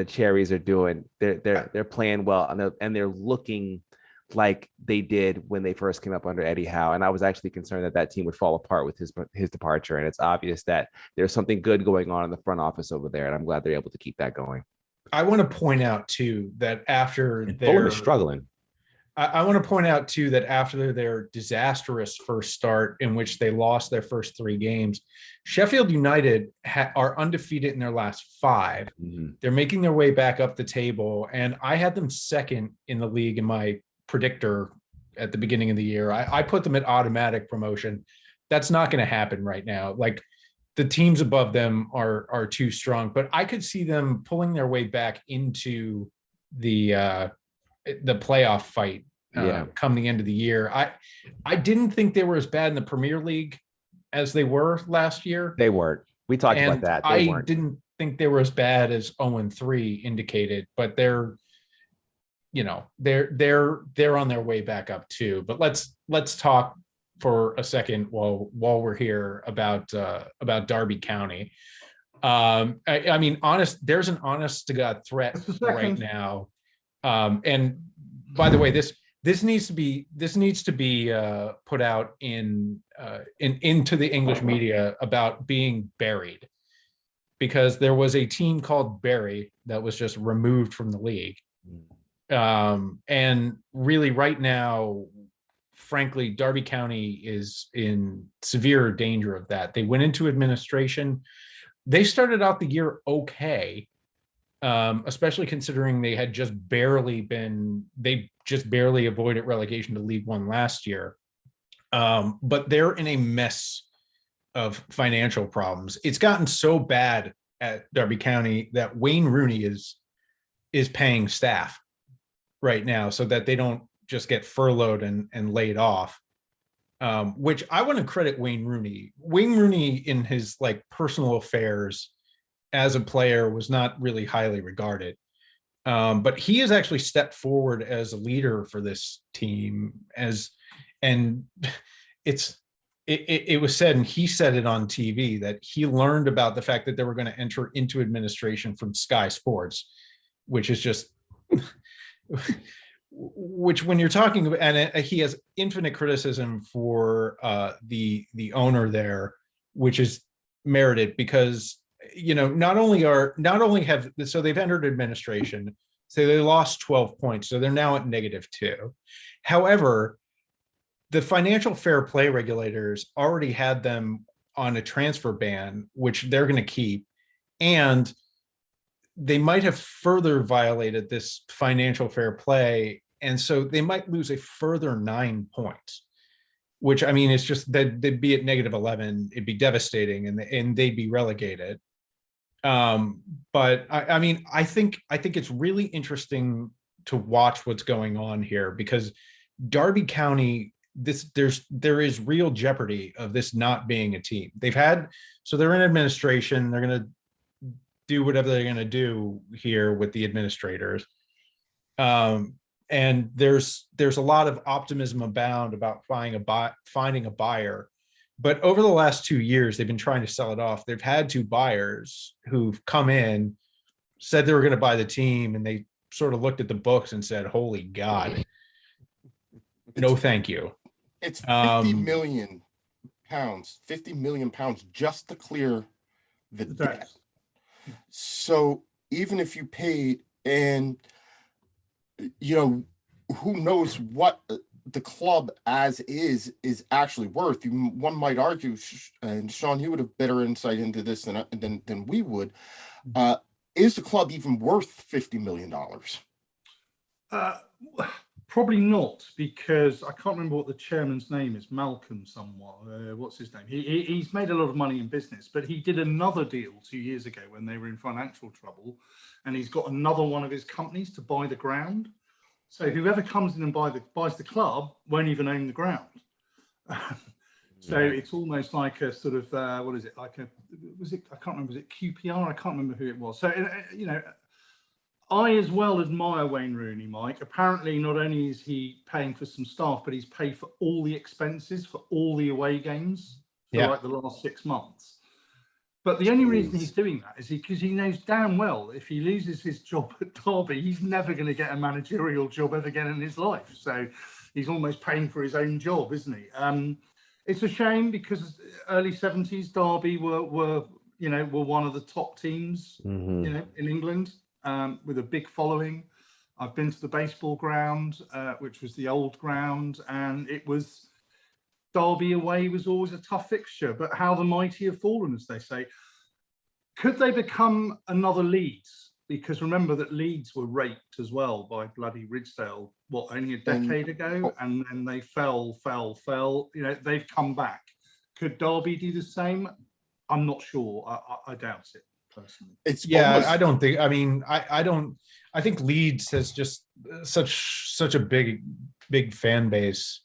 Cherries are doing. They're playing well, and they're looking like they did when they first came up under Eddie Howe. And I was actually concerned that team would fall apart with his departure. And it's obvious that there's something good going on in the front office over there. And I'm glad they're able to keep that going. I want to point out too that after Fulham is struggling. I want to point out too that after their disastrous first start, in which they lost their first 3 games, Sheffield United are undefeated in their last 5. Mm-hmm. They're making their way back up the table, and I had them second in the league in my predictor at the beginning of the year. I put them at automatic promotion. That's not going to happen right now. Like, the teams above them are too strong, but I could see them pulling their way back into the playoff fight come the end of the year. I didn't think they were as bad in the Premier League as they were last year. They weren't. We talked about that. I didn't think they were as bad as 0-3 indicated, but they're on their way back up too. But let's talk for a second while we're here about Derby County. I mean, there's an honest to God threat right now. And by the way, this needs to be put out into the English media about being buried, because there was a team called Barry that was just removed from the league. And really right now, frankly, Derby County is in severe danger of that. They went into administration. They started out the year okay, especially considering they had just barely avoided relegation to League One last year. But they're in a mess of financial problems. It's gotten so bad at Derby County that Wayne Rooney is paying staff right now so that they don't just get furloughed and laid off, which I want to credit Wayne Rooney. Wayne Rooney in his personal affairs as a player was not really highly regarded. But he has actually stepped forward as a leader for this team, and it's it was said, and he said it on TV, that he learned about the fact that they were going to enter into administration from Sky Sports, which is just, which when you're talking about, and he has infinite criticism for the owner there, which is merited because, you know, not only have, so they've entered administration, so they lost 12 points, so they're now at -2. However, the financial fair play regulators already had them on a transfer ban, which they're going to keep, and they might have further violated this financial fair play, and so they might lose a further 9 points, which, I mean, it's just that they'd be at -11. It'd be devastating, and they'd be relegated. But I mean, I think it's really interesting to watch what's going on here, because Derby County, there is real jeopardy of this not being a team. So they're in administration. They're going to do whatever they're going to do here with the administrators. And there's a lot of optimism abound about finding a buyer. But over the last 2 years, they've been trying to sell it off. They've had 2 buyers who've come in, said they were going to buy the team, and they sort of looked at the books and said, "Holy God, no, thank you." It's 50 million pounds, 50 million pounds just to clear the debt. So even if you paid, and you know, who knows what the club as is actually worth. One might argue, and Sean, you would have better insight into this than we would. Is the club even worth $50 million? Probably not, because I can't remember what the chairman's name is. Malcolm, what's his name? He's made a lot of money in business, but he did another deal 2 years ago when they were in financial trouble, and he's got another one of his companies to buy the ground. So whoever comes in and buys the club won't even own the ground. So it's almost like a sort of what is it? I can't remember. Was it QPR? I can't remember who it was. So you know, I as well admire Wayne Rooney, Mike. Apparently, not only is he paying for some staff, but he's paid for all the expenses for all the away games for like the last 6 months. But the only reason he's doing that is because he knows damn well if he loses his job at Derby, he's never going to get a managerial job ever again in his life. So he's almost paying for his own job, isn't he? It's a shame, because early 70s Derby were one of the top teams, you know, in England, with a big following. I've been to the baseball ground, which was the old ground, and it was, Derby away was always a tough fixture, but how the mighty have fallen, as they say. Could they become another Leeds? Because remember that Leeds were raped as well by bloody Ridsdale, only a decade ago, and then they fell. You know, they've come back. Could Derby do the same? I'm not sure. I doubt it, personally. I don't think. I mean, I don't. I think Leeds has just such a big fan base.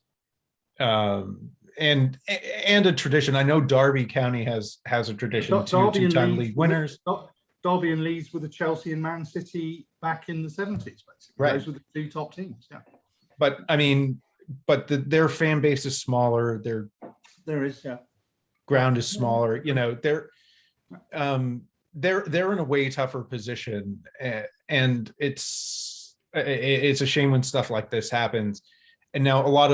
And a tradition. I know Derby County has a tradition, two-time league winners. Derby and Leeds were the Chelsea and Man City back in the 70s, basically. Right. Those were the 2 top teams. Yeah. But I mean, their fan base is smaller. Ground is smaller. You know, they're in a way tougher position, and it's a shame when stuff like this happens. And now a lot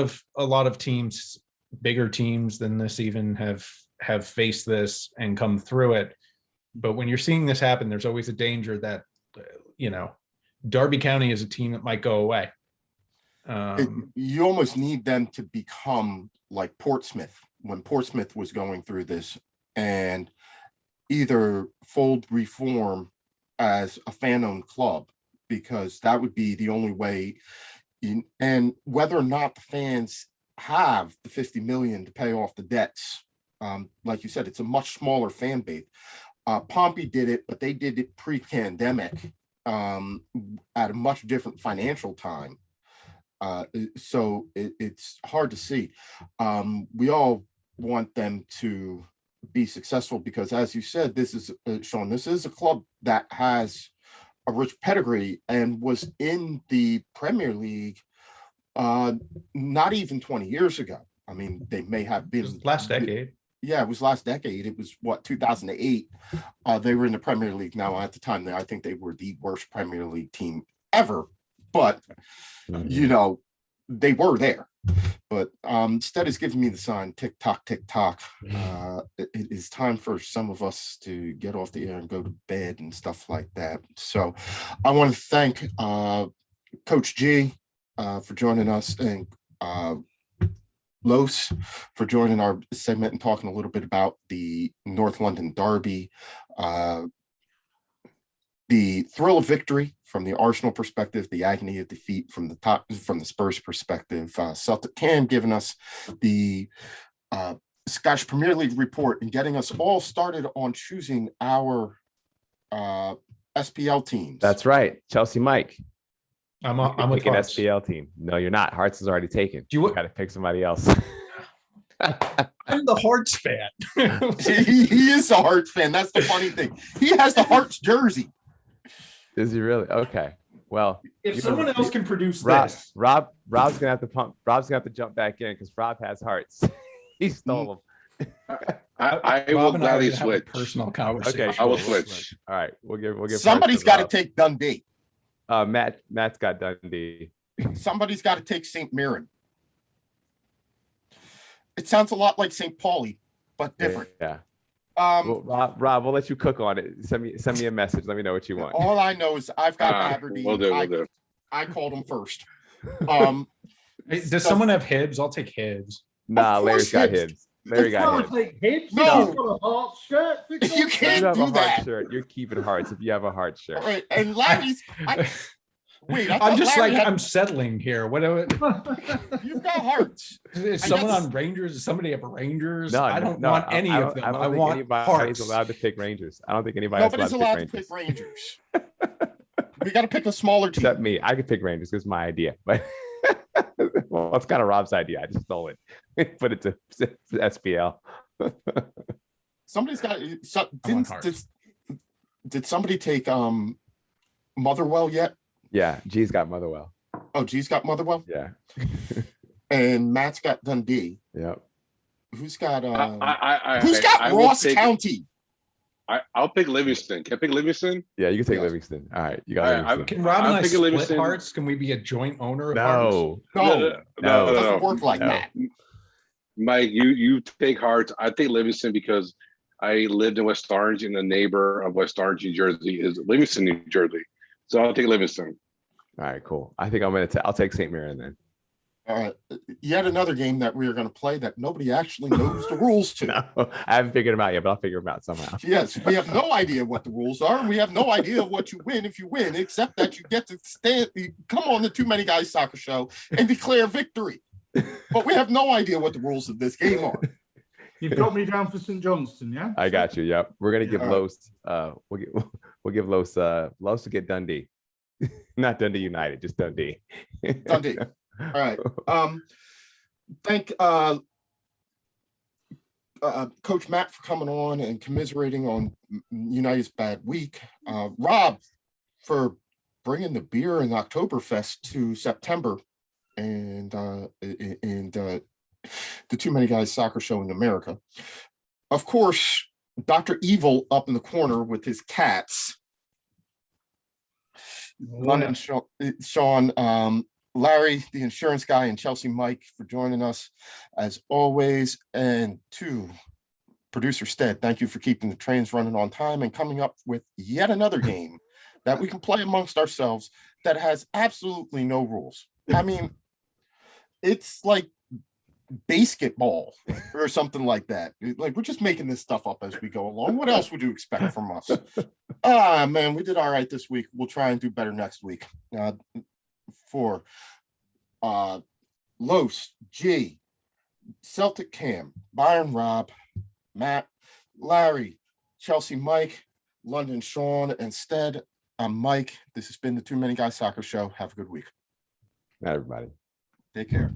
of teams, bigger teams than this, even have faced this and come through it. But when you're seeing this happen, there's always a danger that, you know, Derby County is a team that might go away. You almost need them to become like Portsmouth, when Portsmouth was going through this, and either fold, reform as a fan-owned club, because that would be the only way. And whether or not the fans have the 50 million to pay off the debts, like you said, it's a much smaller fan base. Pompey did it, but they did it pre-pandemic, at a much different financial time. So it's hard to see. We all want them to be successful, because, as you said, this is Sean, this is a club that has a rich pedigree and was in the Premier League not even 20 years ago. I mean, they may have been Last decade. Yeah, it was last decade. It was what, 2008. They were in the Premier League. Now, at the time, I think they were the worst Premier League team ever. But you know, they were there. But instead is giving me the sign, tick tock, tick tock. It is time for some of us to get off the air and go to bed and stuff like that. So I want to thank Coach G for joining us, and Los for joining our segment and talking a little bit about the North London Derby, the thrill of victory from the Arsenal perspective, the agony of defeat from the Spurs perspective. Celtic Cam giving us the Scottish Premier League report and getting us all started on choosing our SPL teams. That's right. Chelsea Mike. I'm You're with picking Hearts. SPL team. No, you're not. Hearts is already taken. You got to pick somebody else. I'm the Hearts fan. he is a Hearts fan. That's the funny thing. He has the Hearts jersey. Is he really? Okay. Well, If someone else can produce Rob's this, gonna have to pump. Rob's gonna have to jump back in because Rob has Hearts. He stole them. I will Rob and I are gladly gonna have a switch. personal conversation. Okay, I will cool. switch. All right, we'll give. Somebody's got to take Dundee. Matt's got Dundee. Somebody's got to take St. Mirren. It sounds a lot like St. Pauli, but different. Yeah. Well, Rob, we'll let you cook on it. Send me a message. Let me know what you want. All I know is I've got Aberdeen. We'll do. I called them first. Does someone have Hibs? I'll take Hibs. Nah, Of Larry's course got Hibs. Hibs. Larry got Hibs. Like Hibs? No. He's got a heart shirt. You You can't have a do heart that. shirt. You're keeping Hearts if you have a heart shirt. All right, and Larry's. Wait, I I'm thought just Larry like had- I'm settling here. What You've got Hearts. is I someone guess- on Rangers? Is somebody have Rangers? No, I don't want any of them. I don't think want anybody's Hearts. allowed to pick Rangers. I don't think anybody's Nobody's allowed to pick pick Rangers. Rangers. We got to pick a smaller team. Except me. I could pick Rangers because it's my idea. But well, it's kind of Rob's idea. I just stole it. Put it to SPL. Somebody's got. Hearts. Did somebody take Motherwell yet? Yeah, G's got Motherwell. Oh, G's got Motherwell, Yeah. and Matt's got Dundee. Yep. Who's got? Who's got Ross County? I'll pick Livingston. Can I pick Livingston? Yeah, you can take Yes. Livingston. All right, you got All right, Livingston. Can Rob and I'm I thinking split Livingston. Hearts? Can we be a joint owner of Hearts? No. It No. doesn't work like No. that. Mike, you take Hearts. I take Livingston because I lived in West Orange, and the neighbor of West Orange, New Jersey, is Livingston, New Jersey. So I'll take Livingston. All right, cool. I think I'll take St. Mirren then. All right, yet another game that we are going to play that nobody actually knows the rules to. No, I haven't figured them out yet, but I'll figure them out somehow. Yes, we have no idea what the rules are. We have no idea what you win if you win, except that you get to come on the Too Many Guys Soccer Show and declare victory. But we have no idea what the rules of this game are. You've got me down for St. Johnston, yeah? I got you. Yep. We're gonna give All right. Los. We'll give Los. Los to get Dundee, not Dundee United, just Dundee. Dundee. All right. Thank Coach Matt for coming on and commiserating on United's bad week. Rob for bringing the beer and Oktoberfest to September, and the Too Many Guys Soccer Show in America. Of course, Dr. Evil up in the corner with his cats. London Sean, Larry, the insurance guy, and Chelsea Mike for joining us as always. And to producer Stead, thank you for keeping the trains running on time and coming up with yet another game that we can play amongst ourselves that has absolutely no rules. I mean, it's like basketball or something like that. Like, we're just making this stuff up as we go along. What else would you expect from us? Man, we did all right this week. We'll try and do better next week. For Los, G, Celtic Cam, Byron Rob, Matt, Larry, Chelsea Mike, London Sean, and Stead, I'm Mike. This has been the Too Many Guys Soccer Show. Have a good week. Not everybody. Take care.